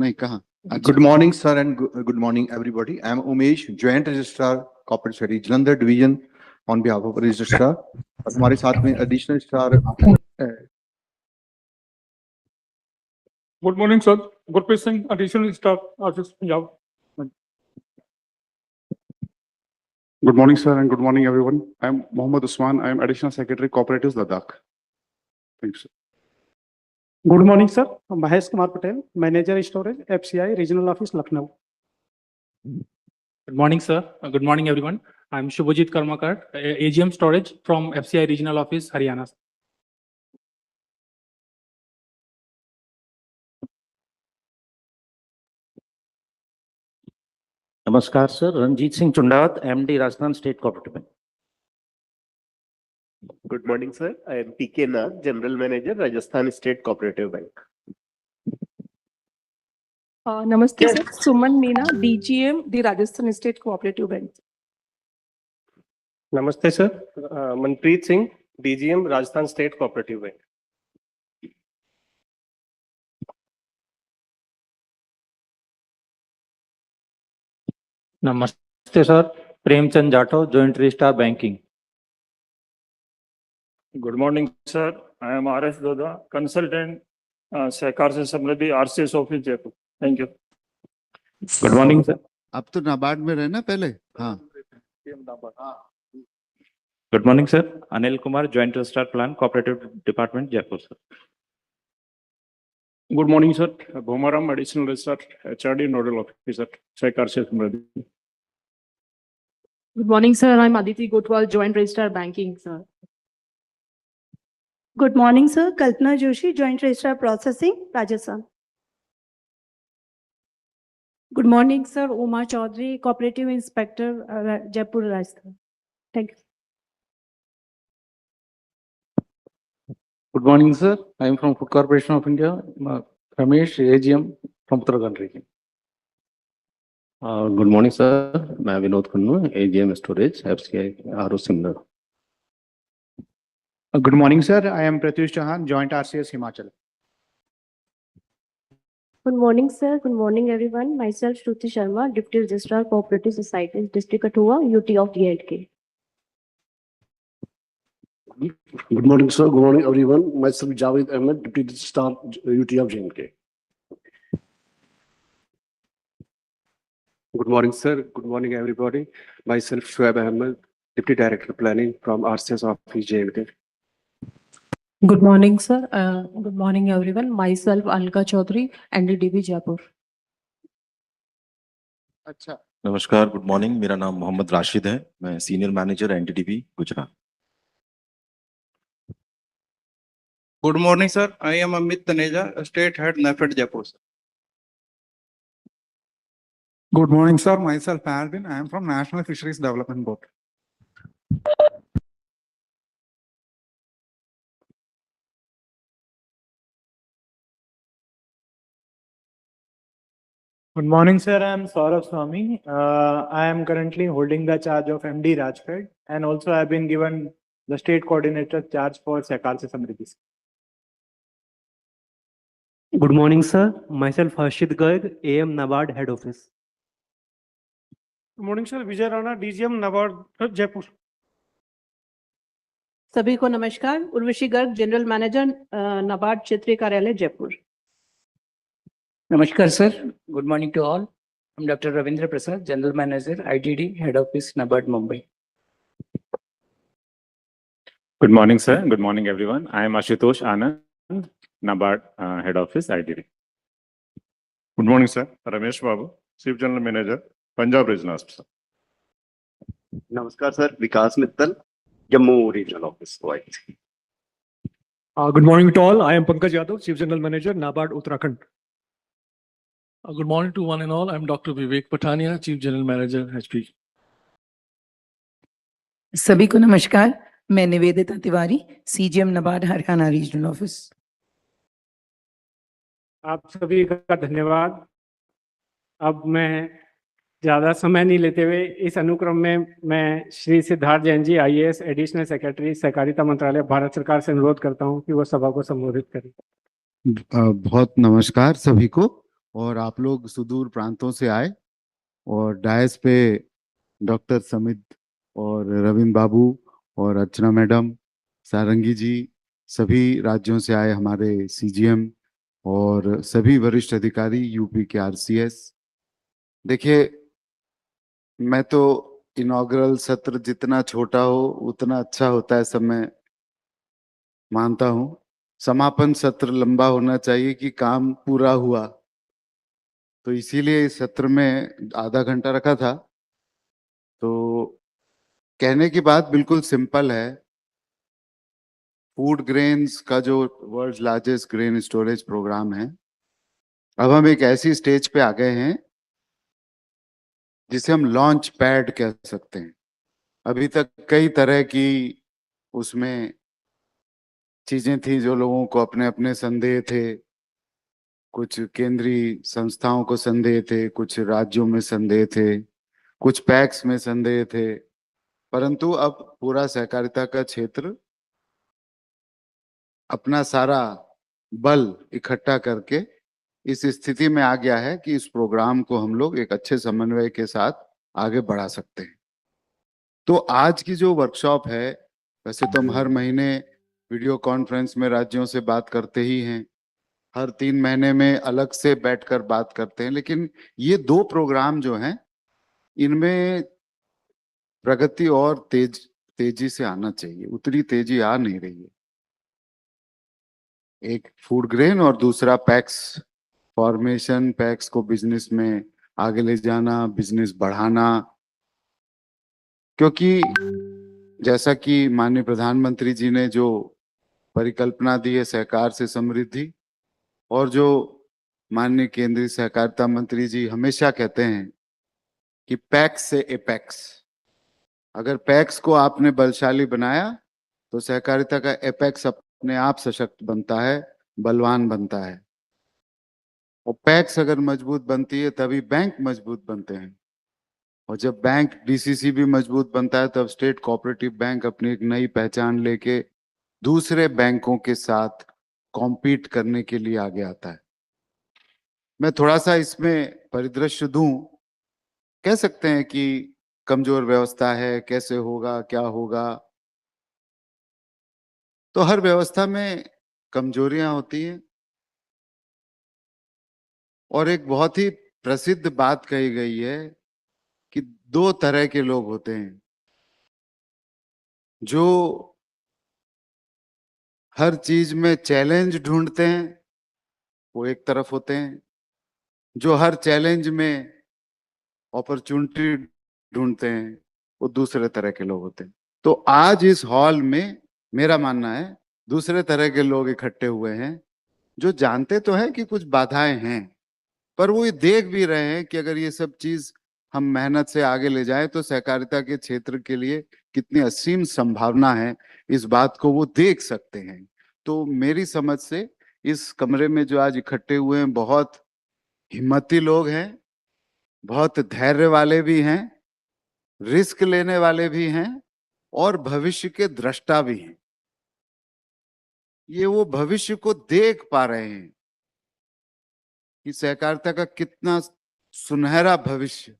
नहीं कहाँ? Good morning, sir, and good morning, everybody. I am Umesh, Joint Registrar, Corporate Secretary, Jalandhar Division, on behalf of Registrar. और हमारे साथ में additional star. Good morning, sir. Gurpreet Singh, additional staff, Office Punjab. Good morning, sir, and good morning, everyone. I am Mohammad Usman. I am Additional Secretary, Cooperatives, Ladakh. Thank you, sir. Good morning, sir. Mahesh Kumar Patel, Manager Storage, FCI, Regional Office, Lucknow. Good morning, sir. Good morning, everyone. I'm Shubhajit Karmakar, AGM Storage from FCI Regional Office, Haryana. Namaskar, sir. Ranjit Singh Chundawat, MD, Rajasthan State Cooperative Bank. Good morning, sir. I am PK Nag, General Manager, Rajasthan State Cooperative Bank. Namaste, sir. Suman Meena, DGM, the Rajasthan State Cooperative Bank. Namaste, sir. Manpreet Singh, DGM, Rajasthan State Cooperative Bank. Namaste, sir. Premchand Jatov, Joint Registrar Banking. Good morning, sir. I am RS Doda, Consultant, Sehkar Se Samriddhi, RCS Office, Jaipur. Thank you. Good morning, sir. अब तो नाबार्ड में रहना पहले. हाँ. Good morning, sir. Anil Kumar, Joint Registrar Plan, Cooperative Department, Jaipur, sir. Good morning, sir. Bhomaram, Additional Registrar, HRD Nodal Officer, Sehkar Se Samriddhi. Good morning, sir. I'm Aditi Gotwal, Joint Registrar Banking, sir. Good morning, sir. Kalpana Joshi, Joint Registrar Processing, Rajasthan. Good morning, sir. Uma Chaudhary, Cooperative Inspector, Jaipur, Rajasthan. Thank you. Good morning, sir. I am from Food Corporation of India, Ramesh, AGM from Uttarakhand region. Good morning, sir. I am Vinod Kunnu, AGM Storage, FCI, RO Simla. Good morning, sir. I am Pratyush Chauhan, Joint RCS, Himachal. Good morning, sir. Good morning, everyone. Myself, Shruti Sharma, Deputy Registrar, Cooperative Societies, District Kathua, UT of J&K. Good morning, sir. Good morning, everyone. Myself, Javed Ahmed, Deputy Registrar, UT of J&K. Good morning, sir. Good morning, everybody. Myself, Shoaib Ahmed, Deputy Director Planning from RCS Office, J&K. Good morning, sir. Good morning, everyone. Myself, Alka Chaudhary, NDDB, Jaipur. अच्छा. नमस्कार, good morning. मेरा नाम मोहम्मद राशिद है. मैं senior manager NDDB Gujarat. Good morning, sir. I am Amit Taneja, State Head, NAFED, Jaipur. Good morning, sir. Myself, Alvin. I am from National Fisheries Development Board. Good morning, sir. I am Saurabh Swami. I am currently holding the charge of MD Rajfed, and also I have been given the state coordinator charge for Sehkar Se Samriddhi. Good morning, sir. Myself, Harshit Garg, AM NABARD Head Office. Good morning, sir. Vijay Rana, DGM NABARD, Jaipur. सभी को नमस्कार. Urvashi Garg, general manager, NABARD क्षेत्रीय कार्यालय, Jaipur. Namaskar, sir. Good morning to all. I'm Dr. Ravindra Prasad, General Manager, ITD, Head Office, NABARD, Mumbai. Good morning, sir. Good morning, everyone. I am Ashutosh Anand, NABARD, Head Office, ITD. Good morning, sir. Ramesh Babu, Chief General Manager, Punjab Regional Office. Namaskar, sir. Vikas Mittal, Jammu Regional Office. Good morning to all. I am Pankaj Yadav, Chief General Manager, NABARD, Uttarakhand. Good morning to one and all. I'm Dr. Vivek Patania, Chief General Manager, HP. सभी को नमस्कार. मैं Nivedita Tiwari, CGM NABARD, Haryana regional office. आप सभी का धन्यवाद. अब मैं ज्यादा समय नहीं लेते हुए इस अनुक्रम में मैं Shri Siddharth Jain ji, IAS, additional secretary, सहकारिता मंत्रालय, भारत सरकार से अनुरोध करता हूं कि वो सभा को संबोधित करें. बहुत नमस्कार सभी को. और आप लोग सुदूर प्रांतों से आए और डायस पे डॉक्टर समित और रविंद्र बाबू और अर्चना मैडम, सारंगी जी, सभी राज्यों से आए हमारे सीजीएम और सभी वरिष्ठ अधिकारी यूपी के आरसीएस। देखिए, मैं तो इनॉग्रल सत्र जितना छोटा हो उतना अच्छा होता है, सब मैं मानता हूँ। समापन सत्र लंबा होना चाहिए कि काम पूरा हुआ, तो इसीलिए इस सत्र में आधा घंटा रखा था। तो कहने की बात बिल्कुल सिंपल है। फूड ग्रेन्स का जो world largest grain storage programme है, अब हम एक ऐसी स्टेज पे आ गए हैं जिसे हम लॉन्च पैड कह सकते हैं। अभी तक कई तरह की उसमें चीजें थी जो लोगों को अपने अपने संदेह थे, कुछ केंद्रीय संस्थाओं को संदेह थे, कुछ राज्यों में संदेह थे, कुछ पैक्स में संदेह थे, परंतु अब पूरा सहकारिता का क्षेत्र अपना सारा बल इकट्ठा करके इस स्थिति में आ गया है कि इस प्रोग्राम को हम लोग एक अच्छे समन्वय के साथ आगे बढ़ा सकते हैं। तो आज की जो वर्कशॉप है, वैसे तो हम हर महीने वीडियो कॉन्फ्रेंस में राज्यों से बात करते ही हैं, हर 3 महीने में अलग से बैठकर बात करते हैं, लेकिन ये 2 प्रोग्राम जो हैं इनमें प्रगति और तेजी से आना चाहिए। उतनी तेजी आ नहीं रही है। एक फूड ग्रेन और दूसरा पैक्स फॉर्मेशन, पैक्स को बिजनेस में आगे ले जाना, बिजनेस बढ़ाना। क्योंकि जैसा कि माननीय प्रधानमंत्री जी ने जो परिकल्पना दी है सहकार से समृद्धि, और जो माननीय केंद्रीय सहकारिता मंत्री जी हमेशा कहते हैं कि पैक्स से एपेक्स, अगर पैक्स को आपने बलशाली बनाया तो सहकारिता का एपेक्स अपने आप सशक्त बनता है, बलवान बनता है। और पैक्स अगर मजबूत बनती है तभी बैंक मजबूत बनते हैं, और जब बैंक डीसीसी भी मजबूत बनता है तब स्टेट कोऑपरेटिव बैंक अपनी एक नई पहचान लेके दूसरे बैंकों के साथ कॉम्पीट करने के लिए आगे आता है। मैं थोड़ा सा इसमें परिदृश्य दूं, कह सकते हैं कि कमजोर व्यवस्था है, कैसे होगा, क्या होगा। तो हर व्यवस्था में कमजोरियां होती हैं, और एक बहुत ही प्रसिद्ध बात कही गई है कि 2 तरह के लोग होते हैं, जो हर चीज में चैलेंज ढूंढते हैं, वो एक तरफ होते हैं, जो हर चैलेंज में अपॉर्चुनिटी ढूंढते हैं, वो दूसरे तरह के लोग होते हैं। तो आज इस हॉल में मेरा मानना है दूसरे तरह के लोग इकट्ठे हुए हैं, जो जानते तो हैं कि कुछ बाधाएं हैं, पर वो ये देख भी रहे हैं कि अगर ये सब चीज हम मेहनत से आगे ले जाएं तो सहकारिता के क्षेत्र के लिए कितनी असीम संभावना है, इस बात को वो देख सकते हैं। तो मेरी समझ से इस कमरे में जो आज इकट्ठे हुए हैं बहुत हिम्मती लोग हैं, बहुत धैर्य वाले भी हैं, रिस्क लेने वाले भी हैं, और भविष्य के दृष्टा भी हैं। ये वो भविष्य को देख पा रहे हैं कि सहकारिता का कितना सुनहरा भविष्य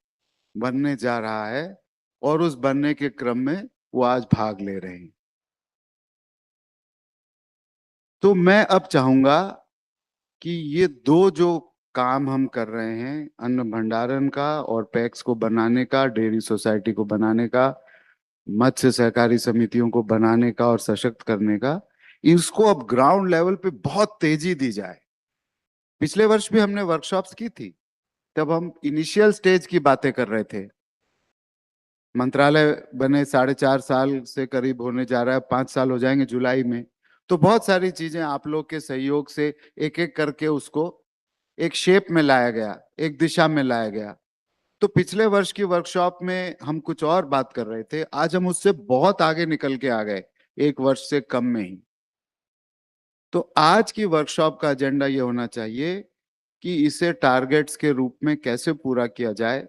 बनने जा रहा है, और उस बनने के क्रम में वो आज भाग ले रहे हैं। तो मैं अब चाहूंगा कि ये 2 जो काम हम कर रहे हैं, अन्न भंडारण का और पैक्स को बनाने का, डेयरी सोसाइटी को बनाने का, मत्स्य सहकारी समितियों को बनाने का और सशक्त करने का, इसको अब ग्राउंड लेवल पे बहुत तेजी दी जाए। पिछले वर्ष भी हमने वर्कशॉप्स की थी, तब हम इनिशियल स्टेज की बातें कर रहे थे। मंत्रालय बने 4.5 साल से करीब होने जा रहा है, 5 साल हो जाएंगे जुलाई में। तो बहुत सारी चीजें आप लोग के सहयोग से एक एक करके उसको एक शेप में लाया गया, एक दिशा में लाया गया। तो पिछले वर्ष की वर्कशॉप में हम कुछ और बात कर रहे थे, आज हम उससे बहुत आगे निकल के आ गए, 1 वर्ष से कम में ही। तो आज की वर्कशॉप का एजेंडा ये होना चाहिए कि इसे टारगेट्स के रूप में कैसे पूरा किया जाए,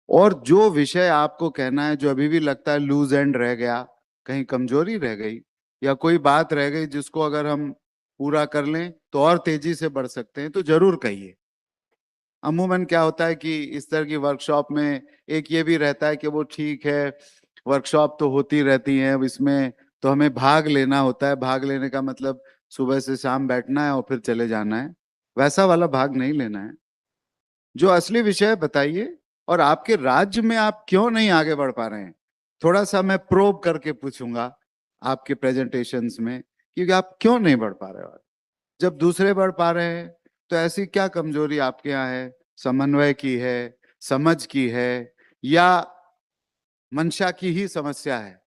और जो विषय आपको कहना है, जो अभी भी लगता है लूज एंड रह गया, कहीं कमजोरी रह गई या कोई बात रह गई जिसको अगर हम पूरा कर लें तो और तेजी से बढ़ सकते हैं, तो जरूर कहिए। अमूमन क्या होता है कि इस तरह की वर्कशॉप में एक ये भी रहता है कि वो ठीक है, वर्कशॉप तो होती रहती है, अब इसमें तो हमें भाग लेना होता है। भाग लेने का मतलब सुबह से शाम बैठना है और फिर चले जाना है, वैसा वाला भाग नहीं लेना है। जो असली विषय बताइए, और आपके राज्य में आप क्यों नहीं आगे बढ़ पा रहे हैं, थोड़ा सा मैं प्रोब करके पूछूंगा आपके प्रेजेंटेशंस में, क्योंकि आप क्यों नहीं बढ़ पा रहे हो। जब दूसरे बढ़ पा रहे हैं तो ऐसी क्या कमजोरी आपके यहाँ है? समन्वय की है, समझ की है, या मंशा की ही समस्या है?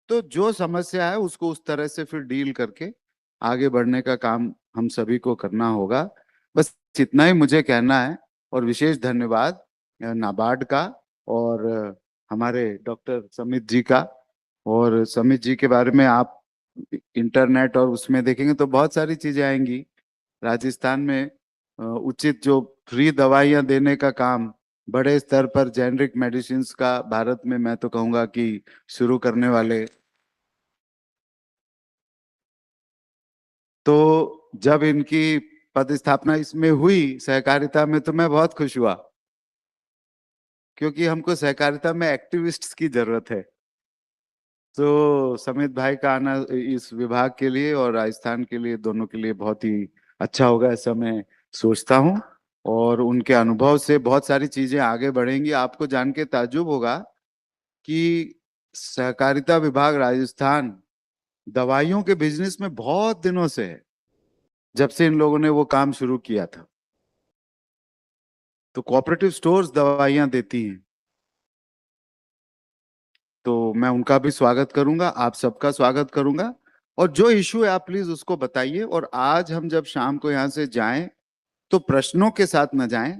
तो जो समस्या है उसको उस तरह से फिर डील करके आगे बढ़ने का काम हम सभी को करना होगा। बस इतना ही मुझे कहना है। और विशेष धन्यवाद नाबार्ड का और हमारे डॉक्टर समित जी का। और समित जी के बारे में आप इंटरनेट और उसमें देखेंगे तो बहुत सारी चीजें आएंगी। राजस्थान में उचित जो फ्री दवाइयां देने का काम बड़े स्तर पर जेनरिक मेडिसिन का भारत में मैं तो कहूंगा कि शुरू करने वाले। तो जब इनकी पदस्थापना इसमें हुई सहकारिता में, तो मैं बहुत खुश हुआ, क्योंकि हमको सहकारिता में एक्टिविस्ट्स की जरूरत है। तो समित भाई का आना इस विभाग के लिए और राजस्थान के लिए, दोनों के लिए बहुत ही अच्छा होगा ऐसा मैं सोचता हूँ। और उनके अनुभव से बहुत सारी चीजें आगे बढ़ेंगी। आपको जान के ताज्जुब होगा कि सहकारिता विभाग राजस्थान दवाइयों के बिजनेस में बहुत दिनों से है, जब से इन लोगों ने वो काम शुरू किया था। तो कोऑपरेटिव स्टोर्स दवाइयां देती हैं, तो मैं उनका भी स्वागत करूंगा, आप सबका स्वागत करूंगा। और जो इशू है आप प्लीज उसको बताइए। और आज हम जब शाम को यहाँ से जाएं तो प्रश्नों के साथ न जाएं,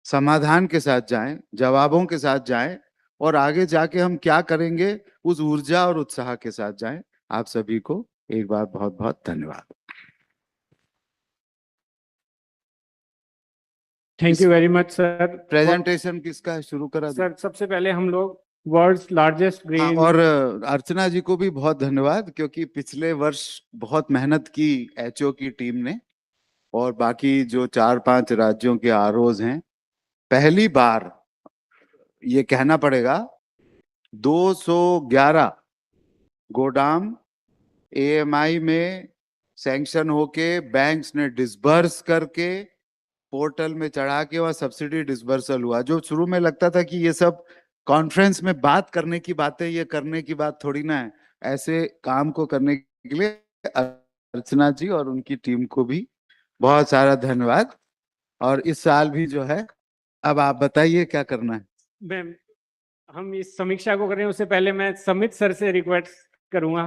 समाधान के साथ जाएं, जवाबों के साथ जाएं, और आगे जाके हम क्या करेंगे उस ऊर्जा और उत्साह के साथ जाएं। आप सभी को एक बार बहुत बहुत धन्यवाद। Thank you very much sir. Presentation किसका है, शुरू करा सर सबसे पहले हम लोग वर्ल्ड्स लार्जेस्ट ग्रेन। और अर्चना जी को भी बहुत धन्यवाद, क्योंकि पिछले वर्ष बहुत मेहनत की एचओ की टीम ने, और बाकी जो 4-5 राज्यों के आरओज हैं, पहली बार ये कहना पड़ेगा 211 गोदाम एएमआई में सैंक्शन होके बैंक्स ने डिसबर्स करके पोर्टल में चढ़ा के वहाँ सब्सिडी डिसबर्सल हुआ। जो शुरू में लगता था कि ये सब कॉन्फ्रेंस में बात करने की बातें, ये करने की बात थोड़ी ना है। ऐसे काम को करने के लिए अर्चना जी और उनकी टीम को भी बहुत सारा धन्यवाद। और इस साल भी जो है, अब आप बताइए क्या करना है। मैम हम इस समीक्षा को करें उससे पहले मैं समित सर से रिक्वेस्ट करूंगा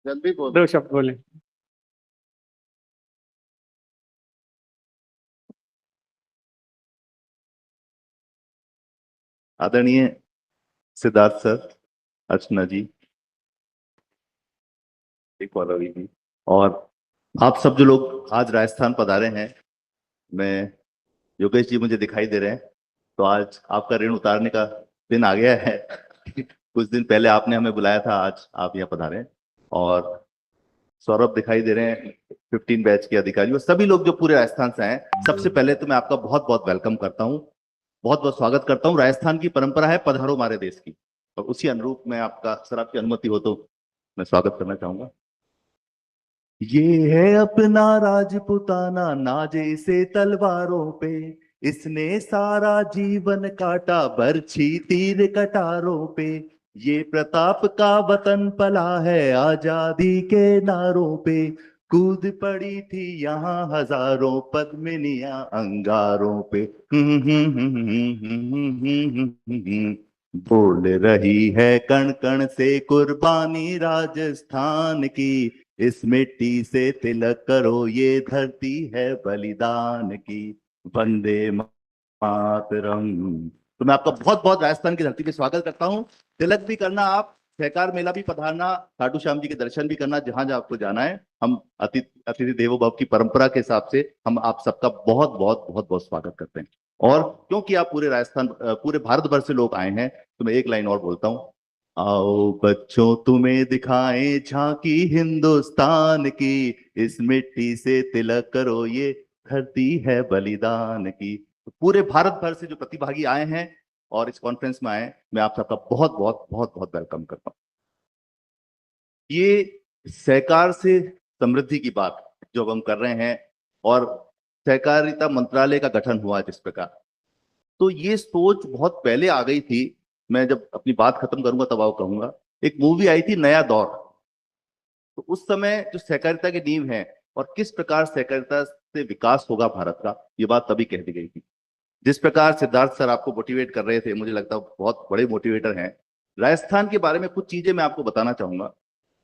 जल्दी बोलो, 2 शब्द बोले। आदरणीय सिद्धार्थ सर, अर्चना जी, पौलवी जी, और आप सब जो लोग आज राजस्थान पधारे हैं, मैं योगेश जी मुझे दिखाई दे रहे हैं, तो आज आपका ऋण उतारने का दिन आ गया है। कुछ दिन पहले आपने हमें बुलाया था, आज आप यहाँ पधारे हैं। और सौरभ दिखाई दे रहे हैं, 15 बैच के अधिकारी, और सभी लोग जो पूरे राजस्थान से आए हैं, सबसे पहले तो मैं आपका बहुत बहुत वेलकम करता हूँ, बहुत बहुत स्वागत करता हूँ। राजस्थान की परंपरा है पधारो हमारे देश की, और उसी अनुरूप मैं आपका, सर आपकी अनुमति हो तो मैं स्वागत करना चाहूंगा। ये है अपना राजपुताना, नाज इसे तलवारों पे, इसने सारा जीवन काटा बरछी तीर कटारों पे। ये प्रताप का वतन पला है आजादी के नारों पे, कूद पड़ी थी यहाँ हजारों पद्मिनियां अंगारों पे। बोल रही है कण कण से कुर्बानी राजस्थान की, इस मिट्टी से तिलक करो ये धरती है बलिदान की। वंदे मातरम। तो मैं आपका बहुत बहुत राजस्थान की धरती पे स्वागत करता हूँ। तिलक भी करना, आप सहकार मेला भी पधारना, खाटू श्याम जी के दर्शन भी करना, जहां जहां आपको जाना है। हम अतिथि देवो भव की परंपरा के हिसाब से हम आप सबका बहुत बहुत बहुत बहुत स्वागत करते हैं। और क्योंकि आप पूरे राजस्थान, पूरे भारतवर्ष से लोग आए हैं, तो मैं एक लाइन और बोलता हूँ। आओ बच्चों तुम्हें दिखाएं झांकी हिंदुस्तान की, इस मिट्टी से तिलक करो ये धरती है बलिदान की। तो पूरे भारत भर से जो प्रतिभागी आए हैं और इस कॉन्फ्रेंस में आए, मैं आप सबका बहुत बहुत बहुत बहुत वेलकम करता हूँ। ये सहकार से समृद्धि की बात जो हम कर रहे हैं और सहकारिता मंत्रालय का गठन हुआ जिस प्रकार, तो ये सोच बहुत पहले आ गई थी। मैं जब अपनी बात खत्म करूंगा तब आओ कहूंगा। एक मूवी आई थी नया दौर, तो उस समय जो सहकारिता की नींव है और किस प्रकार सहकारिता से विकास होगा भारत का, ये बात तभी कह दी गई थी। जिस प्रकार सिद्धार्थ सर आपको मोटिवेट कर रहे थे, मुझे लगता है बहुत बड़े मोटिवेटर हैं। राजस्थान के बारे में कुछ चीजें मैं आपको बताना चाहूंगा।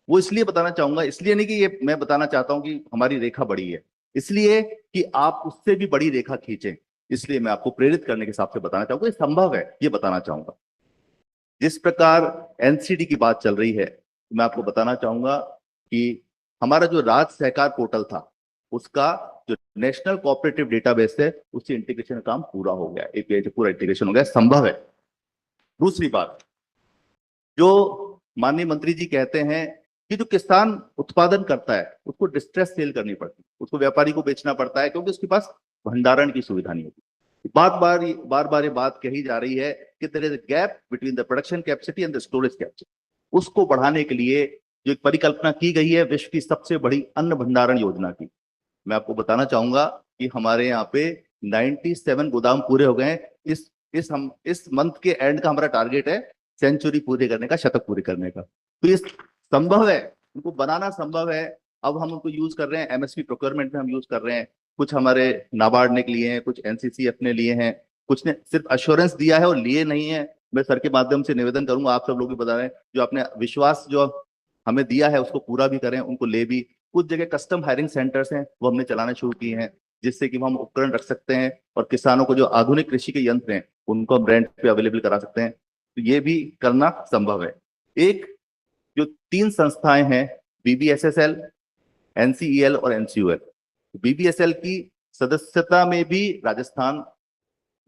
वो इसलिए बताना चाहूंगा, इसलिए नहीं कि ये मैं बताना चाहता हूं कि हमारी रेखा बड़ी है, इसलिए कि आप उससे भी बड़ी रेखा खींचें। इसलिए मैं आपको प्रेरित करने के हिसाब से बताना चाहूंगा, ये संभव है, ये बताना चाहूंगा। जिस प्रकार एनसीडी की बात चल रही है, मैं आपको बताना चाहूंगा कि हमारा जो राज्य सहकार पोर्टल था, उसका जो नेशनल कोऑपरेटिव डेटाबेस है, उससे इंटीग्रेशन का काम पूरा हो गया, एपीआई से पूरा इंटीग्रेशन हो गया, संभव है। दूसरी बात, जो माननीय मंत्री जी कहते हैं कि जो किसान उत्पादन करता है उसको डिस्ट्रेस सेल करनी पड़ती है, उसको व्यापारी को बेचना पड़ता है क्योंकि उसके पास भंडारण की सुविधा नहीं होती। बार बार ये बात कही जा रही है कि there is a gap between the production capacity and the storage capacity. उसको बढ़ाने के लिए जो एक परिकल्पना की गई है विश्व की सबसे बड़ी अन्न भंडारण योजना की, मैं आपको बताना चाहूंगा कि हमारे यहाँ पे 97 गोदाम पूरे हो गए हैं। इस मंथ के एंड का हमारा टारगेट है सेंचुरी पूरे करने का, शतक पूरे करने का। तो ये संभव है, उनको बनाना संभव है। अब हम उनको यूज कर रहे हैं, एमएसपी प्रोक्योरमेंट में हम यूज कर रहे हैं। कुछ हमारे नाबार्ड ने लिए हैं, कुछ एनसीसीएफ ने लिए हैं, कुछ ने सिर्फ अश्योरेंस दिया है और लिए नहीं है। मैं सर के माध्यम से निवेदन करूंगा, आप सब लोग भी बता रहे हैं, जो आपने विश्वास जो हमें दिया है उसको पूरा भी करें, उनको ले भी। कुछ जगह कस्टम हायरिंग सेंटर्स हैं, वो हमने चलाने शुरू किए हैं, जिससे कि हम उपकरण रख सकते हैं और किसानों को जो आधुनिक कृषि के यंत्र हैं उनको हम रेंट पे अवेलेबल करा सकते हैं। तो ये भी करना संभव है। एक जो 3 संस्थाएं हैं, बीबीएसएसएल, एनसीईएल और एनसीयूएल, बीबीएसएल की सदस्यता में भी राजस्थान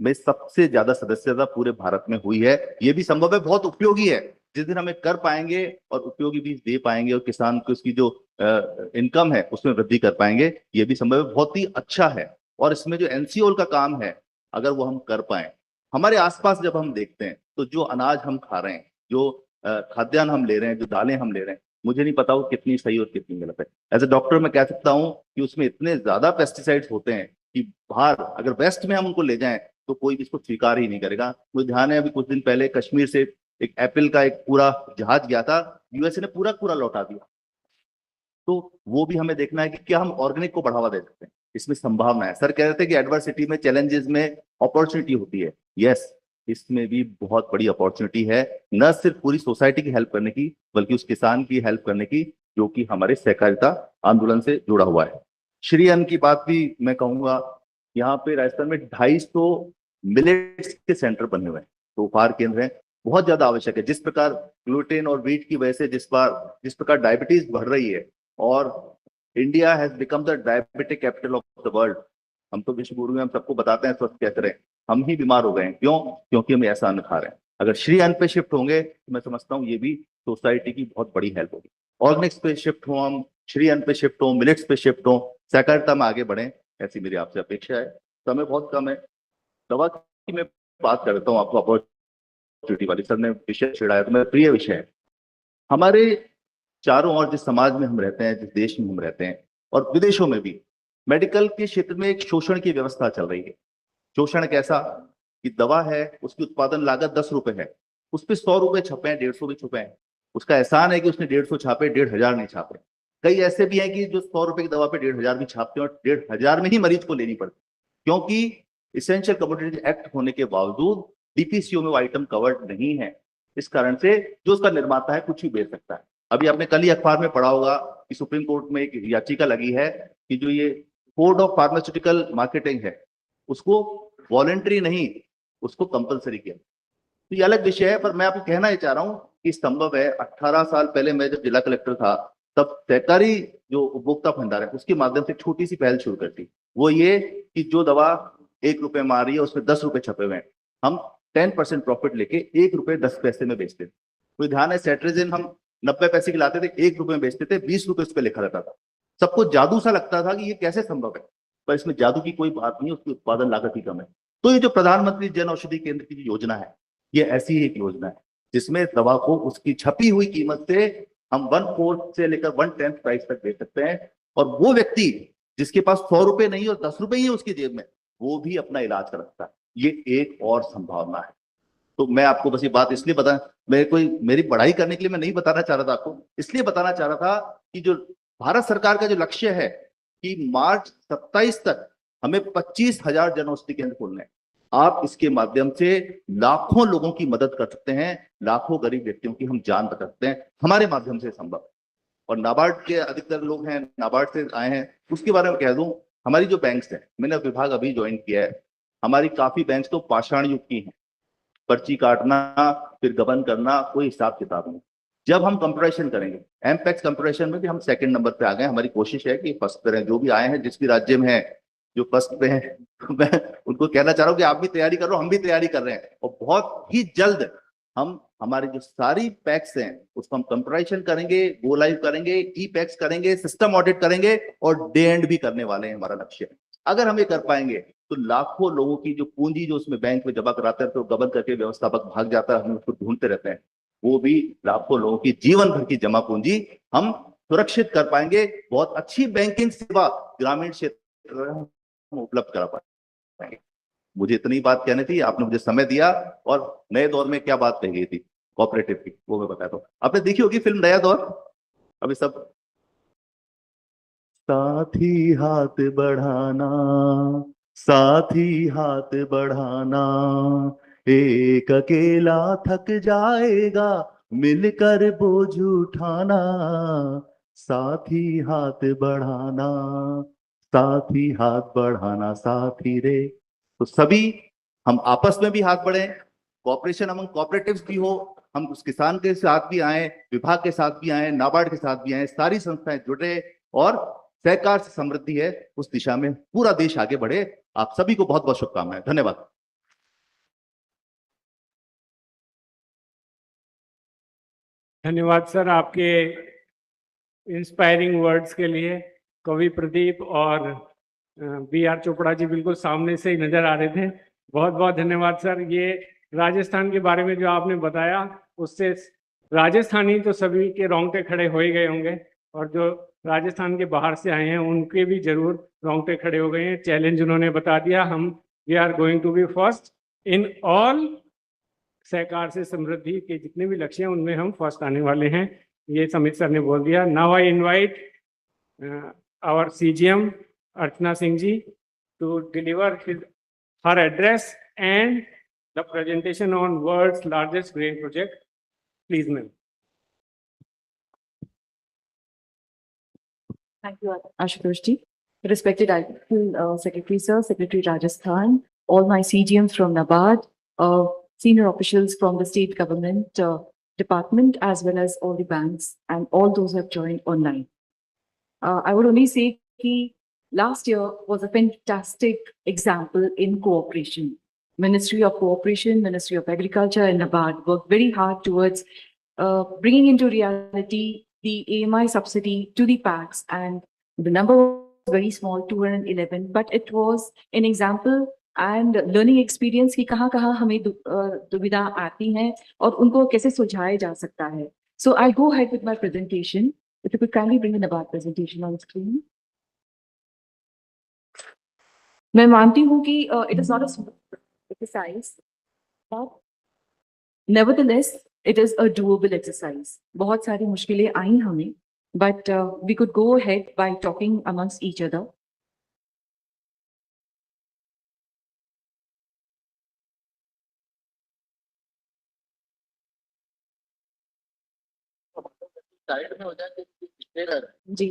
में सबसे ज्यादा सदस्यता पूरे भारत में हुई है। ये भी संभव है, बहुत उपयोगी है। जिस दिन हमें कर पाएंगे और उपयोगी बीज दे पाएंगे और किसान को उसकी जो इनकम है उसमें वृद्धि कर पाएंगे, ये भी संभव है, बहुत ही अच्छा है। और इसमें जो एनसीओल का काम है, अगर वो हम कर पाए, हमारे आसपास जब हम देखते हैं तो जो अनाज हम खा रहे हैं, जो खाद्यान्न हम ले रहे हैं, जो दालें हम ले रहे हैं, मुझे नहीं पता वो कितनी सही और कितनी गलत है। एज ए डॉक्टर मैं कह सकता हूँ कि उसमें इतने ज्यादा पेस्टिसाइड्स होते हैं कि बाहर अगर वेस्ट में हम उनको ले जाएं तो कोई भी इसको स्वीकार ही नहीं करेगा। मुझे ध्यान है, अभी कुछ दिन पहले कश्मीर से एक एप्पल का एक पूरा जहाज गया था, यूएसए ने पूरा लौटा दिया। तो वो भी हमें देखना है कि क्या हम ऑर्गेनिक को बढ़ावा दे सकते हैं, इसमें संभावना है। सर कह रहे थे कि एडवर्सिटी में, चैलेंजेस में अपॉर्चुनिटी होती है। यस, इसमें भी बहुत बड़ी अपॉर्चुनिटी है, न सिर्फ पूरी सोसाइटी की हेल्प करने की, बल्कि उस किसान की हेल्प करने की जो कि हमारे सहकारिता आंदोलन से जुड़ा हुआ है। श्री अन्न की बात भी मैं कहूंगा, यहाँ पे राजस्थान में 250 मिलेट्स के सेंटर बने हुए हैं, तो उपहार केंद्र हैं, बहुत ज्यादा आवश्यक है। जिस प्रकार ग्लूटेन और व्हीट की वजह से जिस प्रकार डायबिटीज बढ़ रही है और India has become the diabetic capital of the world, हम तो विश्व गुरु हैं, हम सबको बताते हैं स्वस्थ कैसे रहे, हम ही बीमार हो गए हैं। क्यों? क्योंकि हम ऐसा अन्न खा रहे हैं। अगर श्री अन्न पे शिफ्ट होंगे तो मैं समझता हूँ ये भी सोसाइटी की बहुत बड़ी हेल्प होगी। ऑर्गेनिक्स पे शिफ्ट हो, हम श्री अन्न पे शिफ्ट हो, मिलेट्स पे शिफ्ट हो, सहकारिता में आगे बढ़े, ऐसी मेरी आपसे अपेक्षा है। समय बहुत कम है, दवा की मैं बात करता हूँ आपको, अपॉर्चुनिटी वाली सर ने विषय छेड़ा है तो मेरा प्रिय विषय है। हमारे चारों ओर जिस समाज में हम रहते हैं, जिस देश में हम रहते हैं और विदेशों में भी, मेडिकल के क्षेत्र में एक शोषण की व्यवस्था चल रही है। शोषण कैसा कि दवा है, उसकी उत्पादन लागत 10 रुपए है, उस पर 100 रुपए छपे हैं, 150 भी छपे हैं। उसका एहसान है कि उसने 150 छापे, 1500 नहीं छापे। कई ऐसे भी हैं कि जो 100 रुपए की दवा पे 1500 भी छापते हैं और 1500 में ही मरीज को लेनी पड़ती, क्योंकि इसेंशियल कमोडिटीज एक्ट होने के बावजूद डीपीसीओ में वो आइटम कवर्ड नहीं है। इस कारण से जो उसका निर्माता है कुछ भी बेच सकता है। अभी आपने कल ही अखबार में पढ़ा होगा कि सुप्रीम कोर्ट में एक याचिका लगी है कि जो ये कोड ऑफ फार्मास्यूटिकल मार्केटिंग है उसको वॉलंटरी नहीं, उसको कंपलसरी किया। तो ये अलग विषय है, पर मैं आपको कहना ही चाह रहा हूँ कि संभव है। 18 साल पहले मैं जब जिला कलेक्टर था तब सहकारी जो उपभोक्ता भंडार है उसके माध्यम से छोटी सी पहल शुरू करती, वो ये कि जो दवा 1 रुपए में आ रही है उसमें 10 रुपए छपे हुए हैं, हम 10% प्रॉफिट लेके 1 रुपए 10 पैसे में बेचते थे। कोई ध्यान है, सेट्रेजिन हम 90 पैसे की लाते थे, 1 रुपए में बेचते थे, 20 रुपए उस पर लिखा रहता था। सबको जादू सा लगता था कि ये कैसे संभव है। पर इसमें जादू की कोई बात नहीं है, उसकी उत्पादन लागत ही कम है। तो ये जो प्रधानमंत्री जन औषधि केंद्र की जो योजना है, ये ऐसी ही एक योजना है जिसमें दवा को उसकी छपी हुई कीमत से हम 1/4 से लेकर 1/10 प्राइस तक दे सकते हैं, और वो व्यक्ति जिसके पास 100 रुपए नहीं और 10 रुपए ही है उसकी जेब में, वो भी अपना इलाज कर सकता है। ये एक और संभावना है। तो मैं आपको बस ये बात इसलिए बता, मेरी पढ़ाई करने के लिए मैं नहीं बताना चाह रहा था आपको, इसलिए बताना चाह रहा था कि जो भारत सरकार का जो लक्ष्य है कि मार्च 27 तक हमें 25,000 जन औषधि केंद्र खोलने हैं, आप इसके माध्यम से लाखों लोगों की मदद कर सकते हैं, लाखों गरीब व्यक्तियों की हम जान बचा सकते हैं, हमारे माध्यम से संभव है। और नाबार्ड के अधिकतर लोग हैं, नाबार्ड से आए हैं, उसके बारे में कह दूं, हमारी जो बैंक्स हैं, मैंने विभाग अभी ज्वाइन किया है, हमारी काफी बैंक्स तो पाषाण युग की हैं, पर्ची काटना फिर गबन करना, कोई हिसाब किताब नहीं। जब हम कंप्यूटराइजेशन करेंगे, एमपैक्स कंप्यूटराइजेशन में भी हम 2nd नंबर पे आ गए। हमारी कोशिश है कि फर्स्ट पे रहें। जो भी आए हैं, जिस भी राज्य में है जो फर्स्ट पे हैं, मैं उनको कहना चाह रहा हूँ कि आप भी तैयारी करो, हम भी तैयारी कर रहे हैं, और बहुत ही जल्द हम हमारी जो सारी पैक्स हैं उसको हम कंप्यूटराइजेशन करेंगे, गो लाइव करेंगे, ई पैक्स करेंगे, सिस्टम ऑडिट करेंगे, और डे एंड भी करने वाले हैं। हमारा लक्ष्य है, अगर हम ये कर पाएंगे तो लाखों लोगों की जो पूंजी जो उसमें बैंक में जमा कराते हैं तो गबन करके व्यवस्थापक भाग जाता है, हम उसको ढूंढते रहते हैं, वो भी लाखों लोगों की जीवन भर की जमा पूंजी हम सुरक्षित कर पाएंगे। बहुत अच्छी बैंकिंग सेवा ग्रामीण क्षेत्र में हम उपलब्ध करा पाएंगे। मुझे इतनी बात कहनी थी, आपने मुझे समय दिया, और नए दौर में क्या बात कही गई थी कोऑपरेटिव की, वो मैं बताता हूँ। आपने देखी होगी फिल्म नया दौर, अभी सब साथी हाथ बढ़ाना, साथी हाथ बढ़ाना, एक अकेला थक जाएगा, मिलकर बोझ उठाना, साथी हाथ बढ़ाना, साथी हाथ बढ़ाना, साथी रे। तो सभी हम आपस में भी हाथ बढ़े, कॉपरेशन अमंग कॉपरेटिव्स भी हो, हम उस किसान के साथ भी आए, विभाग के साथ भी आए, नाबार्ड के साथ भी आए, सारी संस्थाएं जुड़े, और सहकार से समृद्धि है उस दिशा में पूरा देश आगे बढ़े। आप सभी को बहुत बहुत शुभकामनाएं। धन्यवाद। धन्यवाद सर आपके इंस्पायरिंग वर्ड्स के लिए। कवि प्रदीप और BR चोपड़ा जी बिल्कुल सामने से ही नजर आ रहे थे। बहुत बहुत धन्यवाद सर। ये राजस्थान के बारे में जो आपने बताया, उससे राजस्थानी तो सभी के रोंगटे खड़े हो ही गए होंगे, और जो राजस्थान के बाहर से आए हैं उनके भी जरूर रोंगटे खड़े हो गए हैं। चैलेंज उन्होंने बता दिया, हम we are going to be first in all. सहकार से समृद्धि के जितने भी लक्ष्य हैं उनमें हम फर्स्ट आने वाले हैं, ये समित सर ने बोल दिया। Now I invite our CGM Archana Singh ji to deliver her address and the presentation on world's largest grain project. Please, ma'am. Thank you, Ashutosh ji. Respected Secretary Sir, Secretary Rajasthan, all my CGMs from NABARD, senior officials from the state government department, as well as all the banks and all those who have joined online. I would only say that last year was a fantastic example in cooperation. Ministry of Cooperation, Ministry of Agriculture and NABARD worked very hard towards bringing into reality the AMI subsidy to the packs, and the number was very small, 211, but it was an example and learning experience कि कहाँ हमें दुविधा आती हैं और उनको कैसे सुलझाया जा सकता है. So I go ahead with my presentation. If you could kindly bring the NABARD presentation on screen. मैं मानती हूँ कि it is not a small exercise, but nevertheless it is a doable exercise. बहुत सारी मुश्किलें आई हमें, but we could go ahead by talking amongst each other. Side में हो जाए जी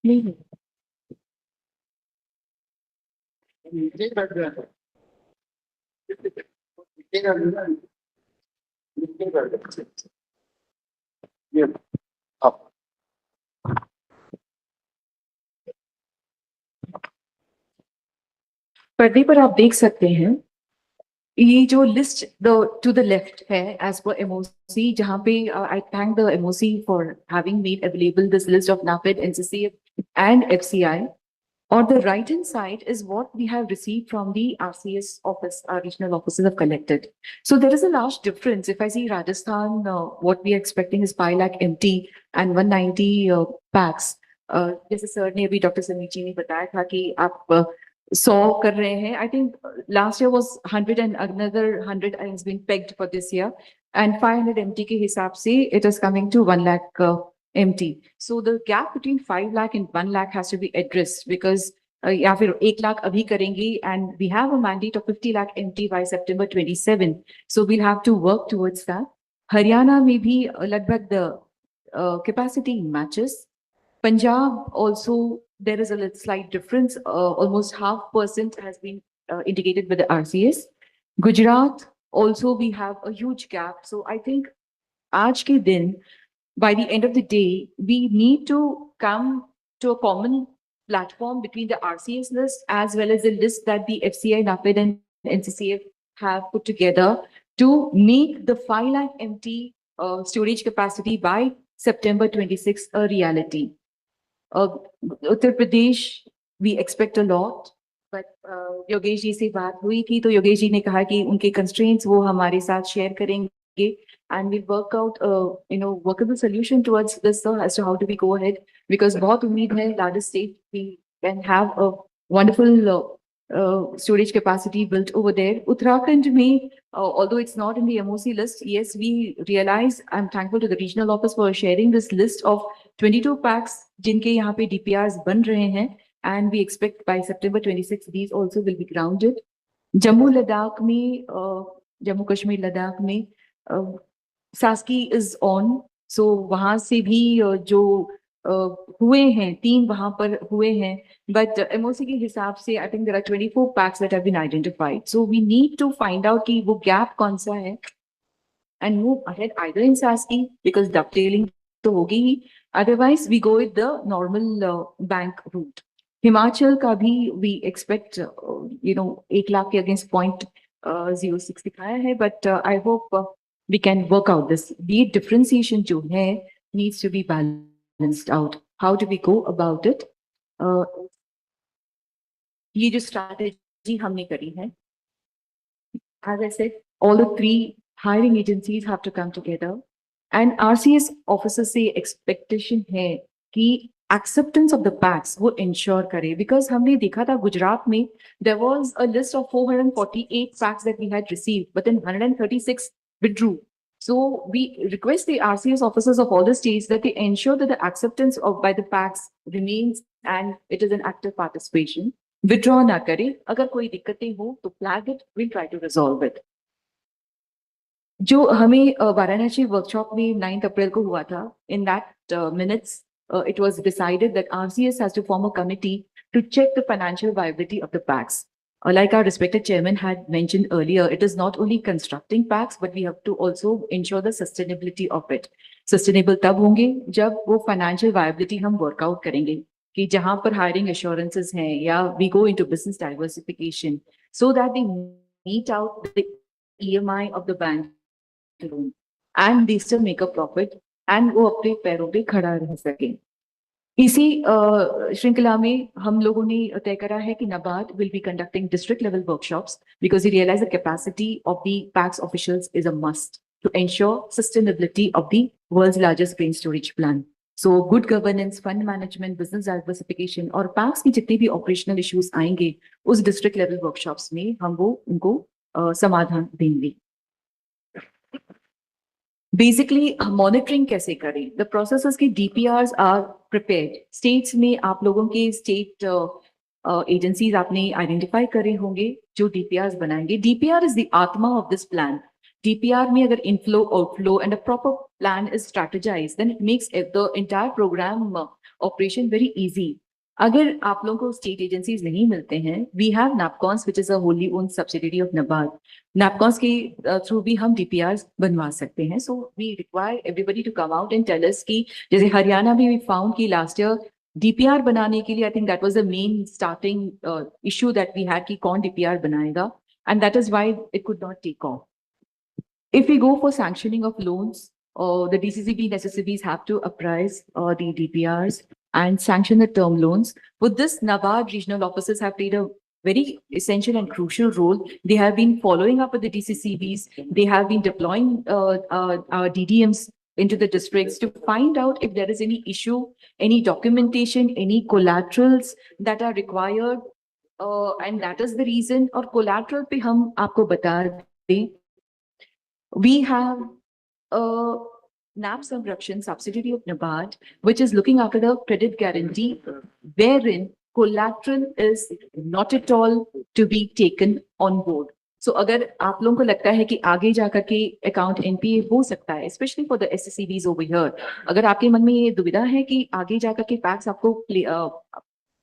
नहीं पर्दे पर आप देख सकते हैं ये जो लिस्ट टू द लेफ्ट है एज पर एमओसी, जहाँ पे आई thank the MOC for having made available this list of NAPED, NCCF and FCI. On the right hand side is what we have received from the RCS office, our regional offices have collected. So there is a large difference. If I see Rajasthan, what we are expecting is 5 lakh empty and 190 packs. जैसे sir ने अभी doctor समीची ने बताया था कि आप 100 कर रहे हैं. I think last year was 100 and another 100 has been pegged for this year, and 500 empty के हिसाब से it is coming to 1 lakh empty. So the gap between 5 lakh and 1 lakh has to be addressed, because या फिर 1 लाख अभी करेंगे, and we have a mandate of 50 lakh empty by September 27. So we'll have to work towards that. Haryana में भी लगभग the capacity matches. Punjab also, there is a little slight difference. Almost 0.5% has been indicated with the RCS. Gujarat also, we have a huge gap. So I think आज के दिन, by the end of the day, we need to come to a common platform between the RCS list as well as the list that the FCI, NAPED and NCCF have put together to make the 5 lakh empty storage capacity by September 26 a reality. Uttar Pradesh, we expect a lot, but Yogesh ji से बात हुई थी तो योगेश जी ने कहा कि उनके constraints वो हमारे साथ share करेंगे, and we'll work out workable solution towards this, sir, as to how do we go ahead, because बहुत उम्मीद है largest state we can have a wonderful storage capacity built over there. Uttarakhand में, although it's not in the MOC list, yes, we realize, I'm thankful to the regional office for sharing this list of 22 packs जिनके यहाँ पे DPRs बन रहे हैं, and we expect by September 26 these also will be grounded. Jammu Ladakh में, Jammu Kashmir Ladakh में SASKI is on, so वहाँ से भी जो हुए हैं 3 वहाँ पर हुए हैं, but MOC के हिसाब से I think there are 24 packs that have been identified. So we need to find out कि वो gap कौन सा है and move ahead either in SASKI, because dovetailing तो होगी ही, otherwise we go with the normal bank route. Himachal का भी we expect 8 lakh के against 0.06 दिखाया है, but I hope we can work out this. The differentiation जो है needs to be balanced out. How do we go about it? ये जो strategy हमने करी है, as I said, all the 3 hiring agencies have to come together, and RCS officers से expectation है कि acceptance of the packs वो ensure करे, because हमने देखा था गुजरात में there was a list of 448 packs that we had received, but then 136 withdrew. So we request the RCS officers of all the states that they ensure that the acceptance of by the packs remains and it is an active participation. Withdraw ना करे, अगर कोई दिक्कतें हो तो flag it, we'll try to resolve it. जो हमें Varanasi workshop में 9th अप्रैल को हुआ था, in that minutes it was decided that RCS has to form a committee to check the financial viability of the packs. Like our respected chairman had mentioned earlier, it is not only constructing packs, but we have to also ensure the sustainability of it. Sustainable तब होंगे जब वो financial viability हम workout करेंगे, कि जहाँ पर hiring assurances हैं या we go into business diversification, so that they meet out the EMI of the bank loan and they still make a profit and वो अपने पैरों पे खड़ा रह सके. इसी श्रृंखला में हम लोगों ने तय करा है कि NABARD will be conducting district level workshops, because we realize the capacity of the PACS officials is a must to ensure sustainability of the world's largest grain storage plant. So good governance, fund management, business diversification और PACS की जितने भी operational issues आएंगे उस district level workshops में हम वो उनको समाधान देंगे. Basically, monitoring कैसे करें? The processes के DPRs are prepared. States में आप लोगों के state agencies आपने identify करे होंगे जो DPRs बनाएंगे. DPR is the आत्मा of this plan. DPR में अगर inflow, outflow and a proper plan is strategized, then it makes the entire program operation very easy. अगर आप लोगों को state agencies नहीं मिलते हैं, we have NAPCONS, which is a wholly owned subsidiary of NABARD. NAPCONS के through भी हम DPRs बनवा सकते हैं. So we require everybody to come out and tell us कि जैसे हरियाणा में we found कि last year DPR बनाने के लिए I think that was the main starting issue that we had कि कौन DPR बनाएगा. and that is why it could not take off. If we go for sanctioning of loans, the DCCB and SSCBs have to apprise the DPRs and sanction the term loans. With this, NABARD regional officers have played a very essential and crucial role. They have been following up with the DCCBs. They have been deploying our DDMs into the districts to find out if there is any issue, any documentation, any collaterals that are required. And that is the reason, or collateral pe hum aapko bata dein. We have a NAB Samrakshan subsidiary of NABARD, which is looking after the credit guarantee, wherein collateral is not at all to be taken on board. So अगर आप लोगों को लगता है कि आगे जाकर के अकाउंट NPA हो सकता है, especially for the SSCBs over here, अगर आपके मन में ये दुविधा है कि आगे जाकर के पैक्स आपको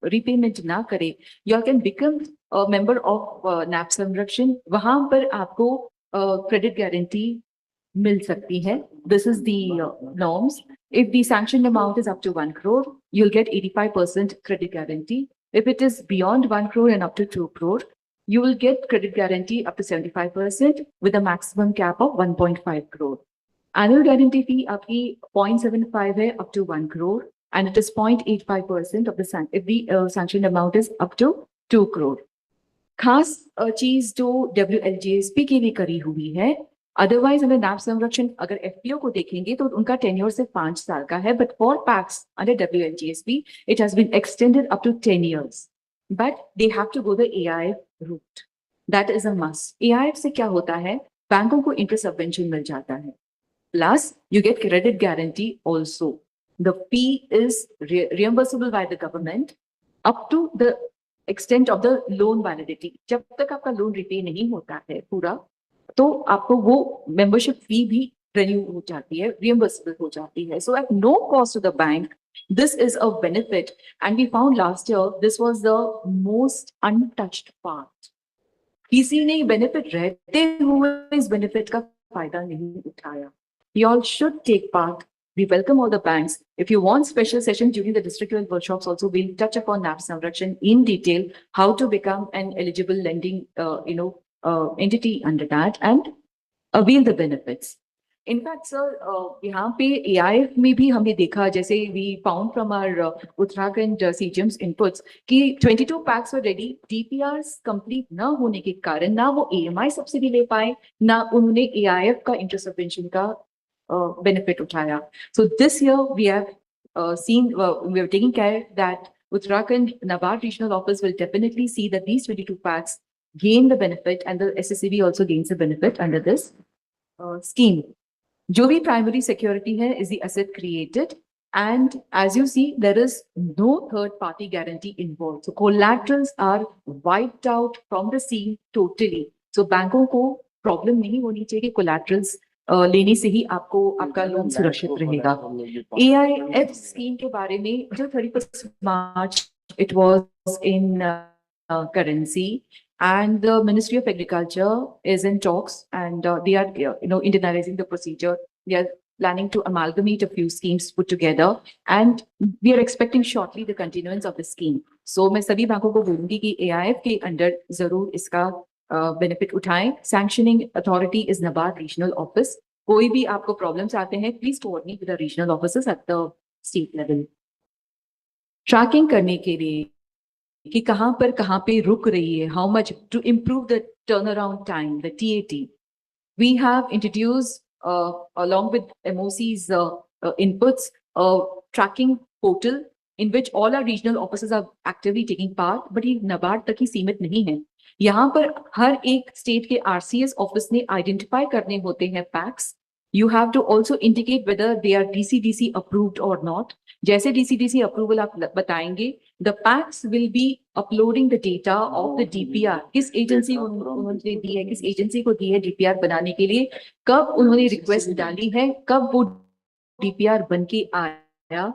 repayment ना करे, you can become a member of NAB Samrakshan. वहां पर आपको credit guarantee मिल सकती है. This is the norms. If the sanctioned amount is up to 1 crore, you'll get 85% credit guarantee. If it is beyond 1 crore and up to 2 crore, you will get credit guarantee up to 75% with a maximum cap of 1.5 crore. Annual guarantee fee आपकी 0.75 है up to 1 crore, and it is 0.85% of the if the sanctioned amount is up to 2 crore. खास चीज जो WLGSP के लिए करी हुई है, अदरवाइज अगर NAB संरक्षण अगर FPO को देखेंगे तो उनका टेन्योर सिर्फ 5 साल का है, but for PACS under WLGSP it has been extended up to 10 years. But they have to go the AIF route. That is a must. AIF से क्या होता है, बैंकों को इंटरेस्ट सबवेंशन मिल जाता है, plus you get credit guarantee also. The fee is reimbursable by the government up to the extent of the loan validity. जब तक आपका लोन रिपे नहीं होता है पूरा, तो आपको वो मेंबरशिप फी भी रिन्यू हो जाती है, reimbursable हो जाती है. So at no cost to the bank, this is a benefit. And we found last year, this was the most untouched part. किसी ने benefit रहते हुए इस benefit का फायदा नहीं उठाया. You all should take part. We welcome all the banks. If you want special sessions during the district level workshops, also we'll touch upon NAB Samrakshan in detail, how to become an eligible lending, entity under that and avail the benefits. In fact, sir, यहाँ पे AIF में भी हमने देखा, जैसे we found from our Uttarakhand CGM's inputs कि 22 packs were ready, DPRs complete ना होने के कारण ना वो AMI सब्सिडी ले पाए, ना उन्होंने AIF का interest subvention का benefit उठाया. So this year we have seen, we are taking care that Uttarakhand NABARD regional office will definitely see that these 22 packs gain the benefit and the SSCB also gains the benefit under this scheme. जो भी primary security है is the asset created, and as you see there is no third party guarantee involved. So collaterals are wiped out from the scene totally. So बैंकों को problem नहीं होनी चाहिए कि collaterals लेने से ही आपको आपका लोन सुरक्षित रहेगा. AIF स्कीम के बारे में जो 31st March it was in currency, and the Ministry of Agriculture is in talks, and they are internalizing the procedure. They are planning to amalgamate a few schemes put together, and we are expecting shortly the continuance of the scheme. So मैं सभी बैंकों को बोलूंगी कि AIF के under जरूर इसका benefit उठाएं. Sanctioning authority is NABARD regional office. कोई भी आपको प्रॉब्लम्स आते हैं, please coordinate with the regional offices at the state level. Tracking करने के लिए कि कहाँ पे रुक रही है, how much to improve the turnaround time, the TAT. We have introduced along with MOC's inputs a tracking portal in which all our regional offices are actively taking part, but ये NABARD तक ही सीमित नहीं है. यहाँ पर हर एक state के RCS office ने आइडेंटिफाई करने होते हैं PACS. You have to also indicate whether they are DCDC approved or not. जैसे DCDC approval आप बताएंगे, the packs will be uploading the data of the DPR. किस एजेंसी उन्होंने दी है, किस एजेंसी को दी है DPR बनाने के लिए, कब उन्होंने रिक्वेस्ट डाली है, कब वो DPR बन के आया,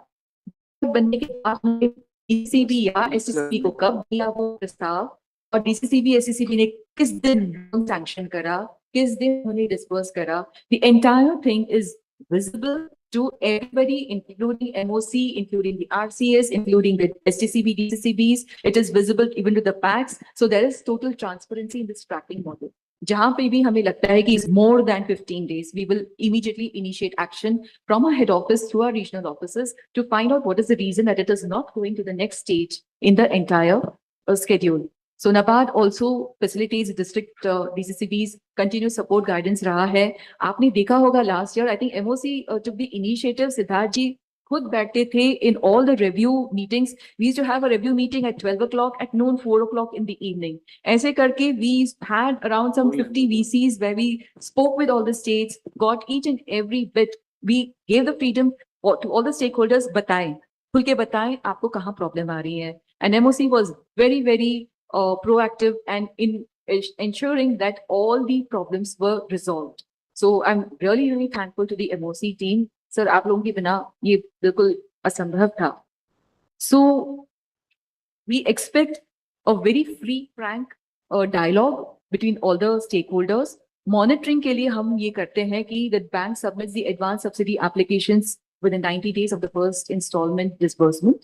बनने के बाद DCCB या SSCB को कब दिया वो प्रस्ताव, और DCCB SSCB ने किस दिन सैंक्शन करा, किस दिन उन्हें डिस्पर्स करा. The entire thing is visible to everybody, including MOC, including the RCS, including the STCB, DCCBs. It is visible even to the PACs. So there is total transparency in this tracking model. जहां पे भी हमें लगता है कि is more than 15 days, we will immediately initiate action from our head office through our regional offices to find out what is the reason that it is not going to the next stage in the entire schedule. So NABARD also facilitates district DCCBs continuous support guidance रहा है. आपने देखा होगा last year, I think MOC took the initiative. Siddharth जी खुद बैठते थे in all the review meetings. We used to have a review meeting at 12 o'clock, at noon, 4 o'clock in the evening. ऐसे करके we had around some 50 VCs where we spoke with all the states, got each and every bit. We gave the freedom to all the stakeholders. बताएं, खुल के बताएं आपको कहाँ problem आ रही है. And MOC was very, very proactive and in ensuring that all the problems were resolved. So I'm really, really thankful to the MOC team. Sir, आप लोगों के बिना ये बिल्कुल असंभव था. So we expect a very free, frank dialogue between all the stakeholders. Monitoring के लिए हम ये करते हैं कि the bank submits the advance subsidy applications within 90 days of the first installment disbursement.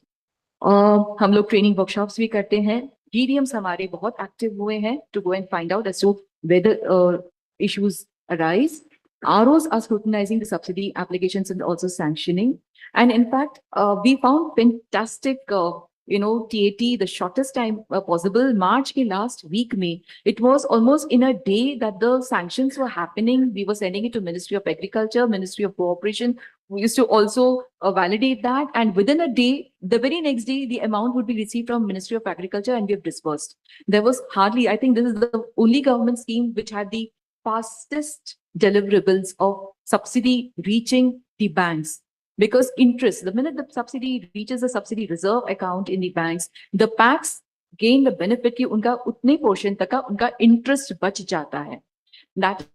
हम लोग ट्रेनिंग वर्कशॉप्स भी करते हैं. GDMs हमारे बहुत एक्टिव हुए हैं to go and find out as to whether issues arise. ROs are scrutinizing the subsidy applications and also sanctioning. And in fact, we found fantastic, TAT, the shortest time possible. March ke last week में, it was almost in a day that the sanctions were happening. We were sending it to Ministry of Agriculture, Ministry of Cooperation. We used to also validate that. And within a day, the very next day, the amount would be received from Ministry of Agriculture and we have disbursed. There was hardly, I think this is the only government scheme which had the fastest deliverables of subsidy reaching the banks. Because interest, the minute the subsidy reaches the subsidy reserve account in the banks, the PACs gain the benefit कि उनका उतने portion तक का उनका interest बच जाता है. That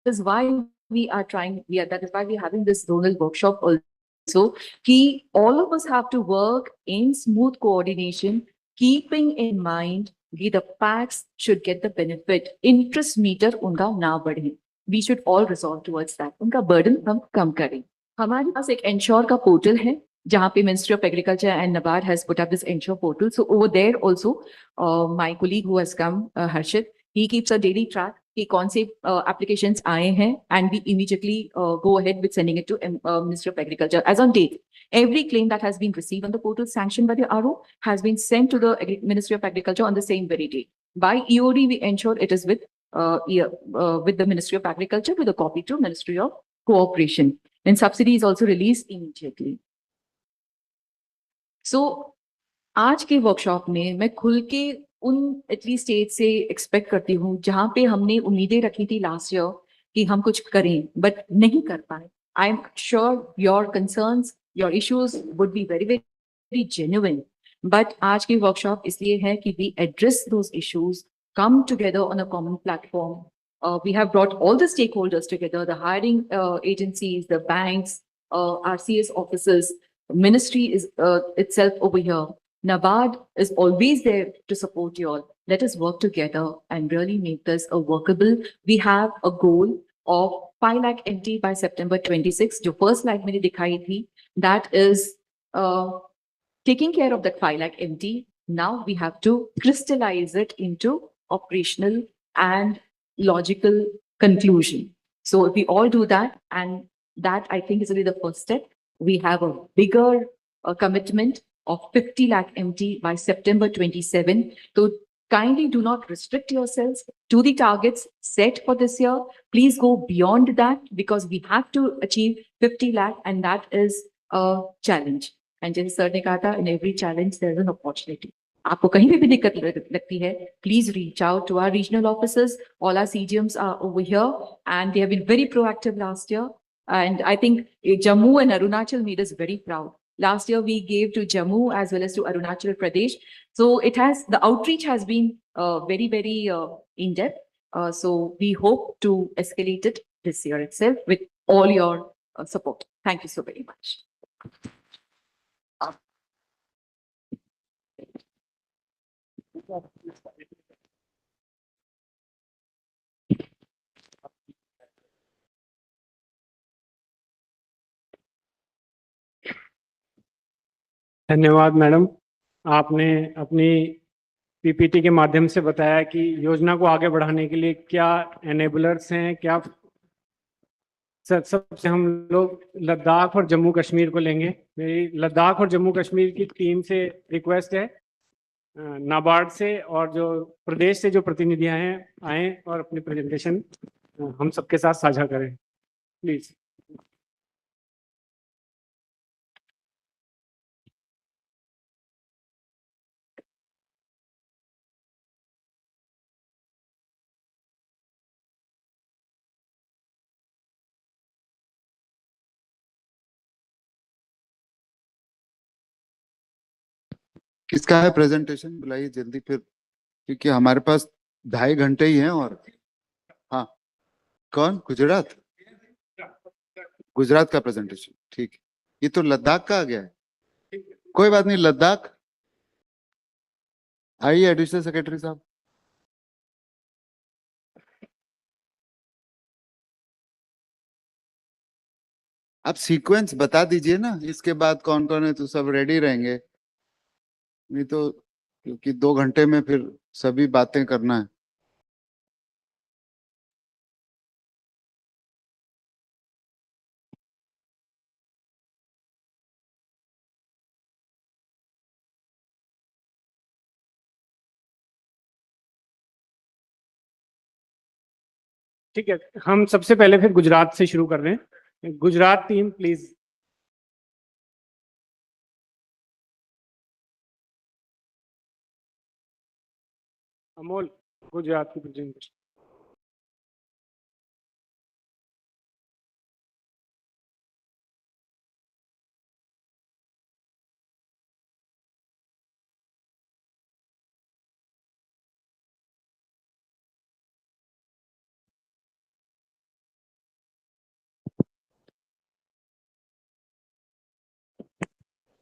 is why we are trying, that is why we are having this zonal workshop also, कि all of us have to work in smooth coordination, keeping in mind कि the PACs should get the benefit. Interest meter उनका ना बढ़े. We should all resolve towards that. उनका burden हम कम करें. हमारे पास एक Ensure का portal है, जहाँ पे Ministry of Agriculture and NABARD has put up this Ensure portal. So over there also, my colleague who has come, Harshit, he keeps a daily track कि कौन से applications आए हैं, and we immediately go ahead with sending it to Ministry of Agriculture. As on date, every claim that has been received on the portal sanctioned by the RO has been sent to the Ministry of Agriculture on the same very day. By EOD, we ensure it is with the Ministry of Agriculture with a copy to Ministry of Cooperation. And subsidy is also released immediately. So, आज के workshop में मैं खुल के उन at least state से expect करती हूँ जहाँ पे हमने उम्मीदें रखी थी लास्ट ईयर कि हम कुछ करें बट नहीं कर पाए. I am sure your concerns, your issues would be very very genuine, but आज की वर्कशॉप इसलिए है कि we address those issues, come together on a common platform. We have brought all the stakeholders together, the hiring agencies, the banks, RCS offices, ministry is itself over here. NABARD is always there to support you all. Let us work together and really make this a workable. We have a goal of 5 lakh MT by September 26. जो first slide मैंने दिखाई थी, that is taking care of that 5 lakh MT. Now we have to crystallize it into operational and logical conclusion. So if we all do that, and that I think is really the first step, we have a bigger commitment of 50 lakh MT by September 27. So kindly do not restrict yourselves to the targets set for this year. Please go beyond that because we have to achieve 50 lakh and that is a challenge. And जैसे sir ने कहा था, in every challenge there is an opportunity. आपको कहीं भी दिक्कत लगती है, please reach out to our regional offices. All our CGMs are over here and they have been very proactive last year. And I think Jammu and Arunachal made us very proud. Last year we gave to Jammu as well as to Arunachal Pradesh. So the outreach has been very, very in-depth. So we hope to escalate it this year itself with all your support. Thank you so very much. धन्यवाद madam. आपने अपनी PPT के माध्यम से बताया कि योजना को आगे बढ़ाने के लिए क्या एनेबलर्स हैं, क्या सबसे हम लोग लद्दाख और जम्मू कश्मीर को लेंगे। मेरी लद्दाख और जम्मू कश्मीर की टीम से रिक्वेस्ट है, नाबार्ड से और जो प्रदेश से जो प्रतिनिधियां हैं आए और अपनी प्रेजेंटेशन हम सबके साथ साझा करें प्लीज। किसका है प्रेजेंटेशन, बुलाइए जल्दी फिर, क्योंकि हमारे पास 2.5 घंटे ही हैं। और हाँ, कौन? गुजरात, गुजरात का प्रेजेंटेशन, ठीक है। ये तो लद्दाख का आ गया है, कोई बात नहीं। लद्दाख आइए एडिशनल सेक्रेटरी साहब। आप सीक्वेंस बता दीजिए ना, इसके बाद कौन कौन है तो सब रेडी रहेंगे, नहीं तो क्योंकि 2 घंटे में फिर सभी बातें करना है। ठीक है, हम सबसे पहले फिर गुजरात से शुरू कर रहे हैं। Gujarat team please. अमोल, गुजरात की प्रेजेंटेशन।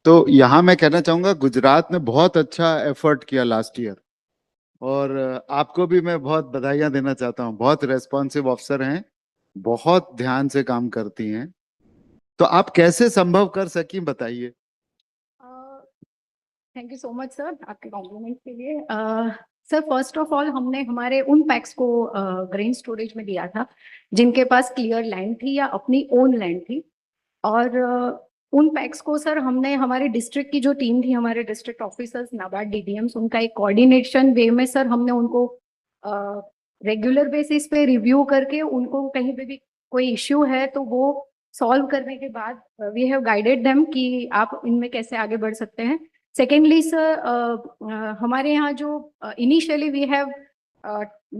तो यहाँ मैं कहना चाहूंगा गुजरात ने बहुत अच्छा एफर्ट किया लास्ट ईयर, और आपको भी मैं बहुत बधाइयां देना चाहता हूँ। बहुत रेस्पॉन्सिव ऑफिसर हैं, बहुत ध्यान से काम करती हैं। तो आप कैसे संभव कर सकी, बताइए। Thank you so much sir आपके कॉम्प्लीमेंट के लिए। सर फर्स्ट ऑफ ऑल हमने हमारे उन पैक्स को ग्रेन स्टोरेज में दिया था जिनके पास क्लियर लैंड थी या अपनी ओन लैंड थी, और उन पैक्स को सर हमने हमारे डिस्ट्रिक्ट की जो टीम थी, हमारे डिस्ट्रिक्ट ऑफिसर्स, नाबार्ड डीडीएम्स, उनका एक कोऑर्डिनेशन वे में सर हमने उनको रेगुलर बेसिस पे रिव्यू करके उनको कहीं पे भी कोई इश्यू है तो वो सॉल्व करने के बाद वी हैव गाइडेड देम कि आप इनमें कैसे आगे बढ़ सकते हैं। सेकेंडली सर हमारे यहाँ जो initially we have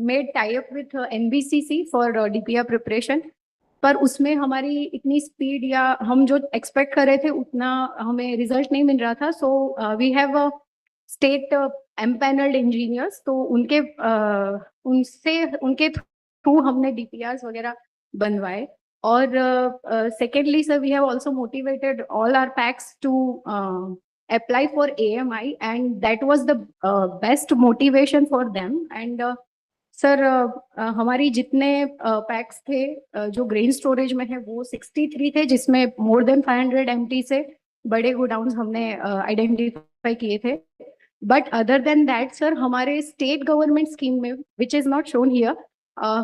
made tie up with NBCC for DPR preparation, पर उसमें हमारी इतनी स्पीड या हम जो एक्सपेक्ट कर रहे थे उतना हमें रिजल्ट नहीं मिल रहा था। So we have a state empanelled engineers, तो उनके थ्रू हमने डीपीआर्स वगैरह बनवाए। और secondly sir we have also motivated all our PACS to apply for AMI and that was the best motivation for them. And sir हमारी जितने PACS थे जो ग्रेन स्टोरेज में है वो 63 थे, जिसमें मोर देन 500 MT से बड़े गोडाउन्स हमने आइडेंटिफाई किए थे। But other than that sir हमारे स्टेट गवर्नमेंट स्कीम में which is not shown here,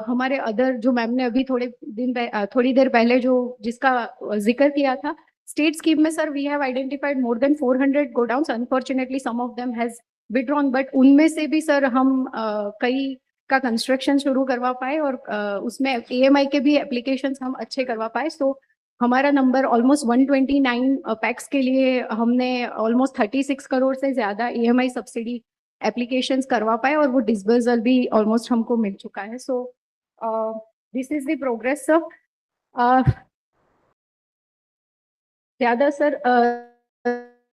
हमारे अदर जो मैम ने अभी थोड़ी देर पहले जो जिसका जिक्र किया था, स्टेट स्कीम में sir we have identified more than 400 godowns. Unfortunately some of them has withdrawn, but उनमें से भी सर हम कई का कंस्ट्रक्शन शुरू करवा पाए और उसमें AMI के भी एप्लीकेशंस हम अच्छे करवा पाए। सो हमारा नंबर ऑलमोस्ट 129 पैक्स के लिए हमने ऑलमोस्ट 36 करोड़ से ज्यादा AMI सब्सिडी एप्लीकेशंस करवा पाए और वो डिसबर्सल भी ऑलमोस्ट हमको मिल चुका है। सो this is the progress sir. ज्यादा सर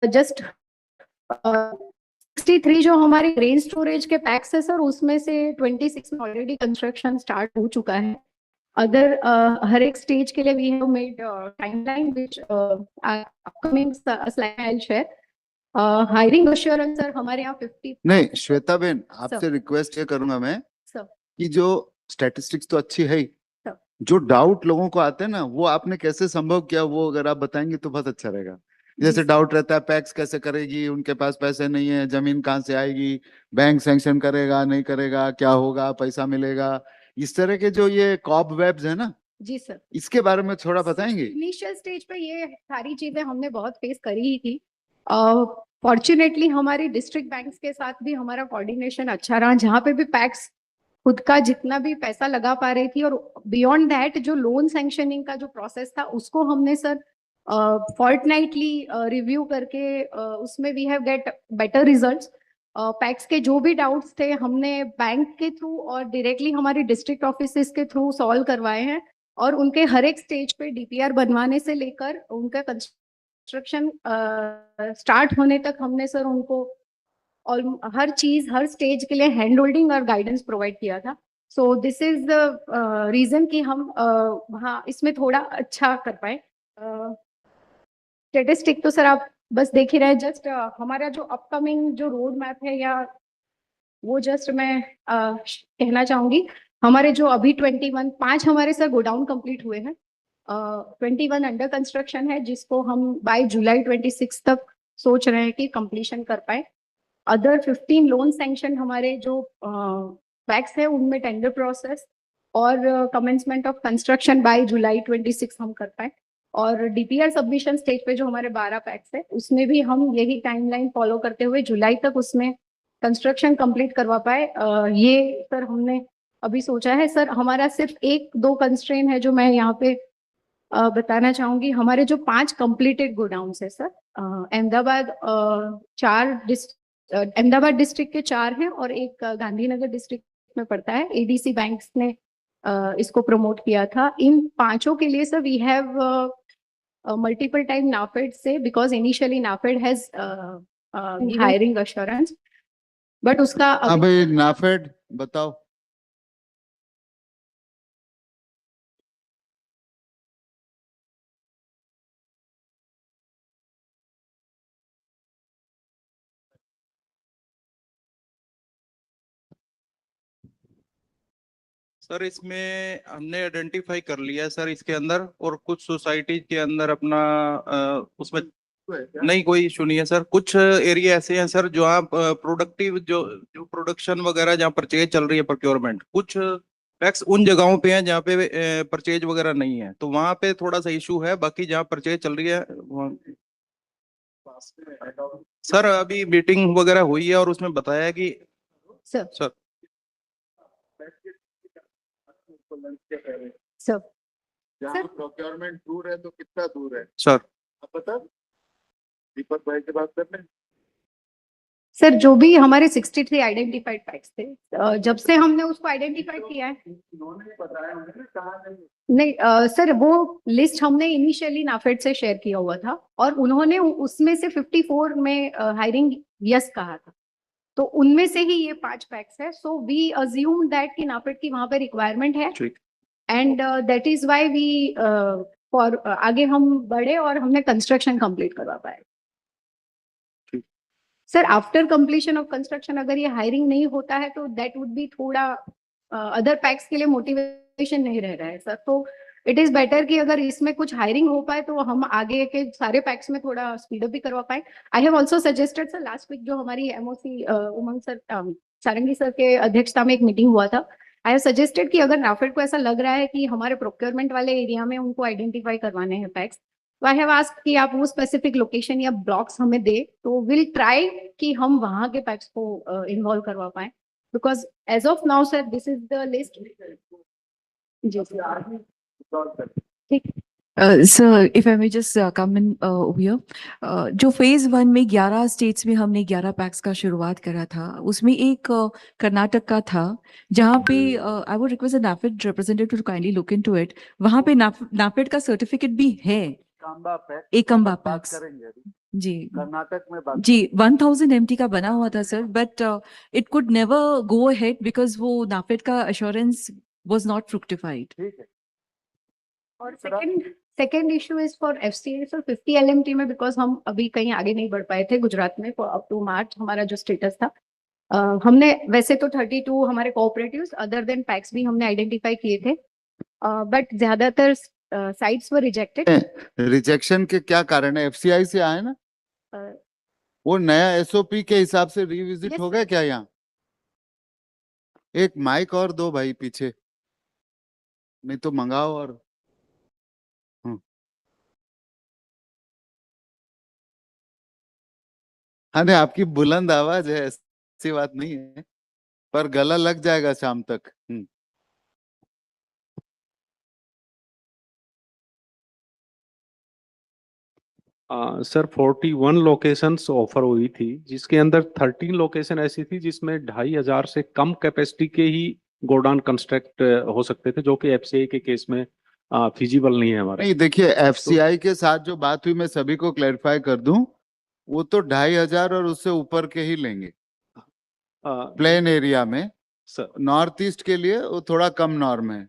जस्ट 63 जो हमारे ग्रेन स्टोरेज के पैक्स है सर, उसमें से 26 में ऑलरेडी कंस्ट्रक्शन स्टार्ट हो चुका है। अदर हर एक स्टेज के लिए we have made timeline which upcoming slide I will share. Hiring assurance sir हमारे यहाँ 50। नहीं श्वेता बेन, आपसे रिक्वेस्ट ये करूंगा मैं सर कि जो स्टैटिस्टिक्स तो अच्छी है ही, जो डाउट लोगों को आते हैं ना, वो आपने कैसे संभव किया, वो अगर आप बताएंगे तो बहुत अच्छा रहेगा। जैसे डाउट रहता है पैक्स कैसे करेगी, उनके पास पैसे नहीं है, जमीन कहाँ से आएगी, बैंक सैंक्शन करेगा नहीं करेगा, क्या होगा, पैसा मिलेगा, इस तरह के जो ये कॉब वेब्स है ना, जी सर, इसके बारे में थोड़ा बताएंगे? इनिशियल स्टेज पे ये सारी चीजें हमने बहुत फेस करी ही थी। फॉर्चुनेटली हमारी डिस्ट्रिक्ट बैंक्स के साथ भी हमारा कोऑर्डिनेशन अच्छा रहा, जहाँ पे भी पैक्स खुद का जितना भी पैसा लगा पा रही थी, और बियॉन्ड दैट जो लोन सैंक्शनिंग का जो प्रोसेस था उसको हमने सर फोर्टनाइटली रिव्यू करके उसमें we have get better results. PACS के जो भी डाउट्स थे हमने बैंक के थ्रू और डायरेक्टली हमारी डिस्ट्रिक्ट ऑफिसेस के थ्रू सॉल्व करवाए हैं, और उनके हर एक स्टेज पे डीपीआर बनवाने से लेकर उनका कंस्ट्रक्शन स्टार्ट होने तक हमने सर उनको और हर चीज हर स्टेज के लिए हैंड होल्डिंग और गाइडेंस प्रोवाइड किया था। So this is the reason कि हम वहाँ इसमें थोड़ा अच्छा कर पाए। स्टेटिस्टिक तो सर आप बस देख ही रहे, जस्ट हमारा जो अपकमिंग जो रोड मैप है या वो जस्ट मैं कहना चाहूंगी, हमारे जो अभी 5 हमारे सर गोडाउन कंप्लीट हुए हैं, 21 अंडर कंस्ट्रक्शन है जिसको हम बाय जुलाई 26 तक सोच रहे हैं कि कंप्लीशन कर पाए। अदर 15 लोन सैंक्शन हमारे जो पैक्स है उनमें टेंडर प्रोसेस और कमेंसमेंट ऑफ कंस्ट्रक्शन बाय जुलाई 26 हम कर पाए, और डीपीआर सबमिशन स्टेज पे जो हमारे 12 पैक्स है उसमें भी हम यही टाइमलाइन फॉलो करते हुए जुलाई तक उसमें कंस्ट्रक्शन कंप्लीट करवा पाए। ये सर हमने अभी सोचा है। सर हमारा सिर्फ 1-2 कंस्ट्रेन है जो मैं यहाँ पे बताना चाहूंगी। हमारे जो 5 कंप्लीटेड गोडाउन है सर, अहमदाबाद डिस्ट्रिक्ट के 4 हैं और एक गांधीनगर डिस्ट्रिक्ट में पड़ता है। एडीसी बैंक्स ने इसको प्रमोट किया था। इन 5 के लिए sir we have multiple time NAFED से, because initially NAFED has hiring assurance, but उसका अब नाफेड बताओ। सर इसमें हमने आइडेंटिफाई कर लिया है सर इसके अंदर, और कुछ सोसाइटी के अंदर अपना उसमें नहीं कोई इशू नहीं है सर। कुछ एरिया ऐसे हैं सर जो आप प्रोडक्टिव जो प्रोडक्शन वगैरह जहाँ परचेज चल रही है प्रोक्योरमेंट, कुछ टैक्स उन जगहों पे हैं जहाँ पे परचेज वगैरह नहीं है, तो वहाँ पे थोड़ा सा इशू है। बाकी जहाँ परचेज चल रही है सर अभी मीटिंग वगैरह हुई है और उसमें बताया कि सर प्रोक्योरमेंट दूर है तो कितना दूर है सर? आप बता, दीपक भाई से बात कर लें। सर जो भी हमारे 63 आइडेंटिफाइड पैक्स थे, जब से हमने उसको आइडेंटिफाई किया है, नहीं सर वो लिस्ट हमने इनिशियली नाफेड से शेयर किया हुआ था और उन्होंने उसमें से 54 में हायरिंग यस कहा था, तो उनमें से ही ये 5 पैक्स है। सो वी अज्यूम दैट कि नाफेड की वहां पे रिक्वायरमेंट है, and that is why we for आगे हम बढ़े और हमने कंस्ट्रक्शन कंप्लीट करवा पाए। Sir after completion of construction अगर ये हायरिंग नहीं होता है तो दैट वुड बी थोड़ा अदर पैक्स के लिए मोटिवेशन नहीं रह रहा है सर। तो इट इज बेटर कि अगर इसमें कुछ हायरिंग हो पाए तो हम आगे के सारे पैक्स में थोड़ा स्पीड अप भी करवा पाए। I have also suggested sir, last week जो हमारी MOC Umang sir Sarangi sir के अध्यक्षता में एक मीटिंग हुआ था, आई हैव सजेस्टेड कि अगर नाफेड को ऐसा लग रहा है कि हमारे प्रोक्योरमेंट वाले एरिया में उनको आइडेंटिफाई करवाने हैं पैक्स, तो आई हैव आस्क्ड कि आप वो स्पेसिफिक लोकेशन या ब्लॉक्स हमें दे, तो विल ट्राई कि हम वहां के पैक्स को इन्वॉल्व करवा पाए, because as of now sir this is the list. जी ठीक। Sir, if I may just come in over here, जो phase 1 में 11 states में हमने 11 पैक्स का शुरुआत करा था, उसमें एक कर्नाटक का था जहाँ पे I would request the NAFED representative to kindly look into it. वहाँ पे NAFED का सर्टिफिकेट भी है, एकम्बा पैक्स जी कर्नाटक में बात जी 1000 MT का बना हुआ था sir, but it could never go ahead because वो नाफेड का अश्योरेंस वाज नॉट फ्रुक्टिफाइड। ठीक है। और second issue is for FCA sir 50 LMT में, बिकॉज हम अभी कहीं आगे नहीं बढ़ पाए थे गुजरात में अप टू मार्च हमारा जो स्टेटस था। हमने वैसे तो 32 हमारे कोऑपरेटिव्स अदर देन पैक्स भी हमने आइडेंटिफाई किए थे, बट ज्यादातर sites were rejected. रिजेक्शन के क्या कारण है? एफसीआई से आए ना? Uh, वो नया एसओपी के हिसाब से रिविजिट Yes, हो गया क्या यहाँ? एक माइक और दो भाई पीछे, नहीं तो मंगाओ और हाँ नहीं, आपकी बुलंद आवाज है, ऐसी बात नहीं है, पर गला लग जाएगा शाम तक। सर 41 लोकेशंस ऑफर हुई थी, जिसके अंदर 13 लोकेशन ऐसी थी जिसमें 2,500 से कम कैपेसिटी के ही गोडाउन कंस्ट्रक्ट हो सकते थे, जो कि एफसीआई के केस में फिजिबल नहीं है हमारा। नहीं देखिए, एफसीआई के साथ जो बात हुई मैं सभी को क्लैरिफाई कर दूं, वो तो 2,500 और उससे ऊपर के ही लेंगे प्लेन एरिया में। नॉर्थ ईस्ट के लिए वो थोड़ा कम नॉर्म है,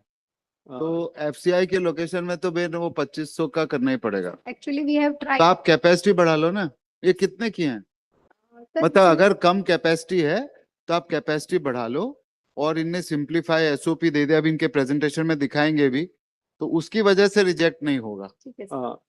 तो एफसीआई के लोकेशन में तो बेन वो 2,500 का करना ही पड़ेगा। Actually, we have tried. तो आप कैपेसिटी बढ़ा लो ना। ये कितने की हैं? मतलब अगर कम कैपेसिटी है तो आप कैपेसिटी बढ़ा लो, और इनने सिंप्लीफाई एसओपी दे दिया, अभी इनके प्रेजेंटेशन में दिखाएंगे भी, तो उसकी वजह से रिजेक्ट नहीं होगा।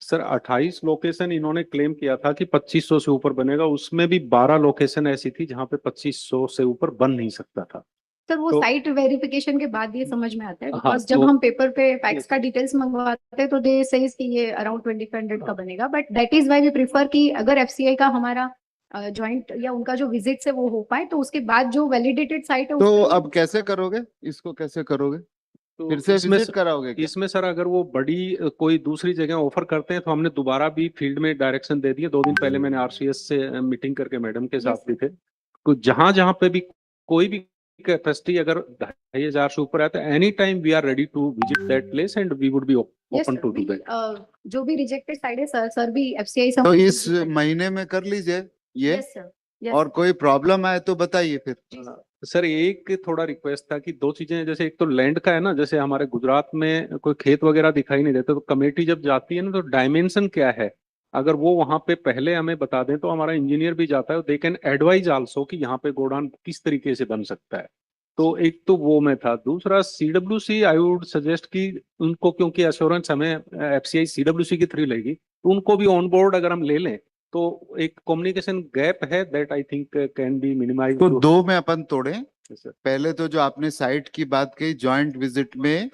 सर 28 लोकेशन इन्होंने क्लेम किया था कि 2,500 से ऊपर बनेगा, उसमें भी 12 लोकेशन ऐसी थी जहां पे 2,500 से ऊपर बन नहीं सकता था। सर वो साइट वेरिफिकेशन के बाद ये समझ में आता है, हाँ, बिकॉज जब तो- हम पेपर पे पैक्स का डिटेल्स मंगवाते हैं तो दे सेज कि ये अराउंड 2,500 का बनेगा, but that is why we prefer कि अगर एफसीआई का हमारा जॉइंट या उनका जो विजिट से वो हो पाए, तो उसके बाद जो वैलिडेटेड साइट है तो उस पे- अब कैसे करोगे इसको? कैसे करोगे? तो फिर से इसमें विजिट कराओगे क्या? इसमें सर अगर वो बड़ी कोई दूसरी जगह ऑफर करते हैं तो हमने दोबारा भी फील्ड में डायरेक्शन दे दिए। 2 दिन पहले मैंने आरसीएस से मीटिंग करके मैडम के साथ भी थे, तो जहां जहां पे भी कोई भी कैपेसिटी अगर 2,500 से ऊपर है तो any time we are ready to visit that place and we would be Yes, open sir, to do we, that. जो भी रिजेक्टेड साइट है सर भी एफसीआई से तो इस महीने में कर लीजिए ये। Yes, sir. Yes, और कोई प्रॉब्लम आए तो बताइए फिर। सर एक थोड़ा रिक्वेस्ट था कि 2 चीजें, जैसे एक तो लैंड का है ना, जैसे हमारे गुजरात में कोई खेत वगैरह दिखाई नहीं देते, तो कमेटी जब जाती है ना तो डायमेंशन क्या है, अगर वो वहां पे पहले हमें बता दें तो हमारा इंजीनियर भी जाता है, दे कैन एडवाइज आल्सो कि यहाँ पे गोडाउन किस तरीके से बन सकता है। तो एक तो वो में था। दूसरा सीडब्ल्यूसी, आई वुड सजेस्ट कि उनको, क्योंकि एश्योरेंस हमें एफसीआई सीडब्ल्यूसी के थ्रू लेगी, तो उनको भी ऑन बोर्ड अगर हम ले लें तो एक कम्युनिकेशन गैप है that I think can be minimise. तो 2 में अपन तोड़े। पहले तो जो आपने साइट की बात कही, जॉइंट विजिट में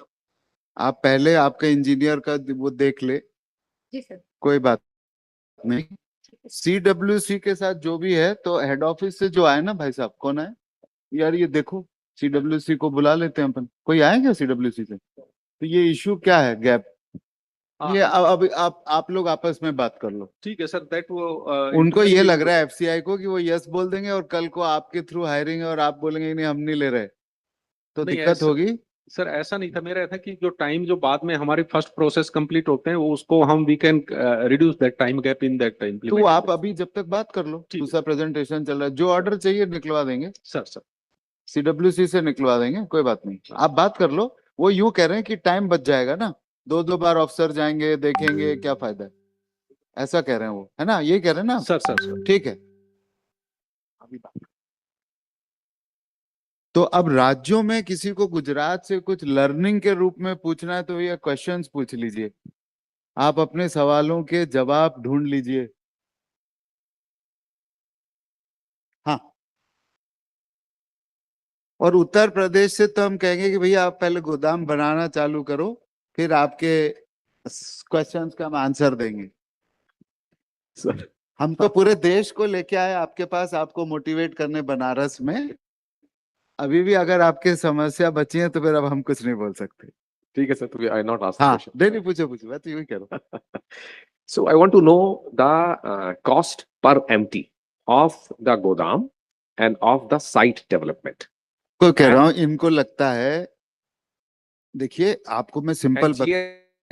आप पहले आपके इंजीनियर का वो देख ले। जी सर, कोई बात नहीं। सीडब्ल्यूसी के साथ जो भी है, तो हेड ऑफिस से जो आए ना भाई साहब, कौन आए यार? ये देखो, सीडब्ल्यूसी को बुला लेते हैं अपन। कोई आए क्या सीडब्ल्यूसी से? तो ये इशू क्या है, गैप? ये अब आप लोग आपस में बात कर लो। ठीक है सर, दैट वो उनको ये लग रहा है एफसीआई को कि वो यस बोल देंगे और कल को आपके थ्रू हायरिंग है और आप बोलेंगे नहीं हम नहीं ले रहे, तो नहीं, दिक्कत ऐसा- होगी। सर ऐसा नहीं था, मेरा था कि जो टाइम जो बाद में हमारी फर्स्ट प्रोसेस कंप्लीट होते हैं, वो उसको हम we can reduce that time gap in that time. तो आप अभी जब तक बात कर लो, दूसरा प्रेजेंटेशन चल रहा है, जो ऑर्डर चाहिए निकलवा देंगे सर सीडब्ल्यूसी से निकलवा देंगे, कोई बात नहीं, आप बात कर लो। वो यूं कह रहे हैं कि टाइम बच जाएगा ना, 2 बार ऑफिसर जाएंगे, देखेंगे, क्या फायदा है, ऐसा कह रहे हैं वो, है ना? ये कह रहे हैं ना? सर ठीक है। तो अब राज्यों में किसी को गुजरात से कुछ लर्निंग के रूप में पूछना है तो ये क्वेश्चंस पूछ लीजिए, आप अपने सवालों के जवाब ढूंढ लीजिए। हाँ, और उत्तर प्रदेश से तो हम कहेंगे कि भैया आप पहले गोदाम बनाना चालू करो, फिर आपके क्वेश्चंस का हम आंसर देंगे। सर हम तो पूरे देश को लेके आए आपके पास, आपको मोटिवेट करने बनारस में। अभी भी अगर आपके समस्या बची है तो फिर अब हम कुछ नहीं बोल सकते। ठीक है सर, तो आई नॉट आस्क हाँ, क्वेश्चन। नहीं पूछो, मैं तो यही कह रहा हूँ। So I want to know the cost per MT of the Godam and of the site development. को कह रहा हूँ, इनको लगता है, देखिए आपको मैं सिंपल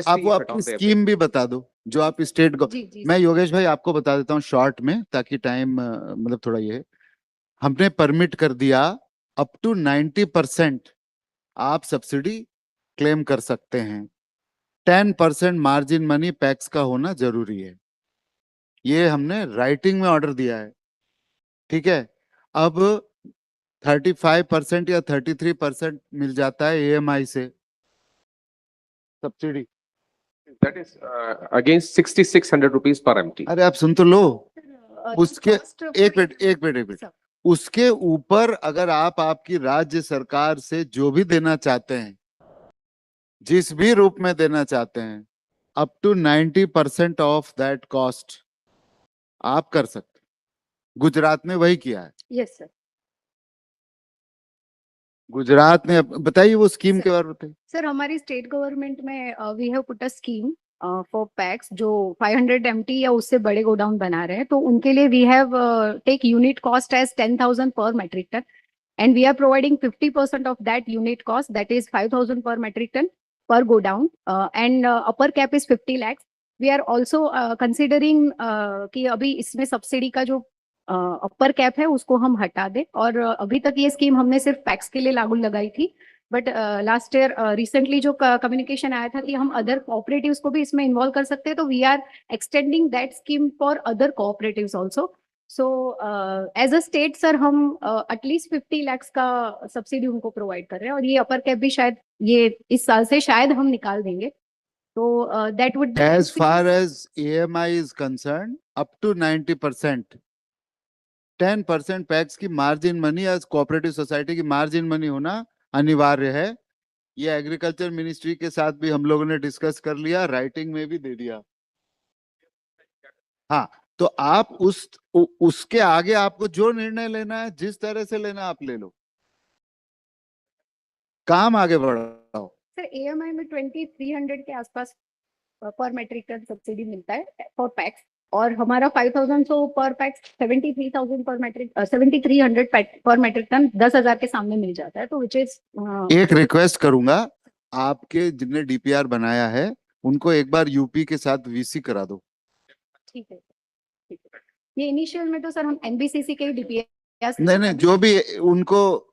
आप वो अपनी स्कीम भी बता दो जो आप स्टेट को। मैं योगेश भाई आपको बता देता हूँ शॉर्ट में, ताकि टाइम मतलब थोड़ा ये, हमने परमिट कर दिया अप टू 90% आप सब्सिडी क्लेम कर सकते हैं। 10% मार्जिन मनी पैक्स का होना जरूरी है, ये हमने राइटिंग में ऑर्डर दिया है, ठीक है? अब 35% या 33% मिल जाता है EMI से subsidy. That is against 6,600 rupees per MT. अरे आप सुन तो लो, उसके cost of- एक मिनट उसके ऊपर अगर आप आपकी राज्य सरकार से जो भी देना चाहते हैं, जिस भी रूप में देना चाहते हैं, up to 90% of that cost आप कर सकते हैं। गुजरात ने वही किया है। Yes, sir. गुजरात ने बताइए वो स्कीम के बारे में बताइए। सर हमारी स्टेट गवर्नमेंट में we have put a scheme for PACS जो 500 MT या उससे बड़े गोडाउन बना रहे हैं, तो उनके लिए we have take unit cost as 10,000 per metric tonne and we are providing 50% of that unit cost, that is 5,000 per metric tonne per go down and upper cap is 50 lakhs. We are also considering कि अभी इसमें subsidy का जो upper cap है उसको हम हटा दें, और अभी तक ये स्कीम हमने सिर्फ पैक्स के लिए लागू लगाई थी, बट लास्ट ईयर रिसेंटली जो कम्युनिकेशन आया था कि हम अदर कोऑपरेटिव्स को भी इसमें इन्वॉल्व कर सकते हैं, तो we are extending that scheme for other cooperatives also. So as a state sir हम एटलीस्ट 50 lakhs का सब्सिडी उनको प्रोवाइड कर रहे हैं, और ये अपर कैप भी शायद ये इस साल से शायद हम निकाल देंगे, तो that would As far as AMI is concerned, up to 90%, 10% PACS की मार्जिन मनी या कोऑपरेटिव सोसाइटी की मार्जिन मनी होना अनिवार्य है। ये एग्रीकल्चर मिनिस्ट्री के साथ भी हम लोगों ने डिस्कस कर लिया, राइटिंग में भी दे दिया। हाँ, तो आप उसके आगे आपको जो निर्णय लेना है, जिस तरह से लेना आप ले लो, काम आगे बढ़ाओ। सर AMI में 2300 के आसपास पर मेट्रिक टन सब्सिडी मिलता है फॉर पैक्स, और हमारा 5,000 सो पर पैक्स 73,000 पर मेट्रिक 7300 पर मेट्रिक टन 10,000 के सामने मिल जाता है, तो विच इज एक रिक्वेस्ट करूंगा, आपके जिनने DPR बनाया है उनको एक बार यूपी के साथ VC करा दो। ठीक है, ठीक है। ये इनिशियल में तो सर हम NBCC के DPR नहीं, जो भी उनको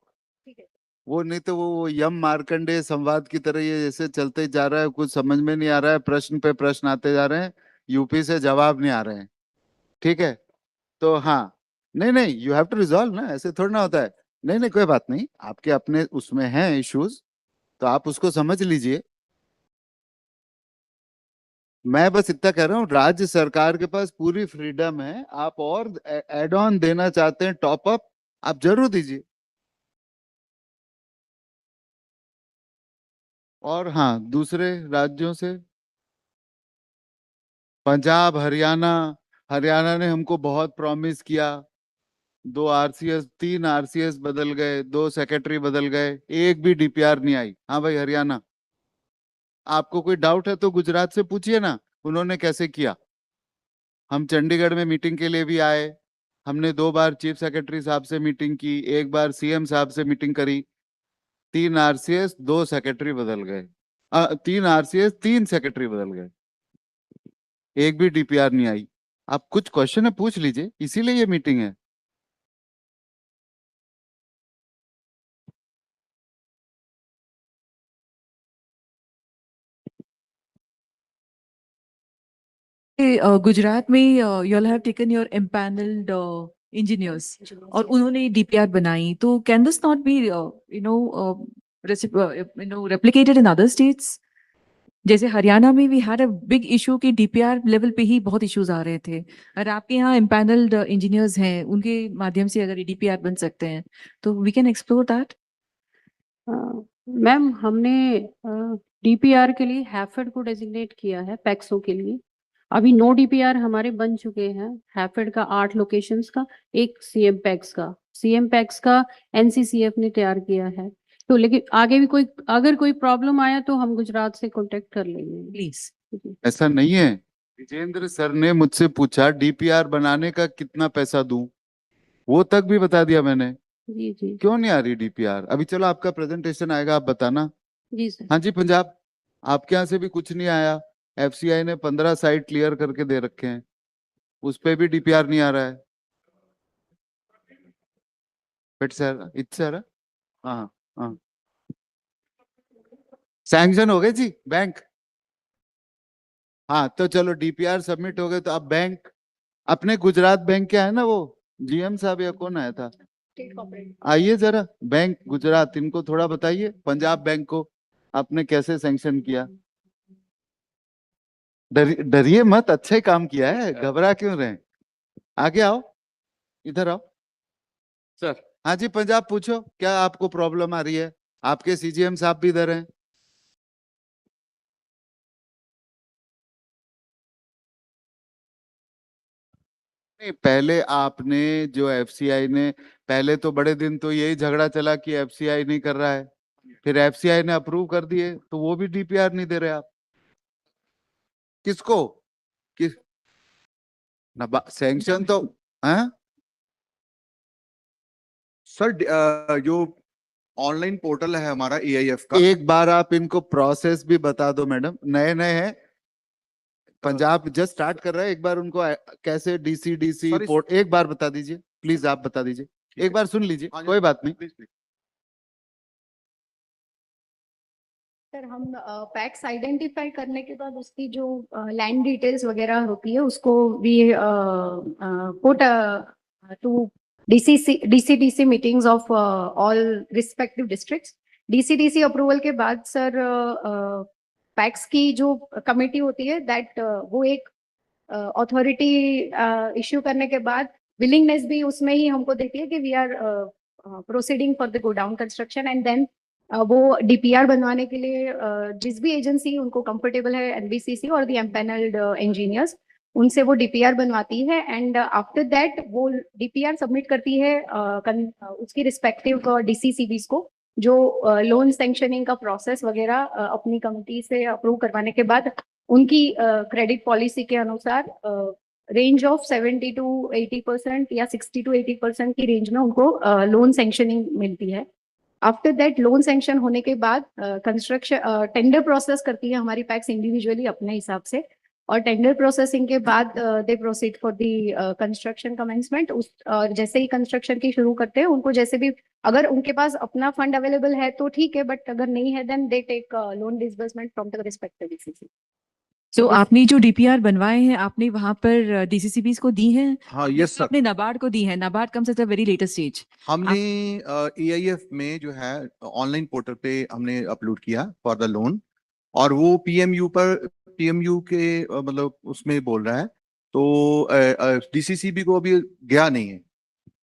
वो, नहीं तो वो यम मार्कंडेय संवाद की तरह ये जैसे चलते जा रहा है, कुछ समझ में नहीं आ रहा है, प्रश्न पे प्रश्न आते जा रहे हैं, यूपी से जवाब नहीं आ रहे हैं। ठीक है, तो हाँ, नहीं यू हैव टू रिजॉल्व ना, ऐसे थोड़ा ना होता है। नहीं कोई बात नहीं, आपके अपने उसमें हैं इश्यूज, तो आप उसको समझ लीजिए। मैं बस इतना कह रहा हूँ, राज्य सरकार के पास पूरी फ्रीडम है, आप और एड ऑन देना चाहते हैं, टॉप अप, आप जरूर दीजिए। और हाँ, दूसरे राज्यों से पंजाब, हरियाणा ने हमको बहुत प्रॉमिस किया, 2 RCS 3 RCS बदल गए, 2 सेक्रेटरी बदल गए, एक भी DPR नहीं आई। हाँ भाई हरियाणा, आपको कोई डाउट है तो गुजरात से पूछिए ना, उन्होंने कैसे किया। हम चंडीगढ़ में मीटिंग के लिए भी आए, हमने 2 बार चीफ सेक्रेटरी साहब से मीटिंग की, 1 बार CM साहब से मीटिंग करी। 3 RCS 2 सेक्रेटरी बदल गए, 3 RCS 3 सेक्रेटरी बदल गए, एक भी DPR नहीं आई। आप कुछ क्वेश्चन है पूछ लीजिए, इसीलिए ये मीटिंग है। गुजरात में you all have taken your empanelled engineers और उन्होंने DPR बनाई, तो can this not be replicated in other states? जैसे हरियाणा में we had a big issue कि DPR लेवल पे ही बहुत इश्यूज आ रहे थे, और आपके यहाँ एम्पैनल्ड इंजीनियर्स हैं, उनके माध्यम से अगर DPR बन सकते हैं तो we can explore that. Ma'am हमने DPR के लिए हैफेड को डेजिग्नेट किया है, पैक्सो के लिए अभी 9 DPR हमारे बन चुके हैं, हैफेड का 8 लोकेशंस का, एक CM पैक्स का NCCF ने तैयार किया है। तो लेकिन आगे भी अगर कोई प्रॉब्लम आया तो हम गुजरात से कांटेक्ट कर लेंगे प्लीज। ऐसा नहीं है, विजेंद्र सर ने मुझसे पूछा DPR बनाने का कितना पैसा दूं, वो तक भी बता दिया मैंने। जी जी, क्यों नहीं आ रही DPR? अभी चलो आपका प्रेजेंटेशन आएगा, आप बताना। जी सर। हाँ जी, पंजाब आपके यहाँ से भी कुछ नहीं आया, FCI ने 15 साइट क्लियर करके दे रखे हैं, उस पे भी DPR नहीं आ रहा है। हाँ, सैंक्शन हो गए जी बैंक। हाँ तो चलो DPR सबमिट हो गए, तो अब बैंक अपने गुजरात बैंक क्या है ना, वो GM साहब या कौन आया था, आइए जरा बैंक गुजरात, इनको थोड़ा बताइए पंजाब बैंक को आपने कैसे सैंक्शन किया। डरिए मत, अच्छा ही काम किया है, घबरा क्यों रहे? आगे आओ, इधर आओ सर। हाँ जी पंजाब, पूछो क्या आपको प्रॉब्लम आ रही है? आपके सीजीएम साहब भी इधर हैं। नहीं, पहले आपने जो एफसीआई ने, पहले तो बड़े दिन तो यही झगड़ा चला कि एफसीआई नहीं कर रहा है, फिर एफसीआई ने अप्रूव कर दिए तो वो भी डीपीआर नहीं दे रहे आप। किसको? किस ना सैंक्शन तो हाँ सर जो ऑनलाइन पोर्टल है हमारा एआईएफ का, एक बार आप इनको प्रोसेस भी बता दो मैडम, नए नए हैं, पंजाब जस्ट स्टार्ट कर रहा है, एक बार उनको कैसे डीसी पोर्ट एक बार बता दीजिए प्लीज, आप बता दीजिए, एक बार सुन लीजिए, कोई बात नहीं। सर हम पैक्स आइडेंटिफाई करने के बाद उसकी जो लैंड डिटेल्स वगैरह होती है उसको we put to DCDC meetings of all respective districts. DCDC approval के बाद सर पैक्स की जो कमेटी होती है दैट वो एक अथॉरिटी इश्यू करने के बाद विलिंगनेस भी उसमें ही हमको देती है कि we are proceeding for the godown construction, and then वो डीपीआर बनवाने के लिए जिस भी एजेंसी उनको कंफर्टेबल है, एनबीसीसी और द एम्पैनल्ड इंजीनियर्स, उनसे वो डीपीआर बनवाती है, एंड आफ्टर दैट वो डीपीआर सबमिट करती है उसकी रिस्पेक्टिव डीसीसीबीज को, जो लोन सैंक्शनिंग का प्रोसेस वगैरह अपनी कमिटी से अप्रूव करवाने के बाद उनकी क्रेडिट पॉलिसी के अनुसार रेंज ऑफ 70 to 80% या 60 to 80% की रेंज में उनको लोन सैंक्शनिंग मिलती है। आफ्टर दैट लोन सैंक्शन होने के बाद कंस्ट्रक्शन टेंडर प्रोसेस करती है हमारी पैक्स इंडिविजुअली अपने हिसाब से, और टेंडर प्रोसेसिंग के बाद they proceed for the construction commencement. उस जैसे ही कंस्ट्रक्शन की शुरू करते हैं उनको जैसे भी अगर उनके पास अपना फंड अवेलेबल है तो ठीक है, बट अगर नहीं है then they take loan disbursement from the respective DCC. तो आपने जो डीपीआर बनवाए हैं आपने वहां पर डीसीसीबीज को दी हैं? हाँ यस सर, आपने नाबार्ड को दी है? NABARD comes at a very latest stage. हमने एआईएफ में जो है ऑनलाइन पोर्टल पे हमने अपलोड किया फॉर द लोन, और वो पीएमयू के मतलब उसमें बोल रहा है, तो डीसीसीबी को अभी गया नहीं है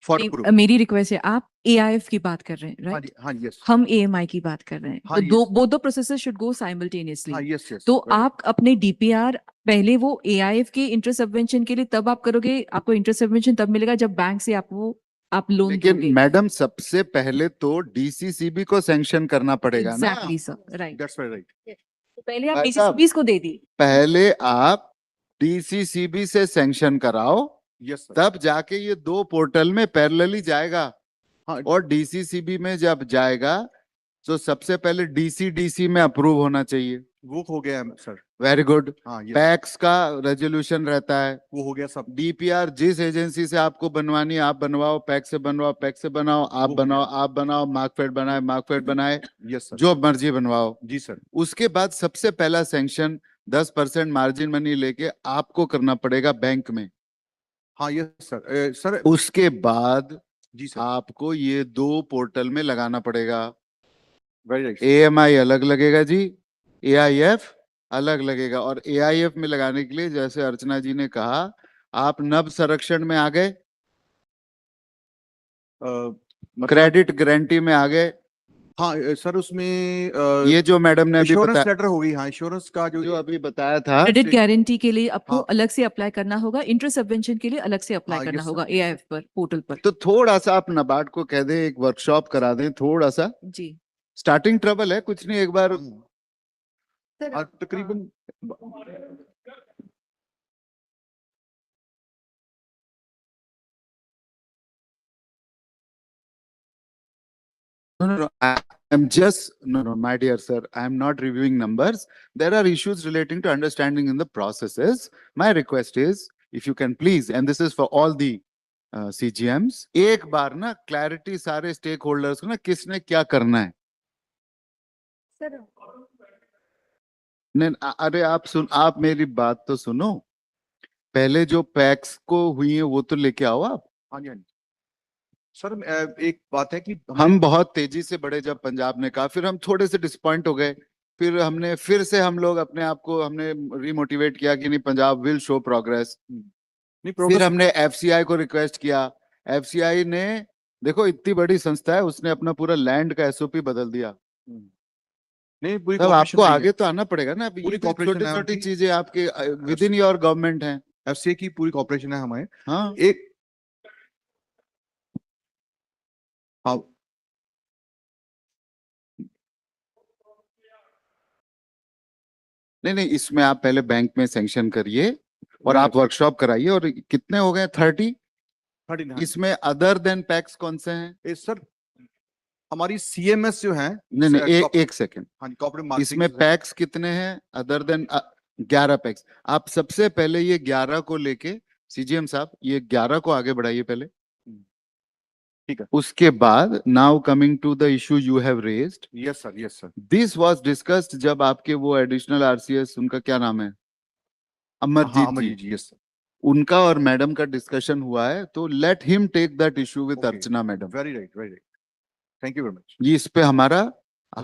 फॉर प्रूफ। मेरी रिक्वेस्ट है, आप एआईएफ की बात कर रहे हैं, राइट? हाँ यस, हम एएमआई की बात कर रहे हैं, हाँ, तो both the processes should go simultaneously. हाँ यस यस। तो आप अपने डीपीआर पहले वो एआईएफ के इंटरेस्ट सबवेंशन के लिए तब आप करोगे, आपको इंटरेस्ट सबवेंशन तब मिलेगा जब बैंक से आप लोन लेकिन दोगे। मैडम सबसे पहले तो डीसीसीबी को सैंक्शन करना पड़ेगा ना। Exactly sir, right. That's right. तो पहले आप भाई साहब, डीसीसीबीज को दे दी। पहले आप डीसीसीबी से सैंक्शन कराओ, यस तब जाके ये दो पोर्टल में पैरेलली जाएगा। हाँ, और डीसीसीबी में जब जाएगा तो सबसे पहले डीसीडीसी में अप्रूव होना चाहिए। वो हो गया है सर। Very good. हाँ yes, पैक्स का रेजोल्यूशन रहता है, वो हो गया सब। डीपीआर जिस एजेंसी से आपको बनवानी है आप बनवाओ, पैक्स से बनवाओ, पैक्स से बनाओ, आप बनाओ, मार्कफेड बनाए, मार्कफेड बनाए, यस सर, जो मर्जी बनवाओ। जी सर। उसके बाद सबसे पहला सैंक्शन 10% मार्जिन मनी लेके आपको करना पड़ेगा बैंक में। हाँ यस सर। सर उसके बाद जी सर, आपको ये दो पोर्टल में लगाना पड़ेगा। Very right. एएमआई अलग लगेगा जी, एआईएफ अलग लगेगा। और एआईएफ में लगाने के लिए जैसे अर्चना जी ने कहा, आप नव संरक्षण में आ गए, क्रेडिट गारंटी में आ गए। हाँ सर, उसमें ये जो मैडम ने अभी इंश्योरेंस बताया, लेटर हो गई। हाँ इंश्योरेंस का जो अभी बताया था, क्रेडिट गारंटी के लिए आपको हाँ, अलग से अप्लाई करना होगा, इंटरेस्ट सबवेंशन के लिए अलग से अप्लाई हाँ, करना yes, होगा एआईएफ पर, पोर्टल पर। तो थोड़ा सा आप नाबार्ड को कह दें एक वर्कशॉप करा दें, थोड़ा सा जी स्टार्टिंग ट्रबल है, कुछ नहीं, एक बार तकरीबन No, I'm just, no, my dear sir, I'm not reviewing numbers. There are issues relating to understanding in the processes. My request is, if you can please, and this is for all the CGMs, एक बार ना clarity सारे stakeholders को ना किसने क्या करना है। Sir नहीं, अरे आप मेरी बात तो सुनो, पहले जो पैक्स को हुई है वो तो लेके आओ आप। हाँ जी, हाँ जी सर। एक बात है कि हम बहुत तेजी से बढ़े जब पंजाब ने कहा, फिर हम थोड़े से डिसपॉइंट हो गए फिर हमने फिर से हम लोग अपने आप को हमने रिमोटिवेट किया कि नहीं, पंजाब विल शो प्रोग्रेस। नहीं फिर प्रोग्रेस हमने एफसीआई को रिक्वेस्ट किया, एफसीआई ने, देखो इतनी बड़ी संस्था है, उसने अपना पूरा लैंड का एसओपी बदल दिया। नहीं पूरी तब cooperation आपको रही है। आगे तो आना पड़ेगा ना। अब ये पूरी तो cooperation छोटी है छोटी उनकी। चीजें आपके विद इन योर गवर्नमेंट है। एफसीए की पूरी कॉपरेशन है हमारे। हाँ एक हाँ नहीं नहीं, इसमें आप पहले बैंक में सैंक्शन करिए और आप वर्कशॉप कराइए। और कितने हो गए? 30। 39 इसमें अदर देन पैक्स कौन से हैं? सर हमारी सीएमएस जो है नहीं नहीं, एक सेकंड। हाँ कॉर्पोरेट मार्केटिंग इसमें पैक्स कितने हैं अदर देन? 11 पैक्स। आप सबसे पहले ये 11 को लेके, सीजीएम साहब ये 11 को आगे बढ़ाइए पहले। ठीक है। उसके बाद now coming to the issue you have raised. Yes sir this was discussed जब आपके वो एडिशनल आरसीएस, उनका क्या नाम है, हाँ अमरजीत अमरजीत जी, जी यस उनका और मैडम का डिस्कशन हुआ है, तो let him take that issue with Okay. Archana madam. Very right thank you very much. ये इस पे हमारा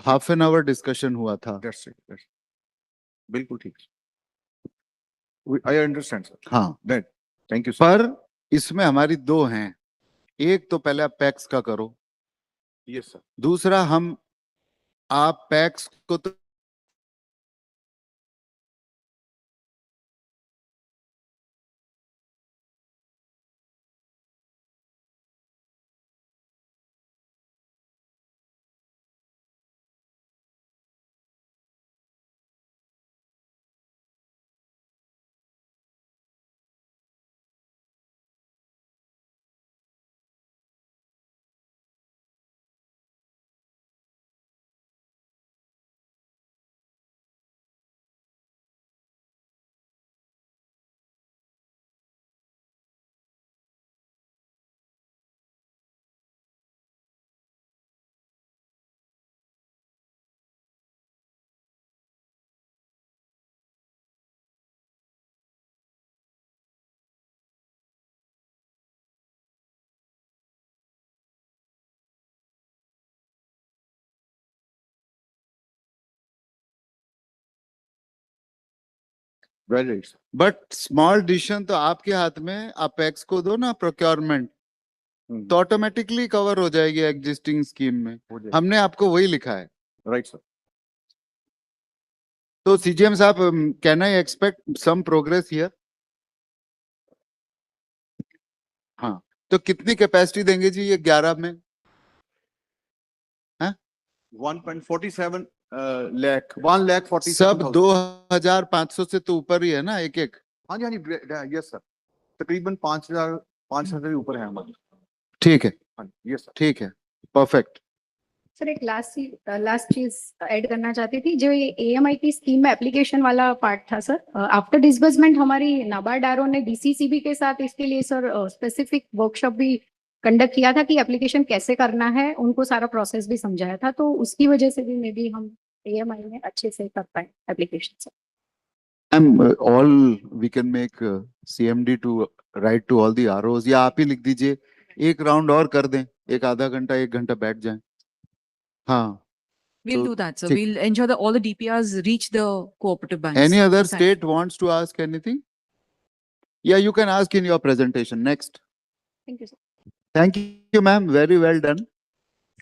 हाफ एन आवर डिस्कशन हुआ था। दैट्स इट बिल्कुल ठीक। I understand sir. हाँ दैट थैंक यू पर इसमें हमारी दो हैं। एक तो पहले आप पैक्स का करो, यस सर। दूसरा आप पैक्स को तो very right sir. But small decision तो आपके हाथ में। आप पैक्स को दो ना प्रोक्योरमेंट, तो ऑटोमेटिकली कवर हो जाएगी एग्जिस्टिंग स्कीम में। हमने आपको वही लिखा है। Right sir. तो सीजीएम साहब, can I expect some progress here? हाँ, तो कितनी कैपेसिटी देंगे जी ये 11 में? 1.47 लाख 1,47,000 सब 2,500 से तो ऊपर ही है ना एक एक? हाँ जी यस सर। तकरीबन 5,000 से ऊपर है हमारे। ठीक है, हाँ जी यस सर। ठीक है, परफेक्ट। सर एक लास्ट चीज ऐड करना चाहती थी, जो ये एएमआई की स्कीम में एप्लीकेशन वाला पार्ट था सर। आफ्टर डिसबर्समेंट हमारी नाबार्ड आरओ ने डीसीसीबी के साथ इसके लिए सर स्पेसिफिक वर्कशॉप भी कंडक्ट किया था कि एप्लीकेशन कैसे करना है, उनको सारा प्रोसेस भी समझाया था, तो उसकी वजह से भी मे बी हम एएमआई में अच्छे से कर पाए application sir. All we can make CMD to write to all the ROs, या आप ही लिख दीजिए, एक राउंड और कर दें, एक आधा घंटा 1 घंटा बैठ जाएं। हाँ, We'll So, do that, sir. ठीक। We'll ensure that all the DPRs reach the cooperative banks. Any other to sign. state wants to ask anything? Yeah, you can ask in your presentation. Next. Thank you sir. Thank you, ma'am. Very well done.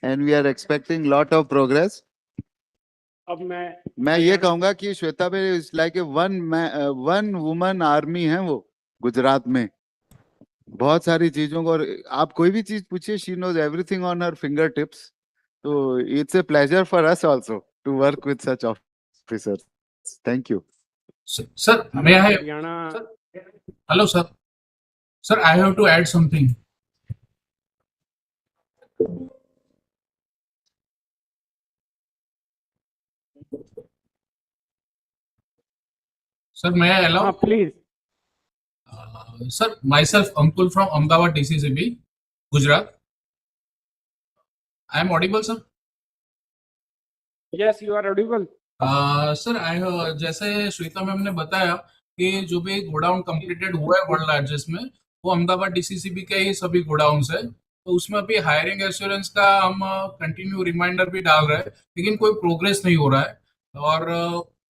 And we are expecting lot of progress. अब मैं ये कहूंगा कि श्वेता भाई is like a one woman army है वो गुजरात में। बहुत सारी चीजों को, और आप कोई भी चीज पूछिए, she knows everything on her finger tips. तो it's a pleasure for us also to work with such officers. Thank you. Sir, may I? Haryana Hello, sir. Sir, I have to add something. Sir, may I allow? please. Sir, myself Ankul from Ahmedabad DCCB, Gujarat. I am audible, sir. Yes, you are audible. Sir जैसे Shweta ma'am ने बताया कि जो भी godown completed हुआ है world largest में, वो अहमदाबाद डीसीसीबी के ही सभी गोडाउन है। तो उसमें अभी हायरिंग एश्योरेंस का हम कंटिन्यू रिमाइंडर भी डाल रहे हैं, लेकिन कोई प्रोग्रेस नहीं हो रहा है। और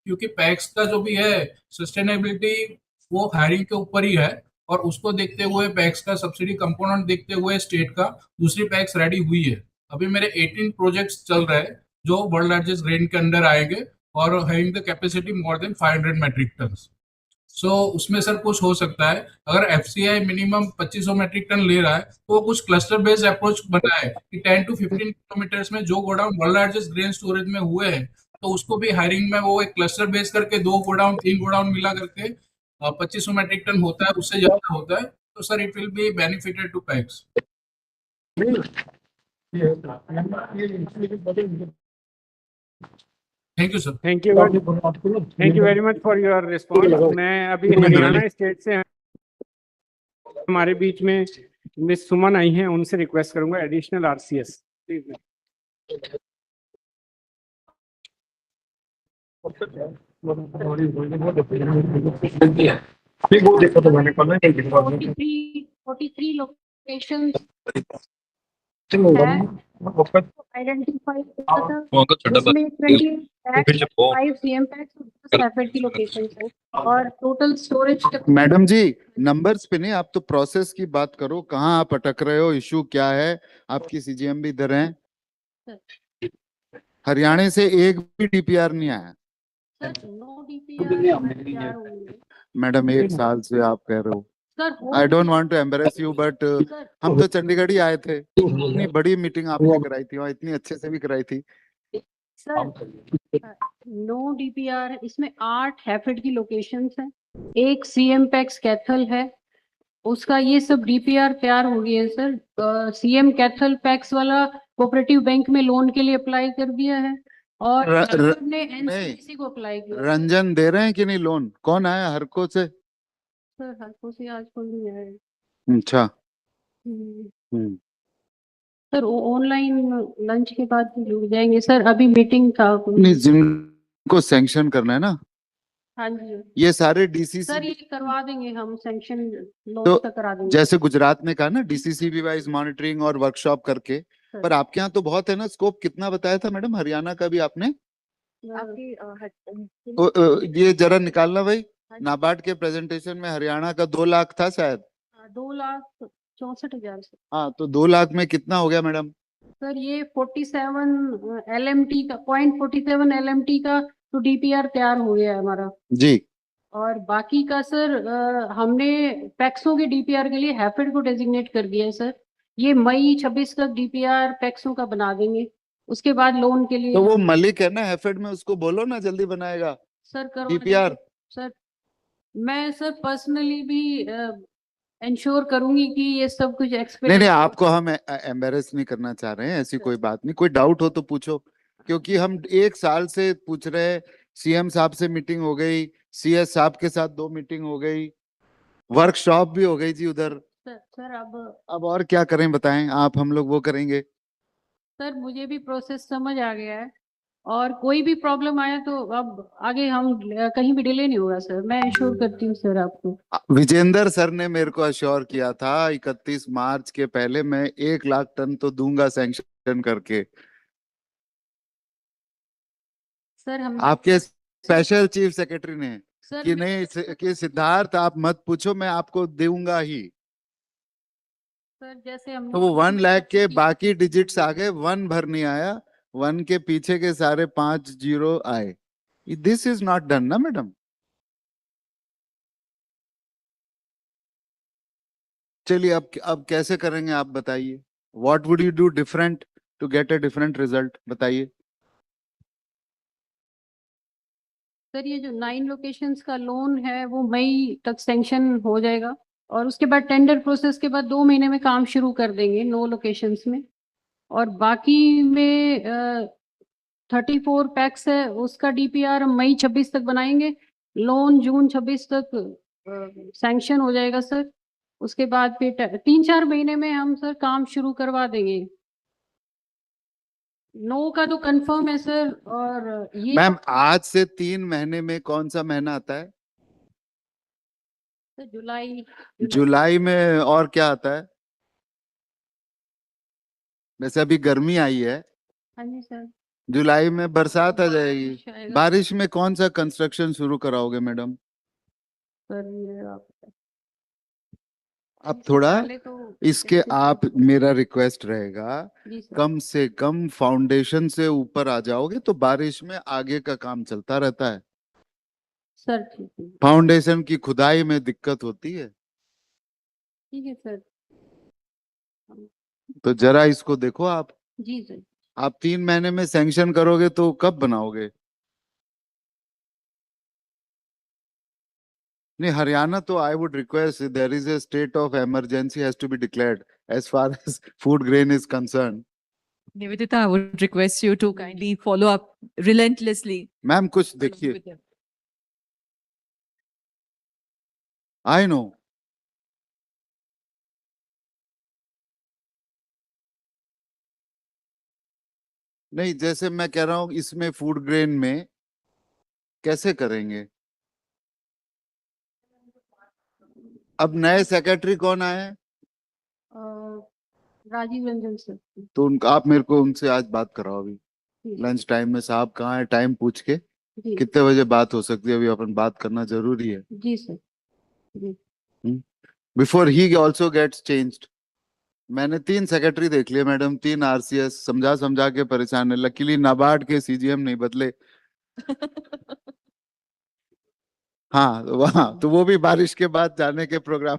क्योंकि पैक्स का जो भी है सस्टेनेबिलिटी वो हायरिंग के ऊपर ही है, और उसको देखते हुए पैक्स का सब्सिडी कंपोनेंट देखते हुए स्टेट का दूसरी पैक्स रेडी हुई है। अभी मेरे 18 प्रोजेक्ट्स चल रहे हैं जो वर्ल्ड लार्जेस्ट ग्रेन के अंडर आएंगे और having the capacity more than 500 metric ton. So उसमें सर कुछ हो सकता है। अगर एफसीआई मिनिमम 2500 मेट्रिक टन ले रहा है तो वो कुछ क्लस्टर बेस्ड अप्रोच बनाए कि 10 to 15 किलोमीटर्स में जो godown world largest grain storage में हुए हैं तो उसको भी हायरिंग में वो एक क्लस्टर बेस करके 2 गोडाउन 3 गोडाउन मिला करके 2500 मेट्रिक टन होता है, उससे ज्यादा होता है, तो sir it will be benefited to PACS. Thank you sir. Thank you very much for your response. मैं अभी हरियाणा स्टेट से हमारे बीच में मिस सुमन आई हैं, उनसे रिक्वेस्ट करूंगा एडिशनल आरसीएस। वो देखो तो मैंने कल नहीं देखा 43 लोकेशंस आइडेंटिफाई जिसमें 5 सीएम पैक्स की लोकेशंस है और टोटल स्टोरेज। मैडम जी नंबर्स पे नहीं, आप तो प्रोसेस की बात करो, कहाँ आप अटक रहे हो, इशू क्या है। आपकी सीजीएम भी इधर है, हरियाणा से एक भी डीपीआर नहीं आया। मैडम 1 साल से आप कह रहे हो। I don't want to embarrass you but हम तो चंडीगढ़ ही आए थे, इतनी बड़ी मीटिंग आपने कराई थी और इतनी अच्छे से भी कराई थी। नो डीपीआर, इसमें 8 हैफेड की लोकेशंस हैं, एक सीएम पैक्स कैथल है, उसका ये सब डीपीआर तैयार हो गया है सर। सीएम कैथल पैक्स वाला कोऑपरेटिव बैंक में लोन के लिए अप्लाई कर दिया है और हैफेड ने एनसीडीसी को अप्लाई किया। रंजन दे रहे हैं कि नहीं लोन? कौन आया हरको से? सर हरको से आज कोई नहीं आया। अच्छा सर ऑनलाइन लंच के बाद जुड़ जाएंगे सर, अभी मीटिंग था। नहीं, जिनको सैंक्शन करना है ना, हाँ जी ये सारे डीसीसी सर ये करवा देंगे हम, सैंक्शन लोन तो का करा देंगे। जैसे गुजरात ने कहा ना डीसीसीबी वाइज मॉनिटरिंग और वर्कशॉप करके, पर आपके यहाँ तो बहुत है ना स्कोप। कितना बताया था मैडम हरियाणा का भी आपने? ये जरा निकालना भाई, नाबार्ड के प्रेजेंटेशन में हरियाणा का 2 लाख था शायद। 2,64,000 से। हाँ तो 2 लाख में कितना हो गया मैडम? सर ये 47 एलएमटी का 0.47 एलएमटी का तो डीपीआर तैयार हो गया है हमारा जी। और बाकी का सर हमने पैक्सों के डीपीआर के लिए हैफेड को डेजिग्नेट कर दिया है सर। ये मई 26 तक डीपीआर पैक्सों का बना देंगे, उसके बाद लोन के लिए। तो वो मलिक है ना हैफेड में, उसको बोलो ना जल्दी बनाएगा सर डीपीआर। सर मैं सर पर्सनली भी इंश्योर करूंगी कि ये सब कुछ नहीं आपको हम एम्बेरस नहीं करना चाह रहे हैं, ऐसी कोई बात नहीं। कोई डाउट हो तो पूछो, क्योंकि हम 1 साल से पूछ रहे हैं। सीएम साहब से मीटिंग हो गई, सीएस साहब के साथ 2 मीटिंग हो गई, वर्कशॉप भी हो गई जी उधर। सर अब और क्या करें बताएं आप, हम लोग वो करेंगे। सर मुझे भी प्रोसेस समझ आ गया है और कोई भी प्रॉब्लम आया तो अब आगे हम कहीं भी डिले नहीं होगा सर, मैं इंश्योर करती हूँ सर आपको। विजेंद्र सर ने मेरे को अश्योर किया था 31 मार्च के पहले मैं 1 लाख टन तो दूंगा सैंक्शन करके। सर हम आपके स्पेशल चीफ सेक्रेटरी ने सर कि नहीं कि सिद्धार्थ आप मत पूछो, मैं आपको दूंगा ही। सर जैसे हम तो वो 1 लाख के बाकी डिजिट्स आ गए, 1 भर नहीं आया, 1 के पीछे के सारे 5 जीरो आए। दिस इज नॉट डन ना मैडम। चलिए अब कैसे करेंगे आप बताइए। What would you do different to get a different result, बताइए। सर ये जो 9 लोकेशंस का लोन है वो मई तक सैंक्शन हो जाएगा और उसके बाद टेंडर प्रोसेस के बाद 2 महीने में काम शुरू कर देंगे 9 लोकेशंस में। और बाकी में 34 पैक्स है, उसका डीपीआर हम मई 26 तक बनाएंगे, लोन जून 26 तक सैंक्शन हो जाएगा सर। उसके बाद फिर 3-4 महीने में हम सर काम शुरू करवा देंगे। 9 का तो कंफर्म है सर। और ये मैम आज से 3 महीने में कौन सा महीना आता है? सर जुलाई में और क्या आता है? वैसे अभी गर्मी आई है, हाँ जी सर। जुलाई में बरसात आ जाएगी। बारिश आएगा। बारिश में कौन सा कंस्ट्रक्शन शुरू कराओगे मैडम? सर ये आप अब थोड़ा पहले तो इसके कैसे- आप, मेरा रिक्वेस्ट रहेगा, जी सर। कम से कम फाउंडेशन से ऊपर आ जाओगे तो बारिश में आगे का काम चलता रहता है। सर ठीक है। फाउंडेशन की खुदाई में दिक्कत होती है, ठीक है सर। तो जरा इसको देखो आप। जी सर। आप 3 महीने में सैंक्शन करोगे तो कब बनाओगे? नहीं, हरियाणा तो I would request, there is a state of emergency has to be declared as far as food grain is concern. Nivedita, I would request you to kindly follow up relentlessly. Ma'am कुछ देखिए, with them. I know, नहीं जैसे मैं कह रहा हूँ इसमें food grain में कैसे करेंगे? अब नए सेक्रेटरी कौन आए हैं? राजीव रंजन सर। तो उनका, आप मेरे को उनसे आज बात कराओ अभी जी। लंच टाइम में। साहब कहाँ है, टाइम पूछ के जी कितने बजे बात हो सकती है, अभी अपन बात करना जरूरी है जी सर। जी बिफोर ही ऑल्सो गेट्स चेंज्ड। मैंने 3 सेक्रेटरी देख लिए मैडम, 3 आरसीएस, समझा समझा के परेशान है। लकीली नाबार्ड के सीजीएम नहीं बदले। हाँ वहाँ तो वो भी बारिश के बाद जाने के प्रोग्राम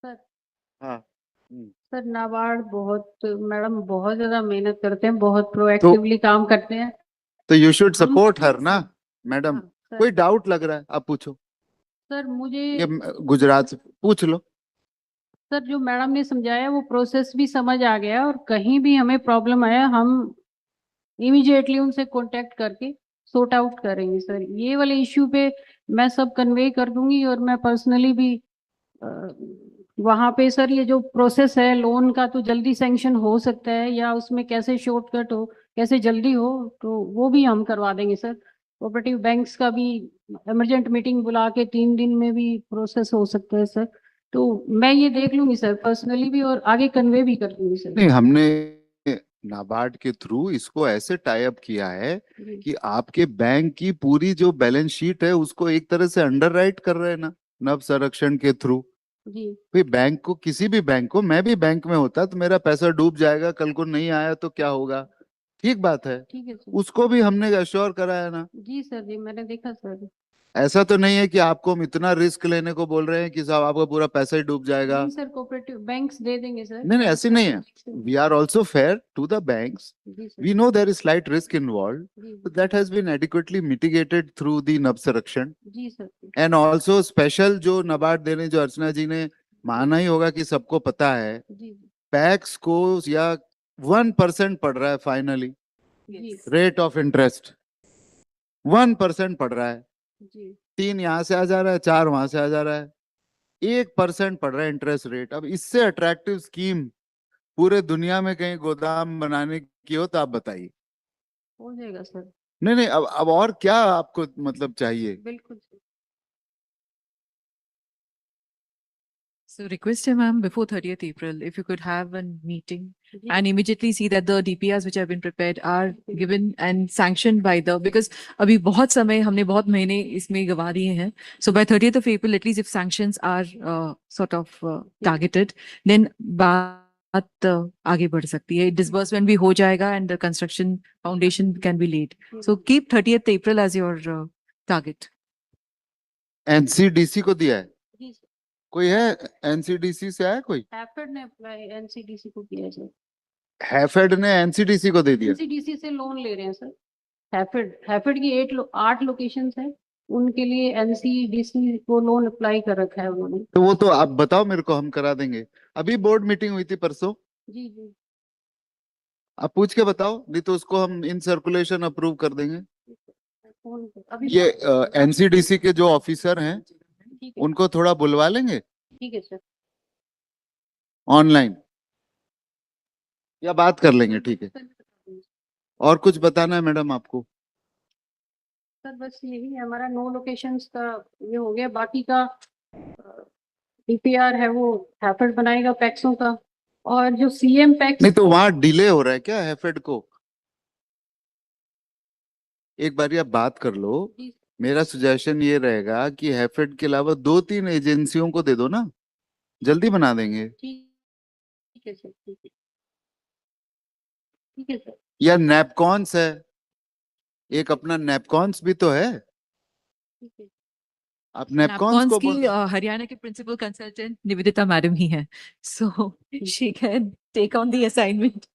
सर। हाँ सर नाबार्ड बहुत, मैडम बहुत ज्यादा मेहनत करते हैं, बहुत प्रोएक्टिवली काम करते हैं। तो यू शुड हम- सपोर्ट हर ना मैडम। हाँ, सर। कोई डाउट लग रहा है आप पूछो, सर मुझे ये गुजरात से पूछ लो। सर जो मैडम ने समझाया वो प्रोसेस भी समझ आ गया, और कहीं भी हमें प्रॉब्लम आया हम इमीडिएटली उनसे कांटेक्ट करके सॉर्ट आउट करेंगे सर। ये वाले इश्यू पे मैं सब कन्वे कर दूंगी, और मैं पर्सनली भी वहाँ पे सर ये जो प्रोसेस है लोन का, तो जल्दी सैंक्शन हो सकता है या उसमें कैसे शॉर्टकट हो, कैसे जल्दी हो, तो वो भी हम करवा देंगे सर। कोऑपरेटिव बैंक्स का भी इमरजेंट मीटिंग बुला के 3 दिन में भी प्रोसेस हो सकता है सर। तो मैं ये देख लूंगी सर पर्सनली भी, और आगे कन्वे भी कर दूंगी सर। नहीं, हमने नाबार्ड के थ्रू इसको ऐसे टाई अप किया है जी कि आपके बैंक की पूरी जो बैलेंस शीट है उसको एक तरह से अंडरराइट कर रहे हैं ना, नव संरक्षण के थ्रू। जी भाई बैंक को, किसी भी बैंक को, मैं भी बैंक में होता तो मेरा पैसा डूब जाएगा, कल को नहीं आया तो क्या होगा? ठीक बात है, ठीक है सर। उसको भी हमने अश्योर कराया ना। जी सर। जी मैंने देखा सर। ऐसा तो नहीं है कि आपको हम इतना रिस्क लेने को बोल रहे हैं कि साहब आपका पूरा पैसा ही डूब जाएगा। नहीं सर, कोऑपरेटिव बैंक्स दे देंगे सर। नहीं नहीं, ऐसी नहीं है। We are also fair to the banks. जी sir. We know there is slight risk involved, जी but that has been adequately mitigated through the Navsarakshan. जी सर। And also special जो नबार्ड देने, जो अर्चना जी ने माना ही होगा कि सबको पता है, जी पैक्स को या 1% पड़ रहा है फाइनली जी रेट ऑफ इंटरेस्ट, 1% पड़ रहा है। जी 3 यहाँ से आ जा रहा है, 4 वहां से आ जा रहा है, 1% पड़ रहा है इंटरेस्ट रेट। अब इससे अट्रैक्टिव स्कीम पूरे दुनिया में कहीं गोदाम बनाने की हो तो आप बताइए। हो जाएगा सर। नहीं नहीं, अब और क्या आपको मतलब चाहिए? बिल्कुल sir. So request him, ma'am, before 30th April, if you could have a meeting and immediately see that the DPRs which have been prepared are given and sanctioned by the, because अभी बहुत समय हमने बहुत महीने इसमें गवा दिए हैं. So by 30th of April, at least if sanctions are sort of targeted, then बात आगे बढ़ सकती है. Disbursement भी हो जाएगा and the construction foundation can be laid. So keep 30th April as your target. NCDC को दिया है? जी सर। कोई है एनसीडीसी से आया कोई? हैफेड ने अप्लाई एनसीडीसी को किया सर। हैफेड ने एनसीडीसी को दे दिया? एनसीडीसी से लोन ले रहे हैं सर। हैफेड की 8 लोकेशंस हैं, उनके लिए एनसीडीसी को लोन अप्लाई कर रखा है उन्होंने। तो वो तो आप बताओ मेरे को, हम करा देंगे। अभी बोर्ड मीटिंग हुई थी परसों, जी जी आप पूछ के बताओ, नहीं तो उसको हम इन सर्कुलेशन अप्रूव कर देंगे। अभी ये एनसीडीसी के जो ऑफिसर हैं ठीक है। उनको थोड़ा बुलवा लेंगे ठीक है सर। ऑनलाइन, या बात कर लेंगे, ठीक है। और कुछ बताना है मैडम आपको? सर बस यही है हमारा 9 लोकेशंस का ये हो गया, बाकी का डीपीआर है वो हैफेड बनाएगा पैक्सों का, और जो सीएम पैक्स नहीं तो वहां डिले हो रहा है क्या हैफेड को? एक बार आप बात कर लो। मेरा सुजेशन ये रहेगा कि हैफेड के अलावा 2-3 एजेंसियों को दे दो ना, जल्दी बना देंगे। ठीक है सर, ठीक है, ठीक है सर। या नैपकॉन्स है, एक अपना नैपकॉन्स भी तो है, ठीक है। आप नैपकॉन्स NAPCONS को की बोल। हरियाणा के प्रिंसिपल कंसल्टेंट निवेदिता मैडम ही है, so she can take on the assignment.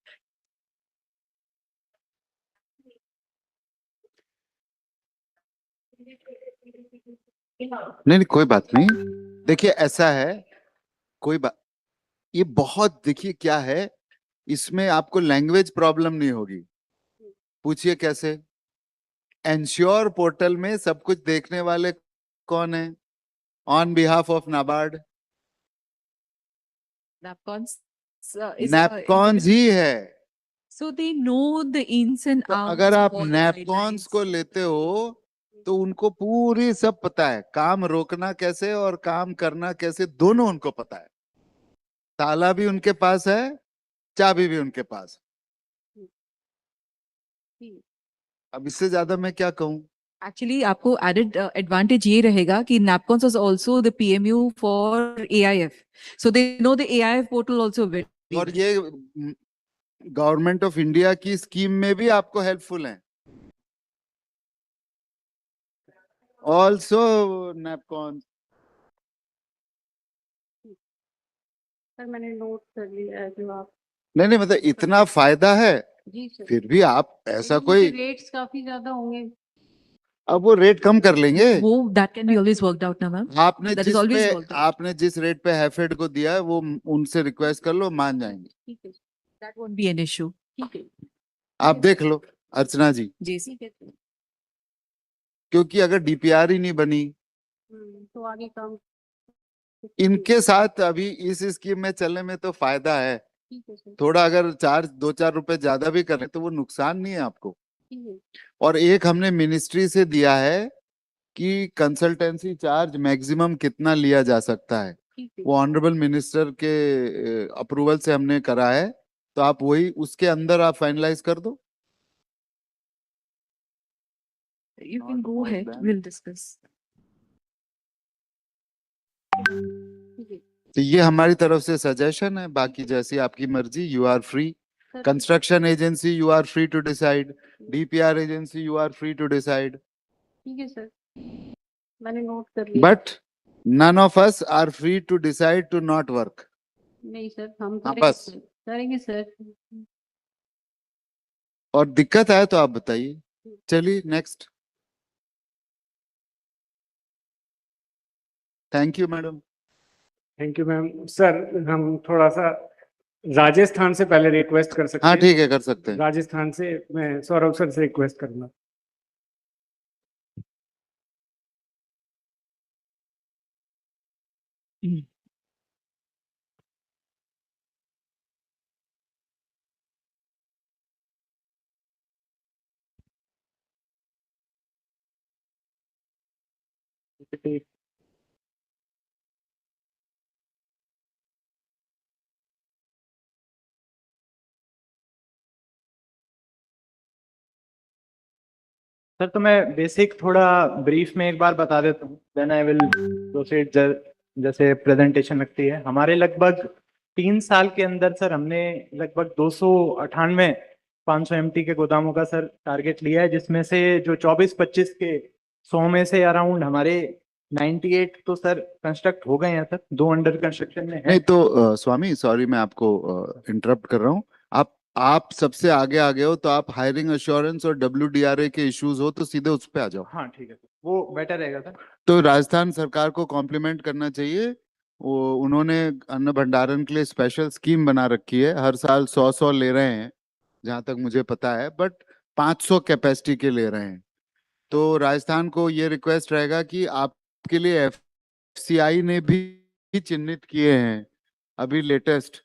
नहीं कोई बात नहीं। देखिए ऐसा है, कोई बात, ये बहुत, देखिए क्या है, इसमें आपको लैंग्वेज प्रॉब्लम नहीं होगी। पूछिए कैसे? एंश्योर पोर्टल में सब कुछ देखने वाले कौन है on behalf of NABARD? NAPCONS नैपकॉन्स ही है। so they know the ins and तो outs अगर आप of all the नैपकॉन्स को लेते हो तो उनको पूरी सब पता है, काम रोकना कैसे और काम करना कैसे दोनों उनको पता है। ताला भी उनके पास है, चाबी भी उनके पास है। अब इससे ज्यादा मैं क्या कहूँ? Actually, आपको एडेड एडवांटेज ये रहेगा कि NAPCONS is also the PMU for AIF, so they know the AIF portal also very और ये गवर्नमेंट ऑफ इंडिया की स्कीम में भी आपको हेल्पफुल है। ऑल्सो नैपकॉन। सर मैंने नोट कर लिया है जो आप। नहीं मतलब इतना फायदा है, जी सर। फिर भी आप ऐसा कोई, रेट्स काफी ज्यादा होंगे। अब वो रेट कम कर लेंगे। वो that can be always worked out ना मैम। आपने That is जिस always पे worked out. आपने जिस रेट पे हैफेड को दिया है वो उनसे रिक्वेस्ट कर लो, मान जाएंगे। ठीक है, That won't be an issue. ठीक है। आप देख लो अर्चना जी, जी ठीक है सर। क्योंकि अगर डीपीआर ही नहीं बनी तो आगे काम। इनके साथ अभी इस स्कीम में चलने में तो फायदा है। ठीक है सर। थोड़ा अगर 2-4 रुपए ज्यादा भी करें तो वो नुकसान नहीं है आपको। ठीक है। और एक हमने मिनिस्ट्री से दिया है कि कंसल्टेंसी चार्ज मैक्सिमम कितना लिया जा सकता है, ठीक है। वो ऑनरेबल मिनिस्टर के अप्रूवल से हमने करा है, तो आप वही उसके अंदर आप फाइनलाइज कर दो। You can go ahead. We'll discuss. तो ये हमारी तरफ से सजेशन है, बाकी जैसी आपकी मर्जी, you are free. Construction agency you are free to decide, DPR agency you are free to decide, ठीक है सर, मैंने नोट कर लिया। But none of us are free to decide to not work. नहीं सर, हम हाँ, करेंगे बस। सर, करेंगे सर। और दिक्कत आए तो आप बताइए। चलिए next. Thank you madam. Thank you ma'am. Sir हम थोड़ा सा राजस्थान से पहले रिक्वेस्ट कर सकते हाँ हैं? ठीक है, कर सकते हैं। राजस्थान से मैं सौरभ सर से रिक्वेस्ट करूंगा। सर तो मैं बेसिक थोड़ा ब्रीफ में एक बार बता देता हूँ, देन आई विल प्रोसीड। जैसे प्रेजेंटेशन लगती है, हमारे लगभग 3 साल के अंदर सर हमने लगभग 298 500 MT के गोदामों का सर टारगेट लिया है, जिसमें से जो 24-25 के 100 में से अराउंड हमारे 98 तो सर कंस्ट्रक्ट हो गए हैं सर, 2 अंडर कंस्ट्रक्शन में है। नहीं तो स्वामी सॉरी मैं आपको इंटरप्ट कर रहा हूँ। आप सबसे आगे आ गए हो, तो आप हायरिंग एश्योरेंस और WDRA के इश्यूज हो तो सीधे उस पे आ जाओ। हाँ ठीक है सर, वो बेटर रहेगा सर। तो राजस्थान सरकार को कॉम्प्लीमेंट करना चाहिए, वो उन्होंने अन्न भंडारण के लिए स्पेशल स्कीम बना रखी है, हर साल 100 ले रहे हैं जहां तक मुझे पता है, बट 500 कैपेसिटी के ले रहे हैं। तो राजस्थान को ये रिक्वेस्ट रहेगा कि आपके लिए FCI ने भी चिन्हित किए हैं अभी लेटेस्ट,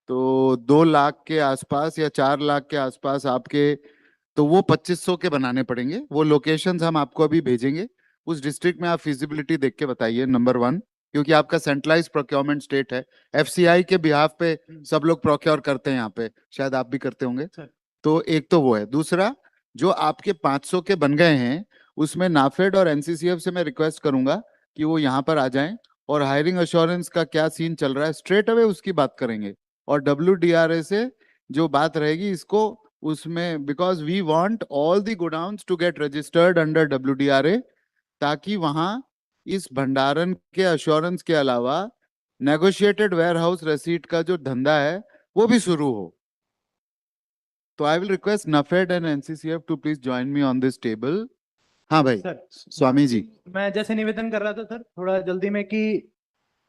तो 2 लाख के आसपास या 4 लाख के आसपास आपके, तो वो 2500 के बनाने पड़ेंगे। वो लोकेशंस हम आपको अभी भेजेंगे, उस डिस्ट्रिक्ट में आप फिजिबिलिटी देख के बताइए, नंबर 1। क्योंकि आपका सेंट्रलाइज प्रोक्योरमेंट स्टेट है। एफसीआई के बिहाफ पे सब लोग प्रोक्योर करते हैं यहाँ पे, शायद आप भी करते होंगे। तो एक तो वो है। दूसरा, जो आपके 500 के बन गए हैं उसमें नाफेड और एनसीसीएफ से मैं रिक्वेस्ट करूंगा कि वो यहाँ पर आ जाएं, और हायरिंग अश्योरेंस का क्या सीन चल रहा है स्ट्रेट अवे उसकी बात करेंगे। और WDRA से जो बात रहेगी इसको उसमें, because we want all the godowns to get registered under WDRA, ताकि वहां इस भंडारण के अश्योरेंस के अलावा नेगोशिएटेड वेयर हाउस रसीट का जो धंधा है वो भी शुरू हो। तो I will request NAFED and NCCF to please join me on this table. हाँ भाई सर, स्वामी जी। मैं जैसे निवेदन कर रहा था सर थोड़ा जल्दी में कि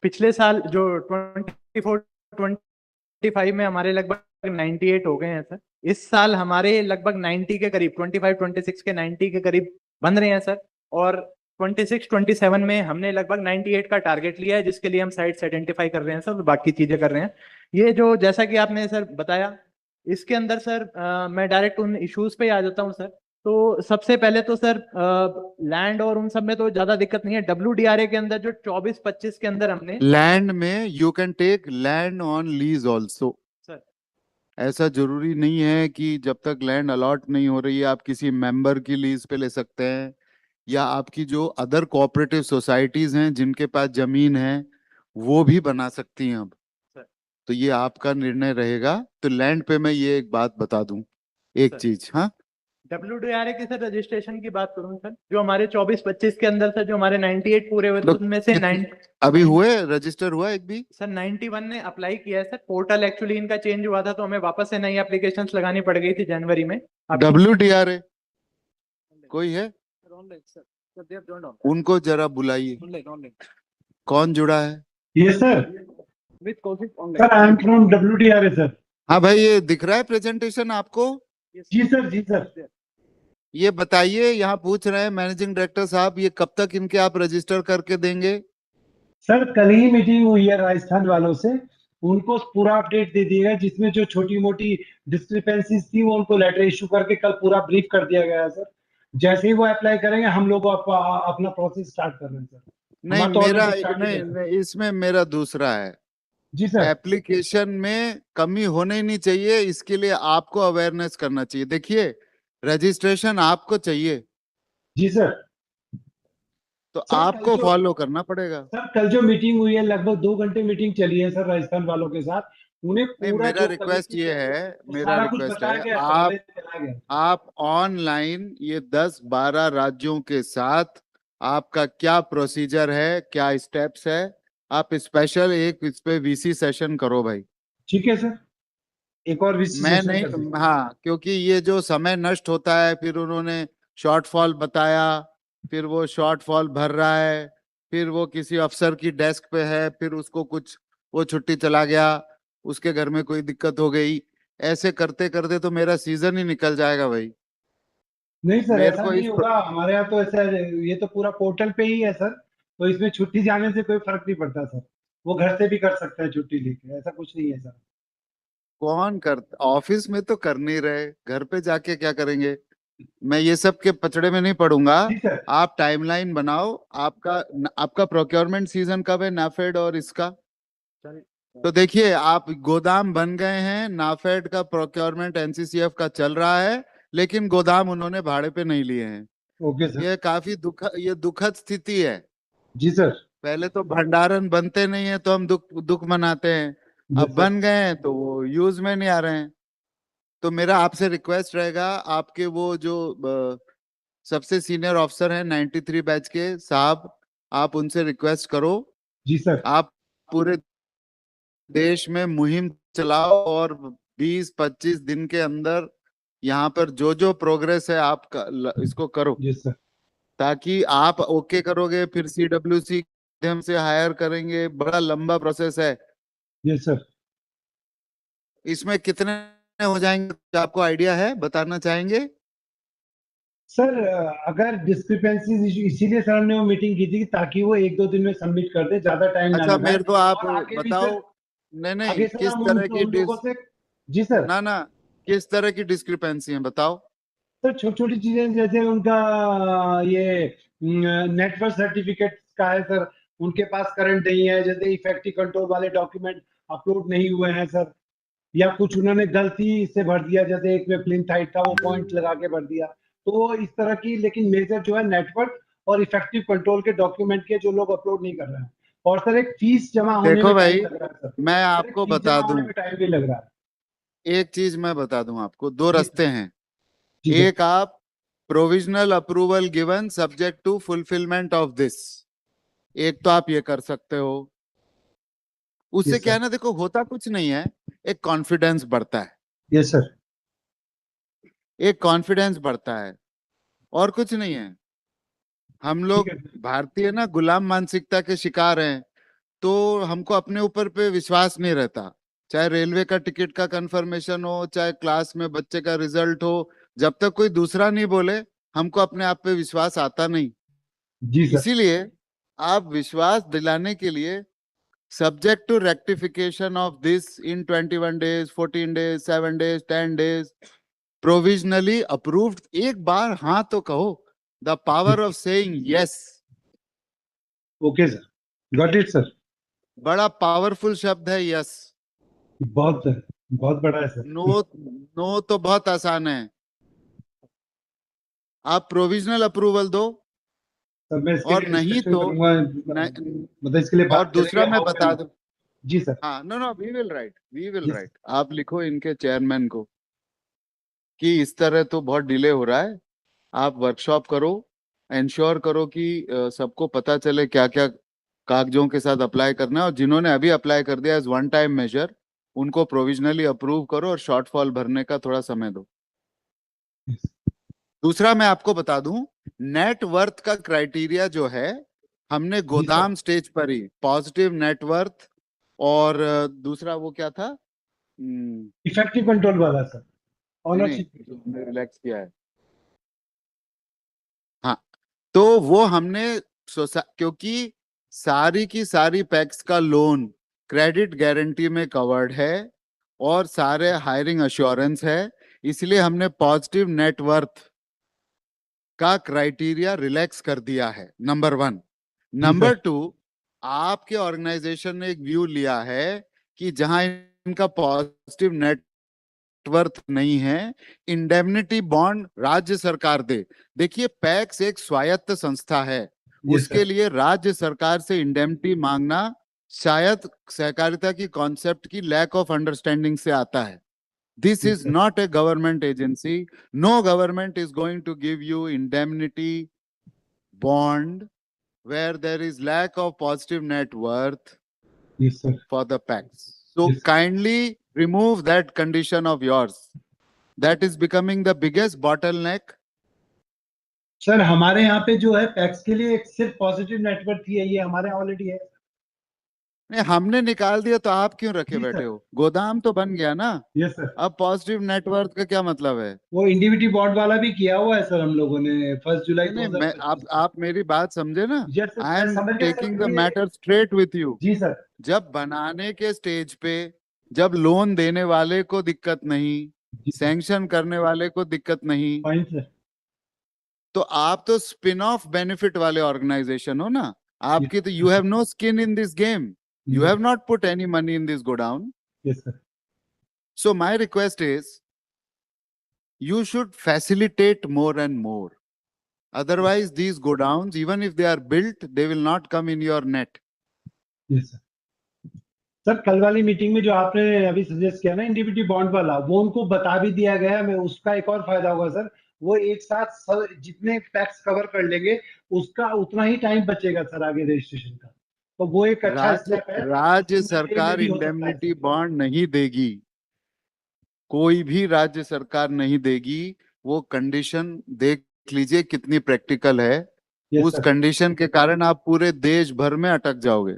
पिछले साल जो 24-25 में हमारे लगभग 98 हो गए हैं सर। इस साल हमारे लगभग 90 के करीब 25-26 के 90 के करीब बन रहे हैं सर। और 26-27 में हमने लगभग 98 का टारगेट लिया है, जिसके लिए हम साइट्स आइडेंटिफाई कर रहे हैं सर, बाकी चीजें कर रहे हैं। ये जो जैसा कि आपने सर बताया, इसके अंदर सर मैं डायरेक्ट उन इश्यूज पे आ जाता हूँ सर। तो सबसे पहले तो सर लैंड और उन सब में तो ज्यादा दिक्कत नहीं है। WDRA के अंदर जो 24-25 के अंदर हमने लैंड में you can take land on lease also. Sir ऐसा जरूरी नहीं है कि जब तक लैंड अलॉट नहीं हो रही है आप किसी मेंबर की लीज पे ले सकते हैं, या आपकी जो अदर कोऑपरेटिव सोसाइटीज हैं जिनके पास जमीन है वो भी बना सकती हैं अब। तो ये आपका निर्णय रहेगा। तो लैंड पे मैं ये एक बात बता दूं, एक चीज। हाँ, WDRA के सर रजिस्ट्रेशन की बात करूं सर, जो हमारे 24-25 के अंदर सर जो हमारे 98 पूरे हुए थे उनमें से 9 अभी हुए रजिस्टर हुआ एक भी सर 91 ने अप्लाई किया है सर। पोर्टल एक्चुअली इनका चेंज हुआ था तो हमें वापस से नई एप्लीकेशंस लगानी पड़ गई थी जनवरी में। WDRA कोई है? उनको जरा बुलाइए। कौन जुड़ा है? Yes, sir. Sir, I am from WDRA, sir. हाँ भाई, ये दिख रहा है प्रेजेंटेशन आपको? जी सर, जी सर। ये बताइए, यहाँ पूछ रहे हैं मैनेजिंग डायरेक्टर साहब, ये कब तक इनके आप रजिस्टर करके देंगे? सर कल ही मीटिंग हुई है राजस्थान वालों से, उनको पूरा अपडेट दे दिया गया, जिसमें जो छोटी मोटी डिस्क्रिपेंसीज थी वो उनको लेटर इशू करके कल पूरा ब्रीफ कर दिया गया है सर। जैसे ही वो अप्लाई करेंगे हम लोग अपना प्रोसेस स्टार्ट कर रहे हैं सर। नहीं, मेरा नहीं, इसमें मेरा दूसरा है जी सर। एप्लीकेशन में कमी होने ही नहीं चाहिए, इसके लिए आपको अवेयरनेस करना चाहिए। देखिए, रजिस्ट्रेशन आपको चाहिए जी सर, तो आपको फॉलो करना पड़ेगा। सर कल जो मीटिंग हुई है लगभग 2 घंटे मीटिंग चली है सर राजस्थान वालों के साथ। उन्हें पूरा मेरा रिक्वेस्ट ये है, मेरा रिक्वेस्ट है, आप ऑनलाइन ये 10-12 राज्यों के साथ आपका क्या प्रोसीजर है, क्या स्टेप्स है, आप स्पेशल एक इस पे VC सेशन करो भाई। ठीक है सर, एक और VC मैं सेशन कर नहीं, हाँ, क्योंकि ये जो समय नष्ट होता है, फिर उन्होंने शॉर्टफॉल बताया, फिर वो शॉर्टफॉल भर रहा है, फिर वो किसी अफसर की डेस्क पे है, फिर उसको कुछ वो छुट्टी चला गया, उसके घर में कोई दिक्कत हो गई, ऐसे करते करते तो मेरा सीजन ही निकल जाएगा भाई। नहीं सर, मेरे ऐसा को नहीं होगा हमारे यहाँ तो। ऐसा ये तो पूरा पोर्टल पे ही है सर, तो इसमें छुट्टी जाने से कोई फर्क नहीं पड़ता सर। वो घर से भी कर सकता है छुट्टी लेके, ऐसा कुछ नहीं है सर। कौन कर, ऑफिस में तो कर नहीं रहे, घर पे जाके क्या करेंगे? मैं ये सब के पचड़े में नहीं पड़ूंगा। आप टाइमलाइन बनाओ। आपका प्रोक्योरमेंट सीजन कब है नाफेड और इसका? तो देखिए, आप गोदाम बन गए हैं, नाफेड का प्रोक्योरमेंट NCCF का चल रहा है, लेकिन गोदाम उन्होंने भाड़े पे नहीं लिए हैं। Okay sir. ये काफी दुखद स्थिति है। जी सर। पहले तो भंडारण बनते नहीं है तो हम दुख मनाते हैं, अब बन गए हैं तो वो यूज में नहीं आ रहे हैं। तो मेरा आपसे रिक्वेस्ट रहेगा, आपके वो जो सबसे सीनियर ऑफिसर हैं 93 बैच के साहब, आप उनसे रिक्वेस्ट करो। जी सर। आप पूरे देश में मुहिम चलाओ और 20-25 दिन के अंदर यहाँ पर जो जो प्रोग्रेस है आप इसको करो। जी सर। ताकि आप ओके करोगे, फिर CWC माध्यम से हायर करेंगे, बड़ा लंबा प्रोसेस है। Yes sir. इसमें कितने हो जाएंगे आपको आइडिया है, बताना चाहेंगे? सर अगर डिस्क्रिपेंसीज, इसीलिए सर ने वो मीटिंग की थी ताकि वो 1-2 दिन में सबमिट कर दे, ज्यादा टाइम ना अच्छा, लगाए। मेरे को आप बताओ। नहीं, किस तरह की जी सर, ना किस तरह की डिस्क्रिपेंसी है बताओ। सर छोटी छोटी चीजें, जैसे उनका ये नेटवर्क सर्टिफिकेट का है सर, उनके पास करंट नहीं है, जैसे इफेक्टिव कंट्रोल वाले डॉक्यूमेंट अपलोड नहीं हुए हैं सर, या कुछ उन्होंने गलती से भर दिया, जैसे एक में प्लिंथ हाइट था वो पॉइंट लगा के भर दिया, तो इस तरह की। लेकिन मेजर जो है नेटवर्क और इफेक्टिव कंट्रोल के डॉक्यूमेंट के जो लोग अपलोड नहीं कर रहे हैं। और सर एक फीस जमा होने देखो में भाई, टाइम लग रहा है सर, मैं आपको फीस बता जमा होने दूं, में टाइम भी लग रहा है। एक चीज मैं बता दूं आपको, दो जी रास्ते हैं। जी सर। एक, आप provisional approval given subject to fulfilment of this, एक तो आप ये कर सकते हो। उससे यस क्या है सर। ना, देखो होता कुछ नहीं है, एक कॉन्फिडेंस बढ़ता है, यस सर। एक कॉन्फिडेंस बढ़ता है, और कुछ नहीं है। हम ठीक लोग है। भारतीय ना गुलाम मानसिकता के शिकार हैं, तो हमको अपने ऊपर पे विश्वास नहीं रहता। चाहे रेलवे का टिकट का कंफर्मेशन हो, चाहे क्लास में बच्चे का रिजल्ट हो, जब तक कोई दूसरा नहीं बोले हमको अपने आप पे विश्वास आता नहीं। जी सर। इसीलिए आप विश्वास दिलाने के लिए subject to rectification of this in 21 days, 14 days, 7 days, 10 days, provisionally approved, एक बार हाँ तो कहो। The power of saying yes, okay sir, got it sir. बड़ा पावरफुल शब्द है यस। बहुत बड़ा है सर। नो, नो तो बहुत आसान है। आप प्रोविजनल अप्रूवल दो, सर मैं इसके और लिए नहीं डिस्कशन तो करूंगा, मतलब इसके लिए और बात दूसरा करेंगे मैं हाउ बता कैन। दूं। जी सर। हाँ, no no, we will write, we will जी राइट। आप लिखो इनके चेयरमैन को कि इस तरह तो बहुत डिले हो रहा है, आप वर्कशॉप करो, इंश्योर करो कि सबको पता चले क्या क्या कागजों के साथ अप्लाई करना है, और जिन्होंने अभी अप्लाई कर दिया एज वन टाइम मेजर उनको प्रोविजनली अप्रूव करो और शॉर्टफॉल भरने का थोड़ा समय दो। दूसरा मैं आपको बता दूं, नेट वर्थ का क्राइटेरिया जो है, हमने गोदाम स्टेज पर ही पॉजिटिव नेट वर्थ, और दूसरा वो क्या था, इफेक्टिव कंट्रोल वाला सर, नहीं ऑनरशिप। जो हमने रिलैक्स किया है, हाँ, तो वो हमने क्योंकि सारी की सारी पैक्स का लोन क्रेडिट गारंटी में कवर्ड है और सारे हायरिंग अश्योरेंस है, इसलिए हमने पॉजिटिव नेटवर्थ का क्राइटेरिया रिलैक्स कर दिया है, नंबर 1। नंबर 2, आपके ऑर्गेनाइजेशन ने एक व्यू लिया है कि जहां इनका पॉजिटिव नेटवर्थ नहीं है, इंडेमनिटी बॉन्ड राज्य सरकार दे। देखिए, पैक्स एक स्वायत्त संस्था है, उसके लिए राज्य सरकार से इंडेमनिटी मांगना शायद सहकारिता की कॉन्सेप्ट की लैक ऑफ अंडरस्टैंडिंग से आता है। This is not a government agency. No government is going to give you indemnity bond where there is lack of positive net worth yes, sir. for the PACs. So kindly remove that condition of yours. That is becoming the biggest bottleneck. Sir हमारे यहाँ पे जो है PACS के लिए एक सिर्फ positive network ही है, ये हमारे ऑलरेडी है। नहीं, हमने निकाल दिया तो आप क्यों रखे बैठे हो? गोदाम तो बन गया ना। Yes sir. अब पॉजिटिव नेटवर्क का क्या मतलब है? वो इंडिविटी बॉन्ड वाला भी किया हुआ है सर हम लोगों ने 1 जुलाई नहीं, मैं आप मेरी बात समझे ना। Yes, sir, आई एम समझ गया टेकिंग सर, द ये- मैटर स्ट्रेट विथ यू। जी सर। जब बनाने के स्टेज पे, जब लोन देने वाले को दिक्कत नहीं, सैंक्शन करने वाले को दिक्कत नहीं, फाइन सर। तो आप तो स्पिन ऑफ बेनिफिट वाले ऑर्गेनाइजेशन हो ना। आपकी तो, you have no skin in this game, you have not put any money in this go down. Yes, sir. So my request is, you should facilitate more and more. Otherwise, these go downs, even if they are built, they will not come in your net. Yes, sir. Sir कल वाली meeting में जो आपने अभी suggest किया ना इंडिविटी bond वाला, वो उनको बता भी दिया गया है। मैं उसका एक और फायदा होगा सर, वो एक साथ जितने पैक्स कवर कर लेंगे उसका उतना ही टाइम बचेगा सर आगे रजिस्ट्रेशन का, तो वो एक अच्छा स्टेप है। राज्य सरकार इंडेमनिटी बॉन्ड नहीं देगी, कोई भी राज्य सरकार नहीं देगी। वो कंडीशन देख लीजिए कितनी प्रैक्टिकल है। उस कंडीशन के कारण आप पूरे देश भर में अटक जाओगे।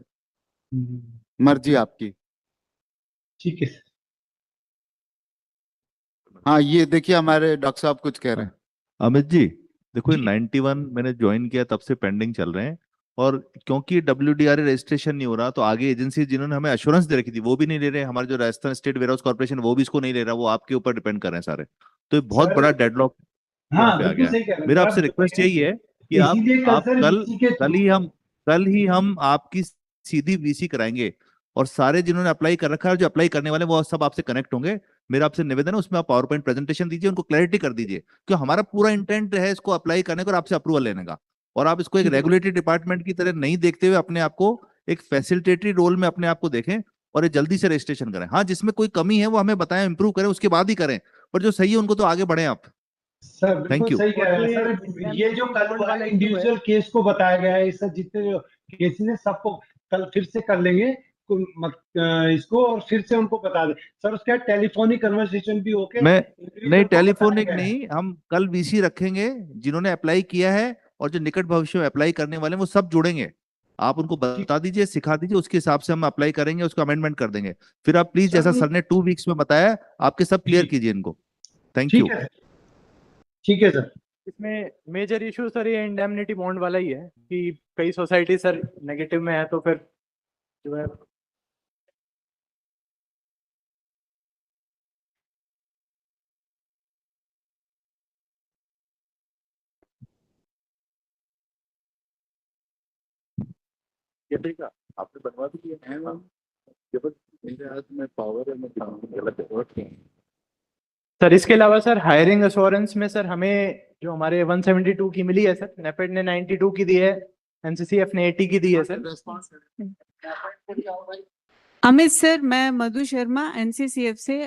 मर्जी आपकी। ठीक है। हाँ, ये देखिए हमारे डॉक्टर साहब कुछ कह रहे हैं। अमित जी देखो, 91 मैंने ज्वाइन किया तब से पेंडिंग चल रहे हैं, और क्योंकि WDRA रजिस्ट्रेशन नहीं हो रहा, तो आगे एजेंसी जिन्होंने हमें एश्योरेंस दे रखी थी वो भी नहीं ले रहे। हमारे जो Rajasthan state warehouse corporation वो भी इसको नहीं ले रहा, वो आपके ऊपर डिपेंड कर रहे हैं सारे। तो ये बहुत बड़ा डेडलॉक हाँ, पे आ गया है। मेरा आपसे रिक्वेस्ट यही है कि आप कल ही हम कल ही हम आपकी सीधी वीसी कराएंगे और सारे जिन्होंने अप्लाई कर रखा है, जो अप्लाई करने वाले वो सब आपसे कनेक्ट होंगे। मेरा आपसे निवेदन है उसमें आप पावर पॉइंट प्रेजेंटेशन दीजिए, उनको क्लैरिटी कर दीजिए कि हमारा पूरा इंटेंट है इसको अप्लाई करने का और आपसे अप्रूवल लेने का, और आप इसको एक रेगुलेटरी डिपार्टमेंट की तरह नहीं देखते हुए अपने आप को एक फैसिलिटेटरी रोल में अपने आप को देखें और ये जल्दी से रजिस्ट्रेशन करें। हाँ, जिसमें कोई कमी है वो हमें बताएं, इंप्रूव करें, उसके बाद ही करें, पर जो सही है उनको तो आगे बढ़े आप। सर थैंक बिल्कुल यू। सही कह रहे हैं सर। ये जो कल वाला इंडिविजुअल केस को बताया गया है, सर जितने जो केसेस है सबको कल फिर से कर लेंगे इसको, और फिर से उनको बता दें सर। उसका टेलीफोनिक कन्वर्सेशन भी होके मैं नहीं, को टेलीफोनिक बताया गया है। नहीं, हम कल वीसी रखेंगे, जिन्होंने अप्लाई किया है और जो निकट भविष्य में अप्लाई करने वाले हैं वो सब जुड़ेंगे। आप उनको बता दीजिए, सिखा दीजिए, उसके हिसाब से हम अप्लाई करेंगे, उसको अमेंडमेंट कर देंगे। फिर आप प्लीज, जैसा सर ने 2 वीक्स में बताया, आपके सब क्लियर कीजिए इनको। Thank you. ठीक है सर। इसमें मेजर इशू सर ये इंडेमनिटी बॉन्ड वाला ही है कि कई सोसाइटी सर नेगेटिव में है, तो फिर जो है आपने बनवा भी दिया है मैम, जब मेरे हाथ में पावर है, मैं गलत है। सर इसके अलावा सर हायरिंग एश्योरेंस में सर हमें जो हमारे 172 की मिली है सर, नेफेड ने 92 की दी है, एनसीसीएफ ने 80 की दी है सर। अमित सर, मैं मधु शर्मा एनसीसीएफ से।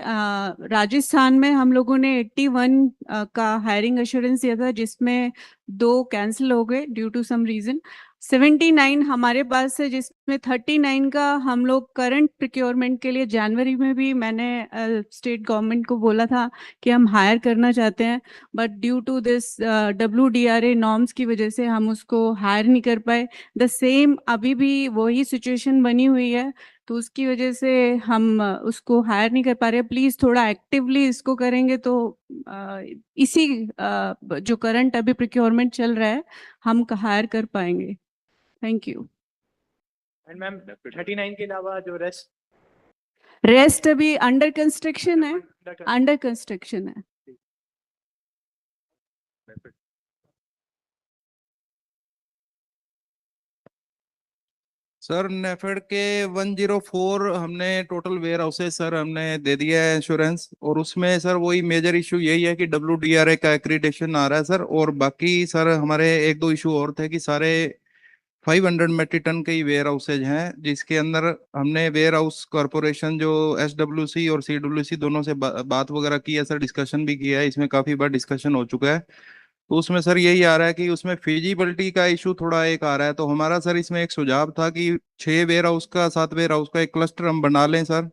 राजस्थान में हम लोगों ने 81 का हायरिंग एश्योरेंस दिया था, जिसमें 2 कैंसिल हो गए ड्यू टू सम रीजन। 79 हमारे पास है, जिसमें 39 का हम लोग करंट प्रिक्योरमेंट के लिए जनवरी में भी मैंने स्टेट गवर्नमेंट को बोला था कि हम हायर करना चाहते हैं, but due to this WDRA norms की वजह से हम उसको हायर नहीं कर पाए। द सेम अभी भी वही सिचुएशन बनी हुई है, तो उसकी वजह से हम उसको हायर नहीं कर पा रहे। प्लीज थोड़ा एक्टिवली इसको करेंगे तो इसी जो करंट अभी प्रिक्योरमेंट चल रहा है हम हायर कर पाएंगे। Thank you. एंड मैम 39 के अलावा जो रेस्ट अभी अंडर कंस्ट्रक्शन है, अंडर कंस्ट्रक्शन है। सर नेफेड के 104 हमने टोटल वेयर हाउसेस सर हमने दे दिया है इंश्योरेंस, और उसमें सर वही मेजर इशू यही है कि WDRA का एक्रीडेशन आ रहा है सर, और बाकी सर हमारे 1-2 इशू और थे कि सारे 500 मेट्रिक टन के ही वेयर हाउसेज हैं, जिसके अंदर हमने वेयर हाउस कॉरपोरेशन जो SWC और CWC दोनों से बात वगैरह की है सर, डिस्कशन भी किया है, इसमें काफी बार डिस्कशन हो चुका है। तो उसमें सर यही आ रहा है कि उसमें फिजिबिलिटी का इशू थोड़ा एक आ रहा है, तो हमारा सर इसमें एक सुझाव था कि 6 वेयर हाउस का 7 वेयर हाउस का एक क्लस्टर हम बना लें सर।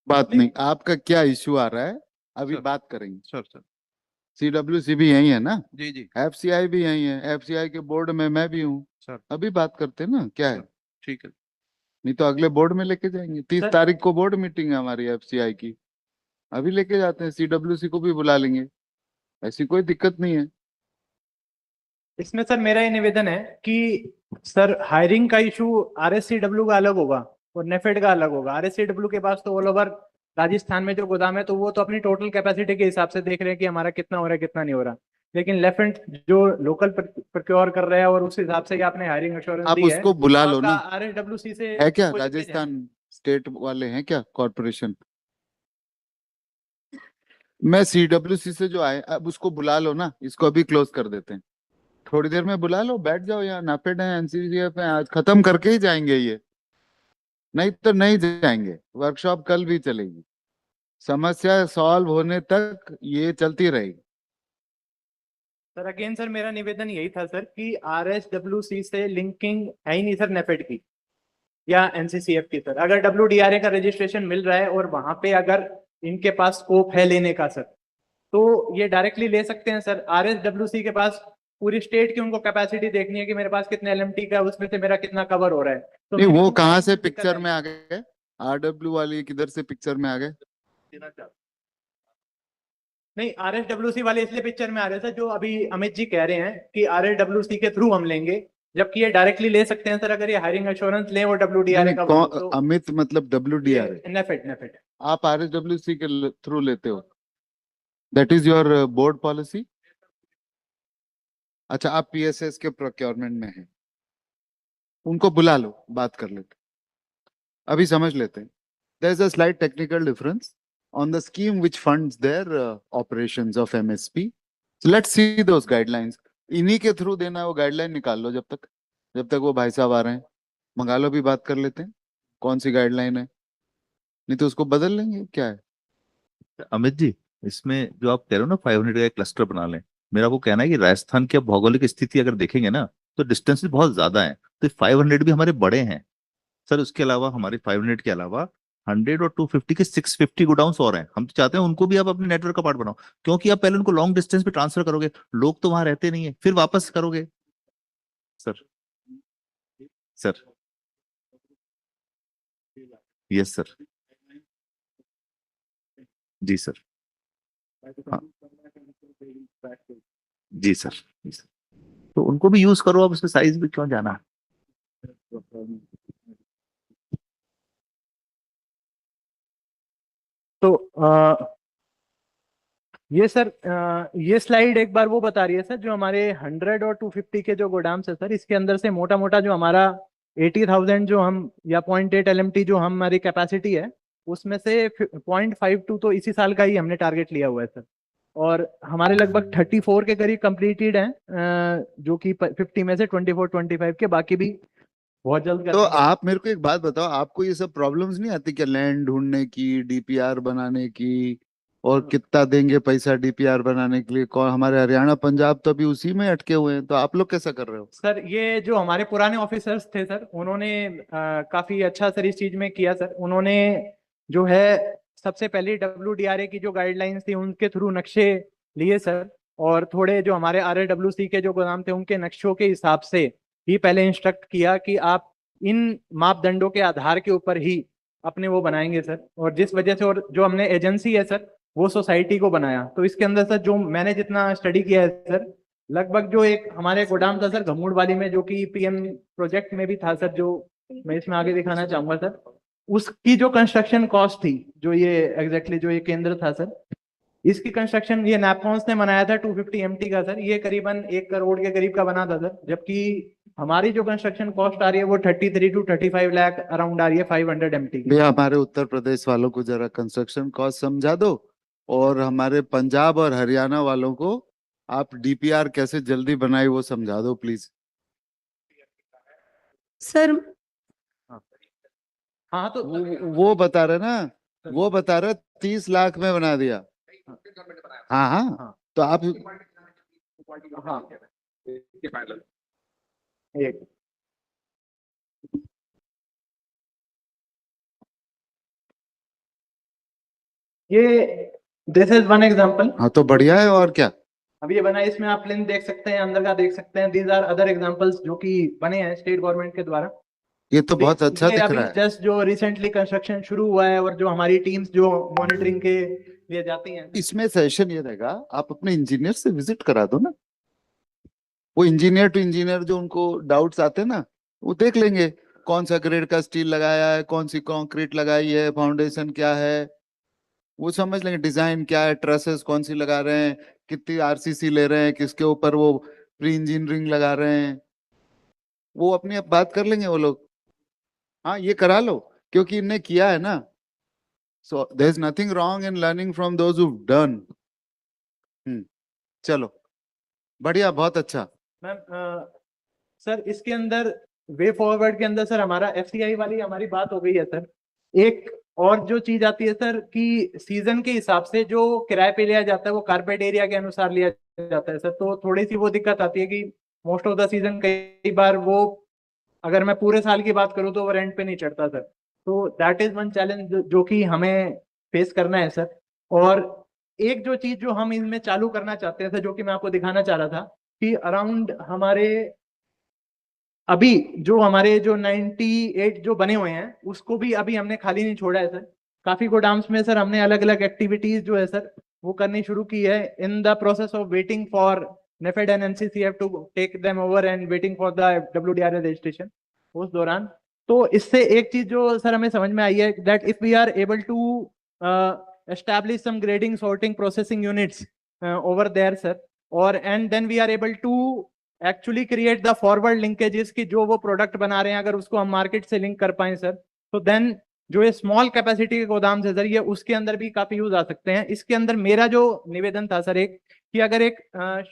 बात नहीं, आपका क्या इश्यू आ रहा है अभी बात करेंगे। सर CWC भी यही है ना? जी जी। FCI भी यही है, FCI के बोर्ड में मैं भी हूँ सर। अभी बात करते हैं ना, क्या है? ठीक है। नहीं तो अगले बोर्ड में लेके जाएंगे। 30 तारीख को बोर्ड मीटिंग है हमारी FCI की, अभी लेके जाते हैं। CWC को भी बुला लेंगे, ऐसी कोई दिक्कत नहीं है। इसमें सर मेरा ये निवेदन है कि सर हायरिंग का इशू RSCW का अलग होगा और नेफेड का अलग होगा। RSCW के पास तो ऑल ओवर राजस्थान में जो गोदाम है, तो वो तो अपनी टोटल कैपेसिटी के हिसाब से देख रहे हैं कि हमारा कितना हो रहा है कितना नहीं हो रहा। लेकिन लेफ्ट जो लोकल प्रोक्योर कर रहे हैं और उस हिसाब से आपने हायरिंग एश्योरेंस आप दी है, उसको बुला लो ना। RSWC से है क्या कोई लिंकेज है? राजस्थान स्टेट वाले हैं क्या कॉर्पोरेशन? मैं CWC से जो आए, अब उसको बुला लो ना, इसको अभी क्लोज कर देते हैं। थोड़ी देर में बुला लो, बैठ जाओ, यहाँ नाफेड है, NCCF है, आज खत्म करके ही जाएंगे ये, नहीं तो नहीं जाएंगे। वर्कशॉप कल भी चलेगी, समस्या सॉल्व होने तक ये चलती रहेगी। सर अगेन सर मेरा निवेदन यही था सर कि RSWC से लिंकिंग है ही नहीं सर नेफेड की या NCCF की। सर अगर WDRA का रजिस्ट्रेशन मिल रहा है और वहां पे अगर इनके पास स्कोप है लेने का सर, तो ये डायरेक्टली ले सकते हैं सर। RSWC के पास पूरी स्टेट की उनको कैपेसिटी देखनी है कि मेरे पास कितने LMT का, उसमें से मेरा कितना कवर हो रहा है। तो नहीं, वो कहाँ से पिक्चर में आ गए? RW वाली किधर से पिक्चर में आ गए? नहीं, RSWC वाले इसलिए पिक्चर में आ रहे थे, जो अभी अमित जी कह रहे हैं कि RSWC के थ्रू हम लेंगे, जबकि ये डायरेक्टली ले सकते हैं सर अगर ये हायरिंग एश्योरेंस लें और WDRA का तो अमित मतलब WDRA? नेफेड आप RSWC के थ्रू लेते हो? That is your board policy? अच्छा, आप PSS के प्रोक्योरमेंट में हैं? उनको बुला लो, बात कर लेते, अभी समझ लेते हैं. There is a slight technical difference on the scheme which funds their operations of MSP. So let's see those guidelines. इन्हीं के थ्रू देना है, वो गाइडलाइन निकाल लो. जब तक वो भाई साहब आ रहे हैं, मंगा लो, भी बात कर लेते हैं कौन सी गाइडलाइन है, नहीं तो उसको बदल लेंगे. क्या है अमित जी, इसमें जो आप कह रहे हो ना 500 का एक क्लस्टर बना लें, मेरा वो कहना है कि राजस्थान की अब भौगोलिक स्थिति अगर देखेंगे ना तो डिस्टेंसेस बहुत ज्यादा हैं, तो 500 भी हमारे बड़े हैं सर. उसके अलावा हमारे 500 के अलावा 100 और 250 के 650 गोडाउंस और हैं. हम तो चाहते हैं उनको भी आप अपने नेटवर्क का पार्ट बनाओ, क्योंकि आप पहले उनको लॉन्ग डिस्टेंस पे ट्रांसफर करोगे, लोग तो वहां रहते नहीं है, फिर वापस करोगे. Sir sir yes sir. जी सर. हाँ जी सर. जी सर, तो उनको भी यूज करो, अब उसमें साइज भी क्यों जाना है. तो ये सर ये स्लाइड एक बार वो बता रही है सर, जो हमारे 100 और 250 के जो गोदाम्स है सर, इसके अंदर से मोटा मोटा जो हमारा 80,000 जो हम या 0.8 LMT जो हमारी कैपेसिटी है, उसमें से 0.52 तो इसी साल का ही हमने टारगेट लिया हुआ है सर. और हमारे लगभग 34 के करीब कंप्लीटेड हैं, जो कि 50 में से 24-25 के बाकी भी बहुत जल्द तो आप मेरे को एक बात बताओ, आपको ये सब प्रॉब्लम्स नहीं आती क्या, लैंड ढूंढने की, डीपीआर बनाने की, और कितना देंगे पैसा डीपीआर बनाने के लिए? कौन, हमारे हरियाणा पंजाब तो अभी उसी में अटके हुए हैं, तो आप लोग कैसा कर रहे हो? सर ये जो हमारे पुराने ऑफिसर्स थे सर, उन्होंने काफी अच्छा सर इस चीज में किया सर. उन्होंने जो है सबसे पहले WDRA की जो गाइडलाइंस थी उनके थ्रू नक्शे लिए सर, और थोड़े जो हमारे RAWC के जो गोदाम थे उनके नक्शों के हिसाब से ही पहले इंस्ट्रक्ट किया कि आप इन मापदंडों के आधार के ऊपर ही अपने वो बनाएंगे सर. और जिस वजह से, और जो हमने एजेंसी है सर वो सोसाइटी को बनाया, तो इसके अंदर सर जो मैंने जितना स्टडी किया है सर, लगभग जो एक हमारे गोदाम था सर घमूड़वाली में, जो कि PM प्रोजेक्ट में भी था सर, जो मैं इसमें आगे दिखाना चाहूंगा सर, उसकी जो कंस्ट्रक्शन कॉस्ट थी, जो ये एग्जैक्टली जो ये केंद्र था सर, इसकी कंस्ट्रक्शन ये नैपकॉन्स ने बनाया था 250 MT का सर, ये करीबन 1 करोड़ के करीब का बना था सर. जबकि हमारी जो कंस्ट्रक्शन कॉस्ट आ रही है वो 33 to 35 लाख अराउंड आ रही है 500 MT की. भैया हमारे उत्तर प्रदेश वालों को जरा कंस्ट्रक्शन कॉस्ट समझा दो, और हमारे पंजाब और हरियाणा वालों को आप डीपीआर कैसे जल्दी बनाए वो समझा दो प्लीज. सर हाँ तो वो बता रहे ना, वो बता रहे 30 लाख में बना दिया. हाँ हाँ, तो आप हाँ एक ये दिस इज वन एग्जांपल. हाँ तो बढ़िया है, और क्या. अभी ये बना है, इसमें आप प्लेन देख सकते हैं, अंदर का देख सकते हैं. दीज आर अदर एग्जांपल्स जो कि बने हैं स्टेट गवर्नमेंट के द्वारा. ये तो बहुत अच्छा दिख रहा है. जस्ट जो रिसेंटली कंस्ट्रक्शन शुरू हुआ है, और जो हमारी टीम्स जो मॉनिटरिंग के लिए जाती हैं. इसमें सेशन ये रहेगा, आप अपने इंजीनियर से विजिट करा दो ना, वो इंजीनियर टू इंजीनियर जो उनको डाउट्स आते हैं ना, वो देख लेंगे कौन सा ग्रेड का स्टील लगाया है, कौन सी कंक्रीट लगाई है, फाउंडेशन क्या है, वो समझ लेंगे. डिजाइन क्या है, ट्रसेस कौन सी लगा रहे हैं, कितनी RCC ले रहे हैं, किसके ऊपर वो प्री इंजीनियरिंग लगा रहे हैं, वो अपनी अब बात कर लेंगे वो लोग. हाँ ये करा लो, क्योंकि इनने किया है ना. So there is nothing wrong in learning from those who done. चलो बढ़िया, बहुत अच्छा. मैम सर इसके अंदर वे फॉरवर्ड के अंदर सर हमारा FCI वाली हमारी बात हो गई है सर. एक और जो चीज आती है सर कि सीजन के हिसाब से जो किराए पे लिया जाता है वो कारपेट एरिया के अनुसार लिया जाता है सर. तो थोड़ी सी वो दिक्कत आती है कि मोस्ट ऑफ द सीजन कई बार वो, अगर मैं पूरे साल की बात करूं तो वो रेंट पे नहीं चढ़ता सर. तो दैट इज वन चैलेंज जो कि हमें फेस करना है सर. और एक जो चीज जो हम इनमें चालू करना चाहते हैं सर, जो कि मैं आपको दिखाना चाह रहा था, कि अराउंड हमारे अभी जो हमारे जो 98 जो बने हुए हैं उसको भी अभी हमने खाली नहीं छोड़ा है सर. काफी गोदाम्स में सर हमने अलग अलग एक्टिविटीज जो है सर वो करनी शुरू की है, in the process of waiting for NAFED and NCCF to take them over and waiting for the WDRA registration. उस दौरान तो इससे एक चीज जो सर हमें समझ में आई है, that if we are able to establish some grading, sorting, processing units over there sir, or and then we are able to actually create the forward linkages की जो वो प्रोडक्ट बना रहे हैं अगर उसको हम मार्केट से लिंक कर पाए सर, तो देन जो ये स्मॉल कैपेसिटी के गोदाम से सर ये उसके अंदर भी काफी यूज आ सकते हैं। इसके अंदर मेरा जो निवेदन था सर एक कि अगर एक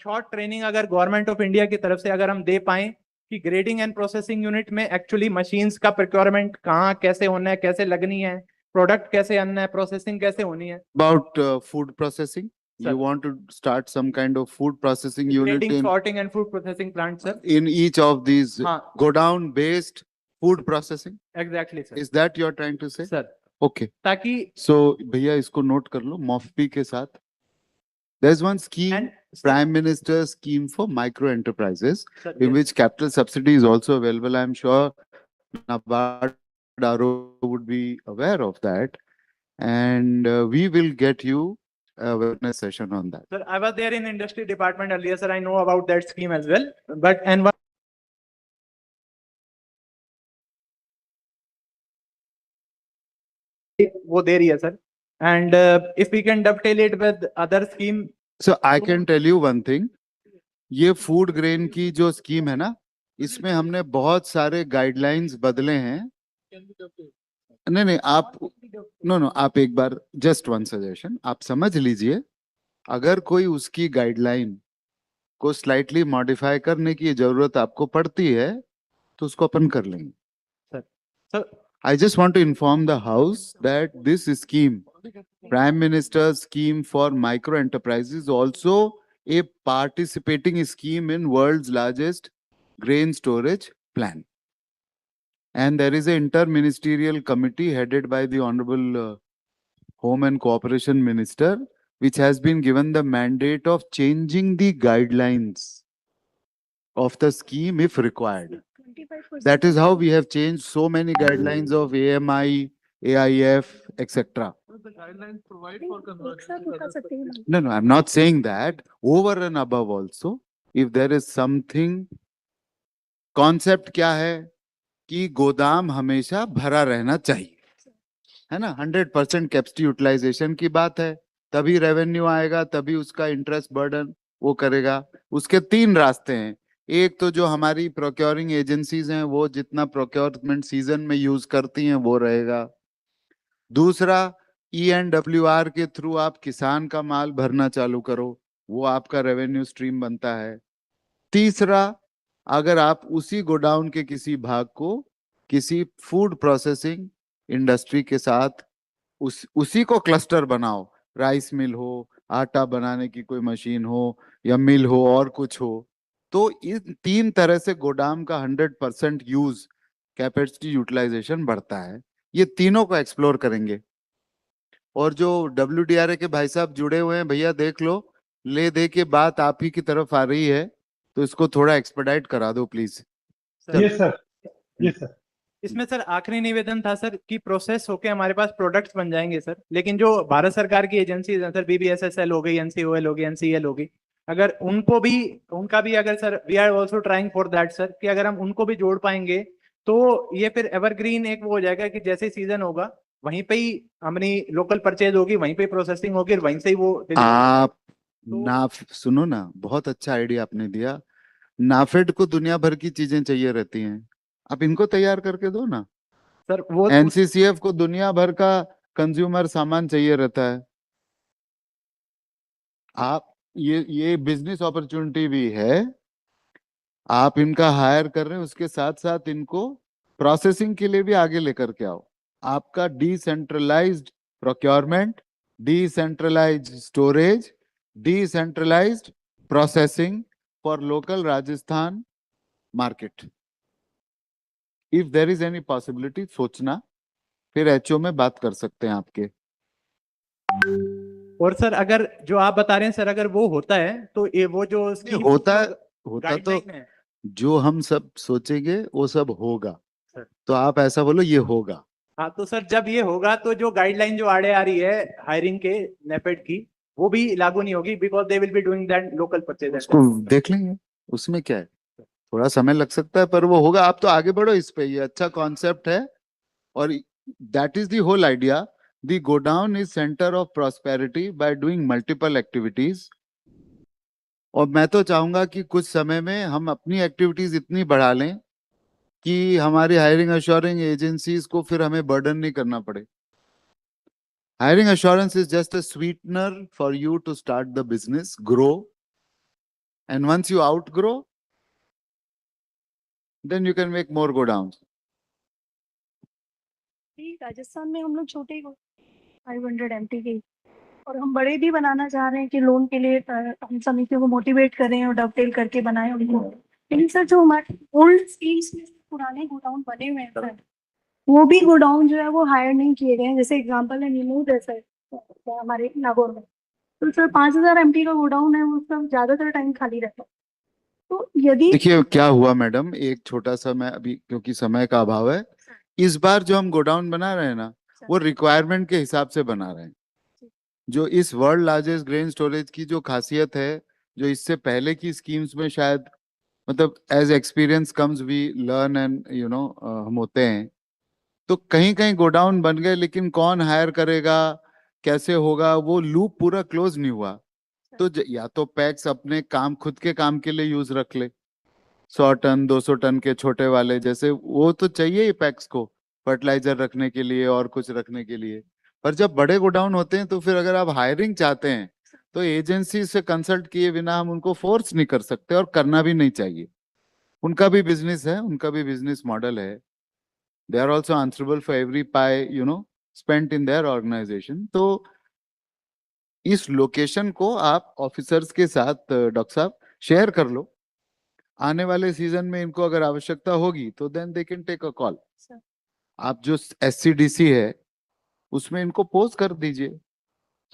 शॉर्ट ट्रेनिंग अगर गवर्नमेंट ऑफ इंडिया की तरफ से अगर हम दे पाए कि ग्रेडिंग एंड प्रोसेसिंग यूनिट में एक्चुअली मशीन्स का प्रोक्योरमेंट कहाँ कैसे होना है, कैसे लगनी है, प्रोडक्ट कैसे आना है, प्रोसेसिंग कैसे होनी है। About food processing, you want to start some kind of food processing unit Grading, in sorting and food processing plant sir. in each of these हाँ. godown based food processing. Exactly sir. Is that you're trying to say? Sir. Okay. ताकि So भैया इसको note कर लो MOFPI के साथ. There's one scheme, Prime Minister's scheme for micro enterprises, Sir, in yes. which capital subsidy is also available. I'm sure NABARD would be aware of that, and we will get you a awareness session on that. Sir, I was there in industry department earlier, sir. I know about that scheme as well. But and one वो दे रही है sir. And if we can dovetail it with other scheme. So I can tell you one thing. ये food grain की जो scheme है ना, इसमें हमने बहुत सारे गाइडलाइंस बदले हैं. नहीं आप नो आप एक बार जस्ट वन सजेशन आप समझ लीजिए. अगर कोई उसकी गाइडलाइन को स्लाइटली मॉडिफाई करने की जरूरत आपको पड़ती है तो उसको अपन कर लेंगे. Sir I just want to inform the House that this scheme, Prime Minister's scheme for micro enterprises, is also a participating scheme in world's largest grain storage plan. And there is an interministerial committee headed by the Honorable Home and Cooperation Minister, which has been given the mandate of changing the guidelines of the scheme if required. That is how we have changed so many guidelines of AMI, AIF, etc. The guidelines provide for conversion. No, I'm not saying that. Over and above also, if there is something, concept क्या है कि गोदाम हमेशा भरा रहना चाहिए, है ना. 100% कैपेसिटी यूटिलाइजेशन की बात है, तभी रेवेन्यू आएगा, तभी उसका इंटरेस्ट बर्डन वो करेगा. उसके 3 रास्ते हैं. एक तो जो हमारी प्रोक्योरिंग एजेंसीज हैं वो जितना प्रोक्योरमेंट सीजन में यूज करती हैं वो रहेगा. दूसरा ENWR के थ्रू आप किसान का माल भरना चालू करो, वो आपका रेवेन्यू स्ट्रीम बनता है. तीसरा, अगर आप उसी गोडाउन के किसी भाग को किसी फूड प्रोसेसिंग इंडस्ट्री के साथ उसी को क्लस्टर बनाओ, राइस मिल हो, आटा बनाने की कोई मशीन हो या मिल हो और कुछ हो, तो इन 3 तरह से गोदाम का 100% यूज कैपेसिटी यूटिलाइजेशन बढ़ता है. ये तीनों को एक्सप्लोर करेंगे. और जो WDRA के भाई साहब जुड़े हुए हैं, भैया देख लो, ले दे के बात आप ही की तरफ आ रही है, तो इसको थोड़ा एक्सपेडाइट करा दो please. Yes sir, yes sir. इसमें सर आखिरी निवेदन था सर कि प्रोसेस होके हमारे पास प्रोडक्ट्स बन जाएंगे सर, लेकिन जो भारत सरकार की एजेंसीज हैं सर, BBSSL हो गई, NCOL हो गई, NCL हो गई, अगर उनका भी अगर sir we are also trying for that sir कि अगर हम उनको भी जोड़ पाएंगे तो ये फिर एवरग्रीन एक वो हो जाएगा कि जैसे सीजन होगा वहीं पे ही अपनी लोकल परचेज होगी, वहीं पे प्रोसेसिंग होगी और वहीं से ही वो आप सुनो ना, बहुत अच्छा आइडिया आपने दिया. नाफेड को दुनिया भर की चीजें चाहिए रहती हैं, आप इनको तैयार करके दो ना सर. वो NCCF को दुनिया भर का कंज्यूमर सामान चाहिए रहता है. आप ये बिजनेस अपॉर्चुनिटी भी है. आप इनका हायर कर रहे हैं, उसके साथ साथ इनको प्रोसेसिंग के लिए भी आगे लेकर के आओ. आपका decentralised procurement, decentralised storage, decentralised processing for local Rajasthan market. If there is any possibility सोचना, फिर HO में बात कर सकते हैं आपके. और सर अगर जो आप बता रहे हैं सर अगर वो होता है तो ये वो जो होता तो जो हम सब सोचेंगे वो सब होगा. तो आप ऐसा बोलो ये होगा. हाँ तो सर जब ये होगा तो जो गाइडलाइन जो आड़े आ रही है हायरिंग के नेपेड की वो भी लागू नहीं होगी, because they will be doing that local purchase. उसको देख लेंगे, उसमें क्या है, थोड़ा समय लग सकता है पर वो होगा. आप तो आगे बढ़ो इस पे, ये अच्छा कॉन्सेप्ट है और that is the whole idea. The godown is center of prosperity by doing multiple activities. और मैं तो चाहूंगा कि कुछ समय में हम अपनी एक्टिविटीज इतनी बढ़ा लें कि हमारी हायरिंग अश्योरिंग एजेंसीज को फिर हमें बर्डन नहीं करना पड़े. Hiring assurance is just a sweetener for you to start the business, grow, and once you outgrow, then you can make more go downs. Rajasthan में हम लोग छोटे 500 MT के और हम बड़े भी बनाना चाह रहे हैं कि लोन के लिए हम समितियों को मोटिवेट करें और डबटेल करके बनाएं उनको. लेकिन सर जो हमारे ओल्ड स्कीम्स में पुराने गोडाउन बने हुए हैं सर, वो भी गोडाउन जो है वो हायर नहीं किए गए हैं. जैसे एग्जांपल है नीमूद है सर हमारे नागौर में, तो सर 5000 MT का गोडाउन है, वो सब ज्यादातर टाइम खाली रहता है. तो यदि देखिए क्या हुआ मैडम, एक छोटा सा मैं अभी, क्योंकि समय का अभाव है, इस बार जो हम गोडाउन बना रहे हैं ना, वो रिक्वायरमेंट के हिसाब से बना रहे हैं. जो इस वर्ल्ड लार्जेस्ट ग्रेन स्टोरेज की जो खासियत है, जो इससे पहले की स्कीम्स में शायद, मतलब as experience comes we learn and you know, हम होते हैं, तो कहीं कहीं गोडाउन बन गए, लेकिन कौन हायर करेगा, कैसे होगा, वो लूप पूरा क्लोज नहीं हुआ. तो या तो पैक्स अपने काम, खुद के काम के लिए यूज रख ले, 100 टन 200 टन के छोटे वाले, जैसे वो तो चाहिए ही पैक्स को फर्टिलाइजर रखने के लिए और कुछ रखने के लिए. पर जब बड़े गोडाउन होते हैं तो फिर अगर आप हायरिंग चाहते हैं तो एजेंसी से कंसल्ट किए बिना हम उनको फोर्स नहीं कर सकते, और करना भी नहीं चाहिए. उनका भी बिजनेस है, उनका भी बिजनेस मॉडल है. They are also answerable for every pie, you know, spent in their organization. तो इस लोकेशन को आप ऑफिसर्स के साथ डॉक्टर साहब शेयर कर लो. आने वाले सीजन में इनको अगर आवश्यकता होगी तो then they can take a call. आप जो SCDC है उसमें इनको पोस्ट कर दीजिए,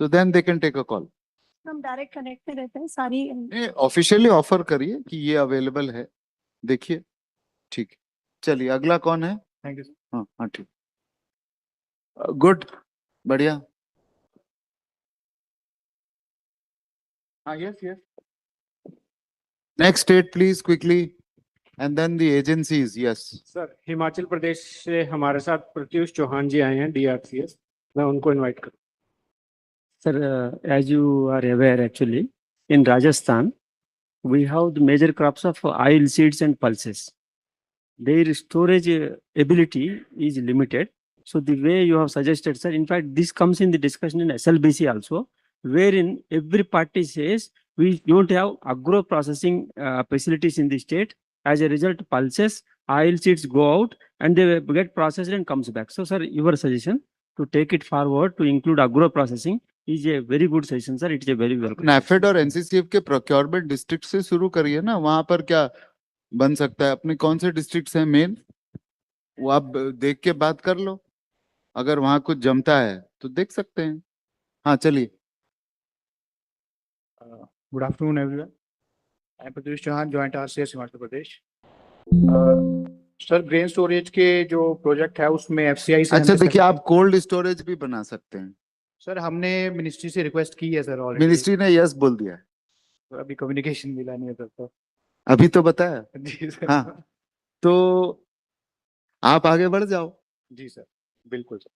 so then they can take a call. हम डायरेक्ट कनेक्ट में रहते हैं सारी. ऑफिशियली ऑफर करिए कि ये अवेलेबल है, देखिए. ठीक, चलिए अगला कौन है? Thank you sir. हाँ हाँ ठीक, गुड, बढ़िया. हाँ yes yes. Next state please quickly, and then the agencies. Yes sir, Himachal Pradesh से हमारे साथ प्रत्युष चौहान जी आए हैं, DRCS. मैं उनको इनवाइट करूँ. Sir, as you are aware, actually, in Rajasthan, we have the major crops of oil seeds and pulses. Their storage ability is limited. So the way you have suggested, sir, in fact, this comes in the discussion in SLBC also, wherein every party says we don't have agro processing facilities in the state. As a result, pulses, oil seeds go out and they get processed and comes back. So, sir, your suggestion to take it forward to include agro processing is a very good suggestion, sir. It is a very welcome. NAFED और NCCF के procurement district से शुरू करिए ना. वहां पर क्या बन सकता है? अपने कौन से डिस्ट्रिक्ट्स हैं मेन, वो आप देख के बात कर लो. अगर वहां कुछ जमता है तो देख सकते हैं. हाँ चलिए. Good afternoon, everyone. I am Pratyush Chauhan, Joint RCS Himachal Pradesh. Sir, grain storage के जो प्रोजेक्ट है उसमें FCI से. अच्छा देखिए, आप कोल्ड स्टोरेज भी बना सकते हैं. सर, हमने मिनिस्ट्री से रिक्वेस्ट की है सर ऑलरेडी. मिनिस्ट्री ने यस बोल दिया है. तो अभी कम्युनिकेशन मिला नहीं है सर. तो अभी तो बताया. जी सर. हाँ, तो आप आगे बढ़ जाओ. जी सर, बिल्कुल सर.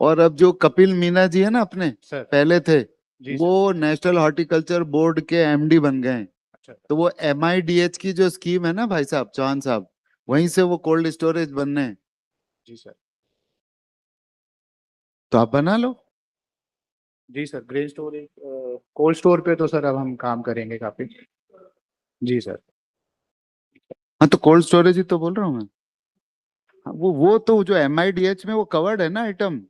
और अब जो कपिल मीना जी है ना, अपने सर पहले थे, जी वो नेशनल हॉर्टिकल्चर बोर्ड के MD बन गए हैं. अच्छा. तो वो MIDH की जो स्कीम है ना भाई साहब, चौहान साहब, वहीं से वो कोल्ड स्टोरेज बनने हैं. जी सर. तो आप बना लो. जी sir, grain storage cold store पे तो सर अब हम काम करेंगे काफी. जी सर. हाँ तो कोल्ड स्टोरेज ही तो बोल रहा हूँ मैं. हाँ, वो तो जो MIDH में वो कवर्ड है ना आइटम.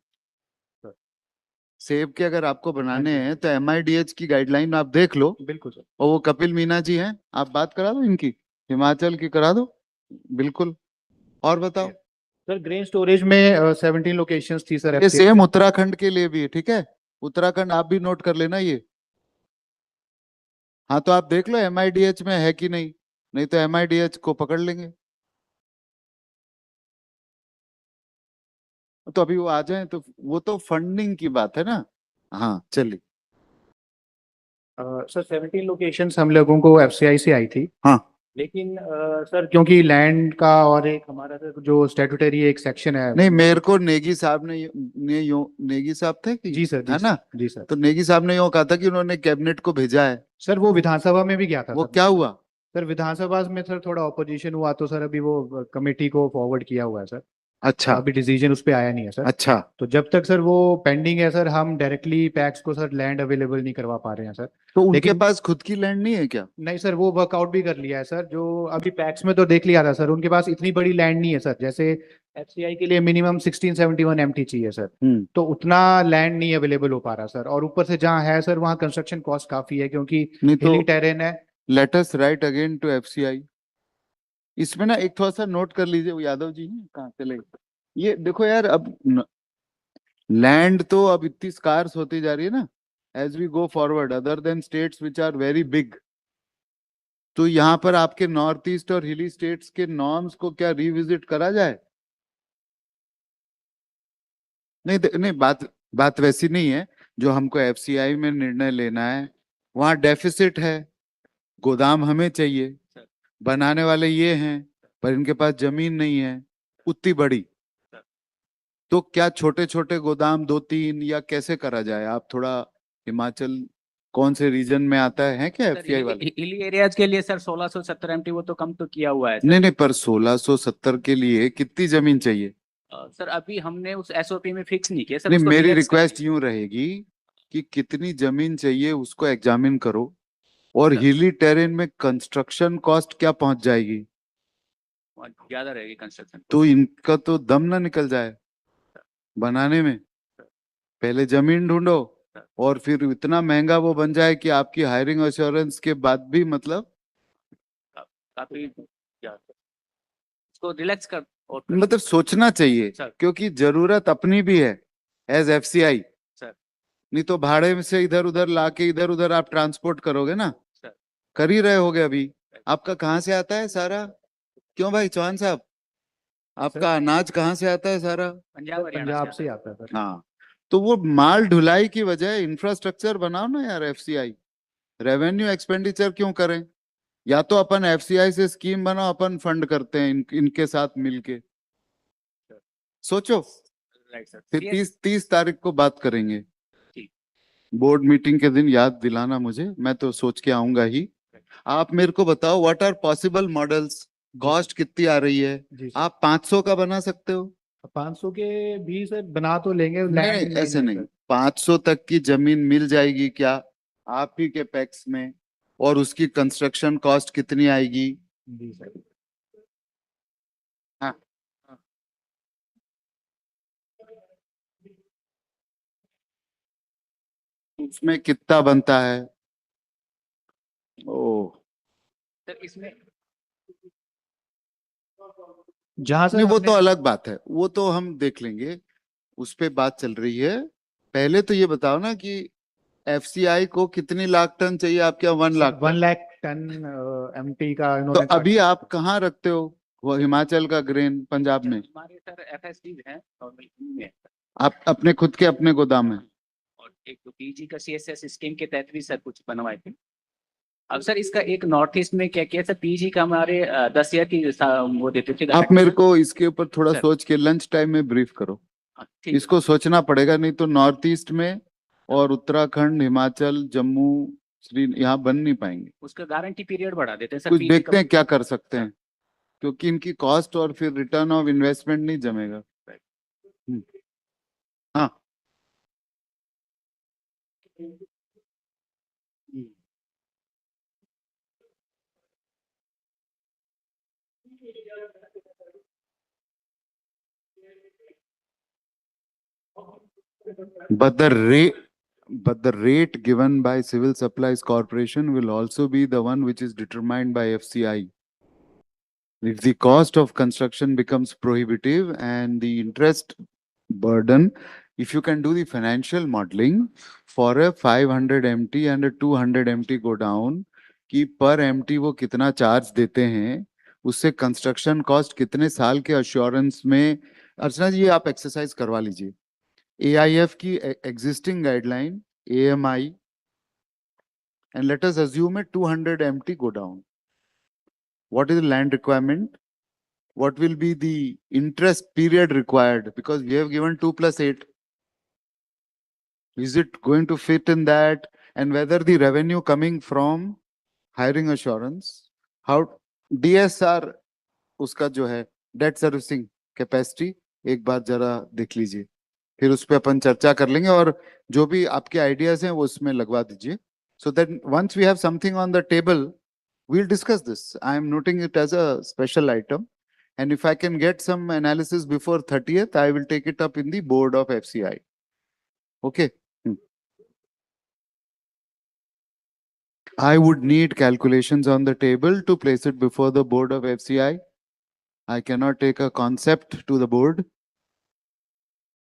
सेब के अगर आपको बनाने हैं तो MIDH की गाइडलाइन आप देख लो. बिल्कुल सर. और वो कपिल मीना जी हैं, आप बात करा दो इनकी, हिमाचल की करा दो. बिल्कुल. और बताओ सर. ग्रेन स्टोरेज में 17 लोकेशंस थी सर. ये सेम उत्तराखंड के लिए भी है. ठीक है, उत्तराखंड आप भी नोट कर लेना ये. हाँ तो आप देख लो MIDH में है कि नहीं, नहीं तो MIDH को पकड़ लेंगे. तो अभी वो आ जाए तो वो तो फंडिंग की बात है ना. हाँ चलिए. सर 17 लोकेशंस हम लोगों को FCI से आई थी. हाँ. लेकिन सर क्योंकि लैंड का और एक हमारा सर जो स्टैट्यूटरी एक सेक्शन है. नहीं, मेरे को नेगी साहब ने नेगी साहब थे कि? जी सर. है ना. जी सर. तो नेगी साहब ने यूँ कहा था कि उन्होंने कैबिनेट को भेजा है सर वो विधानसभा में भी गया था वो सर। क्या हुआ? सर विधानसभा में सर थोड़ा ऑपोजिशन हुआ तो सर अभी वो कमेटी को फॉरवर्ड किया हुआ है सर। अच्छा अभी डिसीजन उस पे आया नहीं है सर। अच्छा। तो जब तक सर वो पेंडिंग है सर, हम डायरेक्टली पैक्स को सर लैंड अवेलेबल नहीं करवा पा रहे हैं सर। तो उनके लेकिन पास खुद की लैंड नहीं है क्या? नहीं सर, वो वर्कआउट भी कर लिया है सर। जो अभी पैक्स में तो देख लिया था सर, उनके पास इतनी बड़ी लैंड नहीं है सर। जैसे एफसीआई के लिए मिनिमम 1671 MT चाहिए सर, तो उतना लैंड नहीं अवेलेबल हो पा रहा सर। और ऊपर से जहाँ है सर, वहाँ कंस्ट्रक्शन कॉस्ट काफी है क्योंकि नहीं तो हिली टेरेन है। Let us write again to FCI. इसमें ना एक थोड़ा सा नोट कर लीजिए, वो यादव जी हैं कहाँ चले गए? ये देखो यार, अब लैंड तो अब इतनी स्कार्स होती जा रही है ना as we go forward, other than states which are very big. तो यहाँ पर आपके नॉर्थ ईस्ट और हिली स्टेट्स के नॉर्म्स को क्या रिविजिट करा जाए? नहीं, बात वैसी नहीं है। जो हमको एफसीआई में निर्णय लेना है, वहाँ डेफिसिट है, गोदाम हमें चाहिए, बनाने वाले ये हैं, पर इनके पास जमीन नहीं है उतनी बड़ी। तो क्या छोटे छोटे गोदाम 2-3 या कैसे करा जाए? आप थोड़ा, हिमाचल कौन से रीजन में आता है क्या एफसीआई वाले? हिली एरियाज के लिए सर 1670 MT वो तो कम तो किया हुआ है सर। नहीं, पर 1670 के लिए कितनी जमीन चाहिए? सर अभी हमने उस एसओपी में फिक्स नहीं किया सर। नहीं, उसको मेरी relax रिक्वेस्ट यूं रहेगी कि कितनी जमीन चाहिए उसको एग्जामिन करो, और हिली टेरेन में कंस्ट्रक्शन कॉस्ट क्या पहुंच जाएगी, ज्यादा रहेगी कंस्ट्रक्शन। तो इनका तो दम ना निकल जाए बनाने में। पहले जमीन ढूंढो और फिर इतना महंगा वो बन जाए कि आपकी हायरिंग एश्योरेंस के बाद भी मतलब काफी उसको रिलैक्स कर और मतलब सोचना चाहिए, सर। क्योंकि जरूरत अपनी भी है एज एफसीआई। सर। नहीं तो भाड़े में से इधर उधर लाके इधर उधर आप ट्रांसपोर्ट करोगे ना, सर। कर ही रहे होगे अभी। आपका कहाँ से आता है सारा? क्यों भाई चौहान साहब, आपका अनाज कहाँ से आता है सारा? पंजाब से आता है सर। हाँ, तो वो माल ढुलाई की वजह इंफ्रास्ट्रक्चर बनाओ ना यार एफसीआई। रेवेन्यू एक्सपेंडिचर क्यों करें? या तो अपन एफसीआई से स्कीम बनाओ, अपन फंड करते हैं इनके साथ मिलके। सोचो, राइट सर। फिर 30 तारीख को बात करेंगे बोर्ड मीटिंग के दिन। याद दिलाना मुझे, मैं तो सोच के आऊंगा ही। आप मेरे को बताओ what are possible models, cost कितनी आ रही है? आप 500 का बना सकते हो? 500 के भी सर बना तो लेंगे। नहीं, ऐसे नहीं। 500 तक की जमीन मिल जाएगी क्या आप ही के पैक्स में? और उसकी कंस्ट्रक्शन कॉस्ट कितनी आएगी? जी सर। हाँ, उसमें कितना बनता है? ओ सर इसमें जहां नहीं, वो तो अलग बात है, वो तो हम देख लेंगे, उस पे बात चल रही है। पहले तो ये बताओ ना कि एफसीआई को कितनी लाख टन चाहिए? आपके 1 लाख 1 लाख टन MT का तो इन्होंने अभी आप कहाँ रखते हो वो हिमाचल का ग्रेन? पंजाब में हमारे सर एफएसडी है और में आप अपने खुद के अपने गोदाम में? और एक तो पीजी का सीएसएस स्कीम के तहत भी सर कुछ बनवाए थे। अब सर इसका एक नॉर्थ ईस्ट में क्या किया सर, पीजी का हमारे 10 ईयर की वो देते थे। आप मेरे को इसके ऊपर थोड़ा सोच के लंच टाइम में ब्रीफ करो। इसको सोचना पड़ेगा, नहीं तो नॉर्थ ईस्ट में और उत्तराखंड, हिमाचल, जम्मू, यहाँ बन नहीं पाएंगे। उसका गारंटी पीरियड बढ़ा देते हैं सर। कुछ PG देखते का हैं क्या कर सकते हैं, क्योंकि इनकी कॉस्ट और फिर रिटर्न ऑफ इन्वेस्टमेंट नहीं जमेगा। हाँ, but the rate given by Civil Supplies Corporation will also be the one which is determined by FCI. If the cost of construction becomes prohibitive and the interest burden, if you can do the financial modeling for a 500 MT and a 200 MT go down, कि पर MT वो कितना charge देते हैं, उससे construction cost कितने साल के अश्योरेंस में। अर्चना जी, ये आप एक्सरसाइज करवा लीजिए। AIF की existing guideline AMI, and let us assume a 200 MT go down. What is the land requirement? What will be the interest period required? Because we have given 2 + 8. Is it going to fit in that? and whether the revenue coming from hiring assurance, how DSR उसका जो है date servicing capacity एक बार जरा देख लीजिए, फिर उस पे अपन चर्चा कर लेंगे और जो भी आपके आइडियाज हैं वो उसमें लगवा दीजिए. So that once we have something on the table, we'll discuss this. I am noting it as a special item. And if I can get some analysis before 30th, I will take it up in the board of FCI. Okay. I would need calculations on the table to place it before the board of FCI. I cannot take a concept to the board.